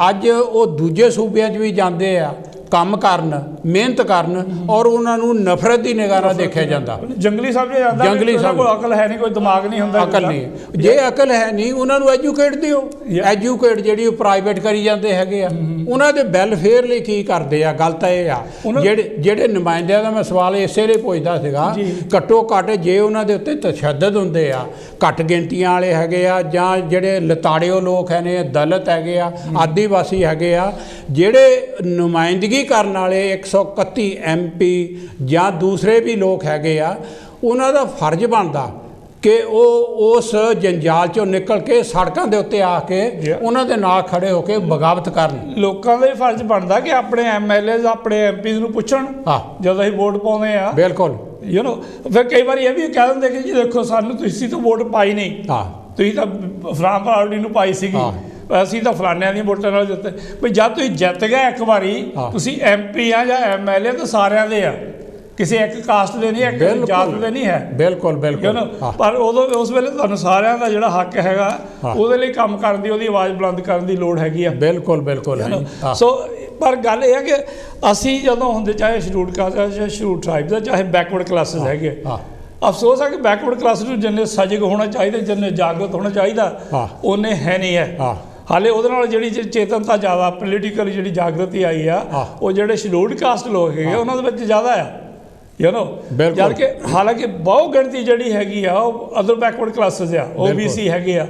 ਅੱਜ ਉਹ ਦੂਜੇ ਸੂਬਿਆਂ 'ਚ ਵੀ ਜਾਂਦੇ ਆ ਕੰਮ ਕਰਨ, ਮਿਹਨਤ ਕਰਨ, ਔਰ ਉਹਨਾਂ ਨੂੰ ਨਫ਼ਰਤ ਦੀ ਨਿਗਾਹ ਨਾਲ ਦੇਖਿਆ ਜਾਂਦਾ, ਜੰਗਲੀ ਸਮਝਿਆ ਜਾਂਦਾ। ਜੰਗਲੀ ਕੋਈ ਅਕਲ ਹੈ ਨਹੀਂ, ਕੋਈ ਦਿਮਾਗ ਨਹੀਂ ਹੁੰਦਾ, ਅਕਲ ਨਹੀਂ। ਜੇ ਅਕਲ ਹੈ ਨਹੀਂ, ਉਹਨਾਂ ਨੂੰ ਐਜੂਕੇਟ ਦਿਓ। ਐਜੂਕੇਟ ਜਿਹੜੀ ਉਹ ਪ੍ਰਾਈਵੇਟ ਕਰੀ ਜਾਂਦੇ ਹੈਗੇ ਆ, ਉਹਨਾਂ ਦੇ ਵੈਲਫੇਅਰ ਲਈ ਕੀ ਕਰਦੇ ਆ? ਗੱਲ ਤਾਂ ਇਹ ਆ, ਜਿਹੜੇ ਨੁਮਾਇੰਦਿਆਂ ਦਾ ਮੈਂ ਸਵਾਲ ਇਸੇ ਲਈ ਪੁੱਛਦਾ ਸੀਗਾ, ਘੱਟੋ ਘੱਟ ਜੇ ਉਹਨਾਂ ਦੇ ਉੱਤੇ ਤਸ਼ੱਦਦ ਹੁੰਦੇ ਆ, ਘੱਟ ਗਿਣਤੀਆਂ ਵਾਲੇ ਹੈਗੇ ਆ, ਜਾਂ ਜਿਹੜੇ ਲਤਾੜਿਓ ਲੋਕ ਨੇ, ਦਲਿਤ ਹੈਗੇ ਆ, ਆਦੀਵਾਸੀ ਹੈਗੇ ਆ, ਜਿਹੜੇ ਨੁਮਾਇੰਦਗੀ ਕਰਨ ਵਾਲੇ 131 MP ਜਾਂ ਦੂਸਰੇ ਵੀ ਲੋਕ ਹੈਗੇ ਆ, ਉਹਨਾਂ ਦਾ ਫਰਜ਼ ਬਣਦਾ ਕਿ ਉਹ ਉਸ ਜੰਜਾਲ ਚੋਂ ਨਿਕਲ ਕੇ ਸੜਕਾਂ ਦੇ ਉੱਤੇ ਆ ਕੇ ਉਹਨਾਂ ਦੇ ਨਾਲ ਖੜੇ ਹੋ ਕੇ ਬਗਾਵਤ ਕਰਨ। ਲੋਕਾਂ ਦਾ ਹੀ ਫਰਜ਼ ਬਣਦਾ ਕਿ ਆਪਣੇ ਐਮਐਲਏ ਆਪਣੇ ਐਮਪੀ ਨੂੰ ਪੁੱਛਣ ਜਦੋਂ ਅਸੀਂ ਵੋਟ ਪਾਉਂਦੇ ਆ। ਬਿਲਕੁਲ ਫਿਰ ਕਈ ਵਾਰੀ ਇਹ ਵੀ ਕਹਿ ਦਿੰਦੇ ਕਿ ਜੀ ਦੇਖੋ ਸਾਨੂੰ ਤੁਸੀਂ ਤਾਂ ਵੋਟ ਪਾਈ ਨਹੀਂ, ਤੁਸੀਂ ਤਾਂ ਫਲਾਣ ਪਾਰਟੀ ਨੂੰ ਪਾਈ ਸੀਗੀ, ਅਸੀਂ ਤਾਂ ਫਲਾਨਿਆਂ ਦੀਆਂ ਵੋਟਾਂ ਨਾਲ ਜਿੱਤੇ। ਵੀ ਜਦ ਤੁਸੀਂ ਜਿੱਤ ਗਏ ਇੱਕ ਵਾਰੀ, ਤੁਸੀਂ ਐਮਪੀ ਆ ਜਾਂ ਐਮਐਲਏ ਤਾਂ ਸਾਰਿਆਂ ਦੇ ਆ, ਕਿਸੇ ਇੱਕ ਕਾਸਟ ਦੇ ਨਹੀਂ, ਇੱਕ ਜਾਤ ਦੇ ਨਹੀਂ ਹੈ। ਬਿਲਕੁਲ ਬਿਲਕੁਲ। ਪਰ ਉਦੋਂ ਉਸ ਵੇਲੇ ਤੁਹਾਨੂੰ ਸਾਰਿਆਂ ਦਾ ਜਿਹੜਾ ਹੱਕ ਹੈਗਾ ਉਹਦੇ ਲਈ ਕੰਮ ਕਰਨ ਦੀ, ਉਹਦੀ ਆਵਾਜ਼ ਬੁਲੰਦ ਕਰਨ ਦੀ ਲੋੜ ਹੈਗੀ ਆ। ਬਿਲਕੁਲ ਬਿਲਕੁਲ। ਸੋ ਪਰ ਗੱਲ ਇਹ ਹੈ ਕਿ ਅਸੀਂ ਜਦੋਂ ਹੁੰਦੇ, ਚਾਹੇ ਸ਼ਡਿਊਲਡ ਕਾਸਟ ਚਾਹੇ ਸ਼ਡਿਊਲਡ ਟ੍ਰਾਈਬ ਦਾ, ਚਾਹੇ ਬੈਕਵਰਡ ਕਲਾਸਿਸ ਹੈਗੇ, ਅਫਸੋਸ ਹੈ ਕਿ ਬੈਕਵਰਡ ਕਲਾਸਿਸ ਨੂੰ ਜਿੰਨੇ ਸਜਗ ਹੋਣਾ ਚਾਹੀਦਾ, ਜਿੰਨੇ ਜਾਗਰੂਕ ਹੋਣਾ ਚਾਹੀਦਾ, ਉਹਨੇ ਹੈ ਨਹੀਂ ਹੈ। ਹਾਲੇ ਉਹਦੇ ਨਾਲ ਜਿਹੜੀ ਚੇਤਨਤਾ ਜ਼ਿਆਦਾ, ਪੋਲੀਟੀਕਲ ਜਿਹੜੀ ਜਾਗਰਤੀ ਆਈ ਆ, ਉਹ ਜਿਹੜੇ ਸ਼ਡਿਊਲਡ ਕਾਸਟ ਲੋਕ ਹੈਗੇ ਉਹਨਾਂ ਦੇ ਵਿੱਚ ਜ਼ਿਆਦਾ ਆ। ਜਦ ਕਿ ਹਾਲਾਂਕਿ ਬਹੁ ਗਿਣਤੀ ਜਿਹੜੀ ਹੈਗੀ ਆ ਉਹ ਅਦਰ ਬੈਕਵਰਡ ਕਲਾਸਿਸ ਆ, OBC ਹੈਗੇ ਆ,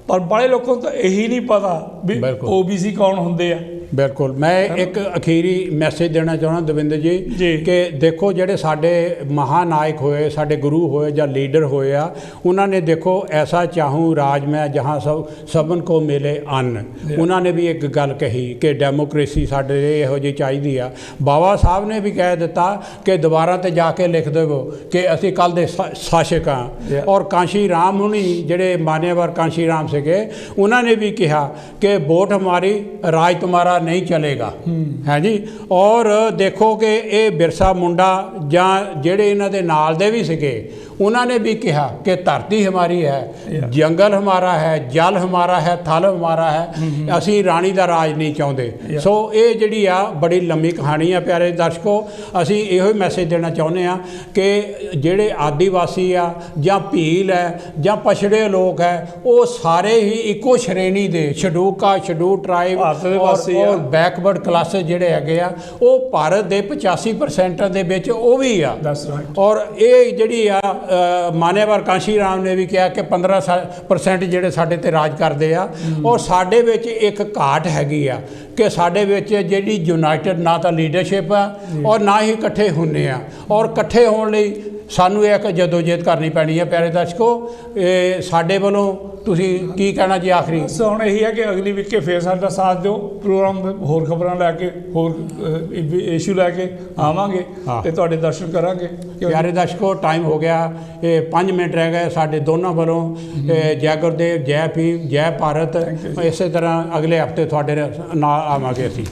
ਪਰ ਬੜੇ ਲੋਕਾਂ ਨੂੰ ਤਾਂ ਇਹੀ ਨਹੀਂ ਪਤਾ ਵੀ OBC ਕੌਣ ਹੁੰਦੇ ਆ। ਬਿਲਕੁਲ। ਮੈਂ ਇੱਕ ਅਖੀਰੀ ਮੈਸੇਜ ਦੇਣਾ ਚਾਹੁੰਦਾ ਦਵਿੰਦਰ ਜੀ ਕਿ ਦੇਖੋ ਜਿਹੜੇ ਸਾਡੇ ਮਹਾਨਾਇਕ ਹੋਏ, ਸਾਡੇ ਗੁਰੂ ਹੋਏ ਜਾਂ ਲੀਡਰ ਹੋਏ ਆ, ਉਹਨਾਂ ਨੇ ਦੇਖੋ ਐਸਾ ਚਾਹੂੰ ਰਾਜ ਮੈਂ ਜਹਾਂ ਸਭਨ ਕੋ ਮਿਲੇ ਅੰਨ, ਉਹਨਾਂ ਨੇ ਵੀ ਇੱਕ ਗੱਲ ਕਹੀ ਕਿ ਡੈਮੋਕ੍ਰੇਸੀ ਸਾਡੇ ਇਹੋ ਜਿਹੀ ਚਾਹੀਦੀ ਆ। ਬਾਬਾ ਸਾਹਿਬ ਨੇ ਵੀ ਕਹਿ ਦਿੱਤਾ ਕਿ ਦੁਬਾਰਾ ਤੇ ਜਾ ਕੇ ਲਿਖ ਦੇਵੋ ਕਿ ਅਸੀਂ ਕੱਲ੍ਹ ਦੇ ਸ਼ਾਸਕ ਹਾਂ। ਔਰ ਕਾਂਸ਼ੀ ਰਾਮ ਹੁਣੀ ਜਿਹੜੇ ਮਾਨਿਆਵਰ ਕਾਂਸ਼ੀ ਰਾਮ ਸੀਗੇ, ਉਹਨਾਂ ਨੇ ਵੀ ਕਿਹਾ ਕਿ ਵੋਟ ਹਮਾਰੀ ਰਾਜ ਤੁਮਾਰਾ नहीं चलेगा, है जी। और देखो कि ये बिरसा मुंडा ਜਾਂ ਜਿਹੜੇ ਇਹਨਾਂ ਦੇ ਨਾਲ ਦੇ ਵੀ ਸੀਗੇ, ਉਹਨਾਂ ਨੇ ਵੀ ਕਿਹਾ ਕਿ ਧਰਤੀ ਹਮਾਰੀ ਹੈ, ਜੰਗਲ ਹਮਾਰਾ ਹੈ, ਜਲ ਹਮਾਰਾ ਹੈ, ਥਲ ਹਮਾਰਾ ਹੈ, ਅਸੀਂ ਰਾਣੀ ਦਾ ਰਾਜ ਨਹੀਂ ਚਾਹੁੰਦੇ। ਸੋ ਇਹ ਜਿਹੜੀ ਆ ਬੜੀ ਲੰਮੀ ਕਹਾਣੀ ਆ ਪਿਆਰੇ ਦਰਸ਼ਕੋ। ਅਸੀਂ ਇਹੋ ਹੀ ਮੈਸੇਜ ਦੇਣਾ ਚਾਹੁੰਦੇ ਆ ਕਿ ਜਿਹੜੇ ਆਦੀਵਾਸੀ ਆ ਜਾਂ ਭੀਲ ਹੈ ਜਾਂ ਪਛੜੇ ਲੋਕ ਹੈ, ਉਹ ਸਾਰੇ ਹੀ ਇੱਕੋ ਸ਼੍ਰੇਣੀ ਦੇ ਸ਼ਡਿਊਲ ਟਰਾਈਬ ਔਰ ਬੈਕਵਰਡ ਕਲਾਸਿਸ ਜਿਹੜੇ ਹੈਗੇ ਆ, ਉਹ ਭਾਰਤ ਦੇ 85% ਦੇ ਵਿੱਚ ਉਹ ਵੀ ਆ। ਔਰ ਇਹ ਜਿਹੜੀ ਆ ਮਾਨਿਆਵਰ ਕਾਂਸ਼ੀ ਰਾਮ ਨੇ ਵੀ ਕਿਹਾ ਕਿ 15% ਜਿਹੜੇ ਸਾਡੇ ਤੇ ਰਾਜ ਕਰਦੇ ਆ। ਔਰ ਸਾਡੇ ਵਿੱਚ ਇੱਕ ਘਾਟ ਹੈਗੀ ਆ ਕਿ ਸਾਡੇ ਵਿੱਚ ਜਿਹੜੀ ਯੂਨਾਈਟਿਡ ਨਾ ਤਾਂ ਲੀਡਰਸ਼ਿਪ ਆ ਔਰ ਨਾ ਹੀ ਇਕੱਠੇ ਹੁੰਦੇ ਆ। ਔਰ ਇਕੱਠੇ ਹੋਣ ਲਈ ਸਾਨੂੰ ਇੱਕ ਜਦੋਜਹਿਦ ਕਰਨੀ ਪੈਣੀ ਹੈ ਪਿਆਰੇ ਦਰਸ਼ਕੋ। ਇਹ ਸਾਡੇ ਵੱਲੋਂ ਤੁਸੀਂ ਕੀ ਕਹਿਣਾ ਜੀ ਆਖਰੀ? ਹੁਣ ਇਹੀ ਹੈ ਕਿ ਅਗਲੀ ਵੀਕ ਫੇਰ ਸਾਡਾ ਸਾਥ ਦਿਓ, ਪ੍ਰੋਗਰਾਮ ਹੋਰ ਖਬਰਾਂ ਲੈ ਕੇ, ਹੋਰ ਇਸ਼ੂ ਲੈ ਕੇ ਆਵਾਂਗੇ ਤੇ ਤੁਹਾਡੇ ਦਰਸ਼ਨ ਕਰਾਂਗੇ। ਪਿਆਰੇ ਦਰਸ਼ਕੋ, ਟਾਈਮ ਹੋ ਗਿਆ, ਇਹ 5 ਮਿੰਟ ਰਹਿ ਗਏ ਸਾਡੇ ਦੋਨਾਂ ਵੱਲੋਂ। ਜੈ ਗੁਰਦੇਵ, ਜੈ ਭੀਮ, ਜੈ ਭਾਰਤ। ਇਸੇ ਤਰ੍ਹਾਂ ਅਗਲੇ ਹਫ਼ਤੇ ਤੁਹਾਡੇ ਨਾਲ ਆਵਾਂਗੇ ਅਸੀਂ।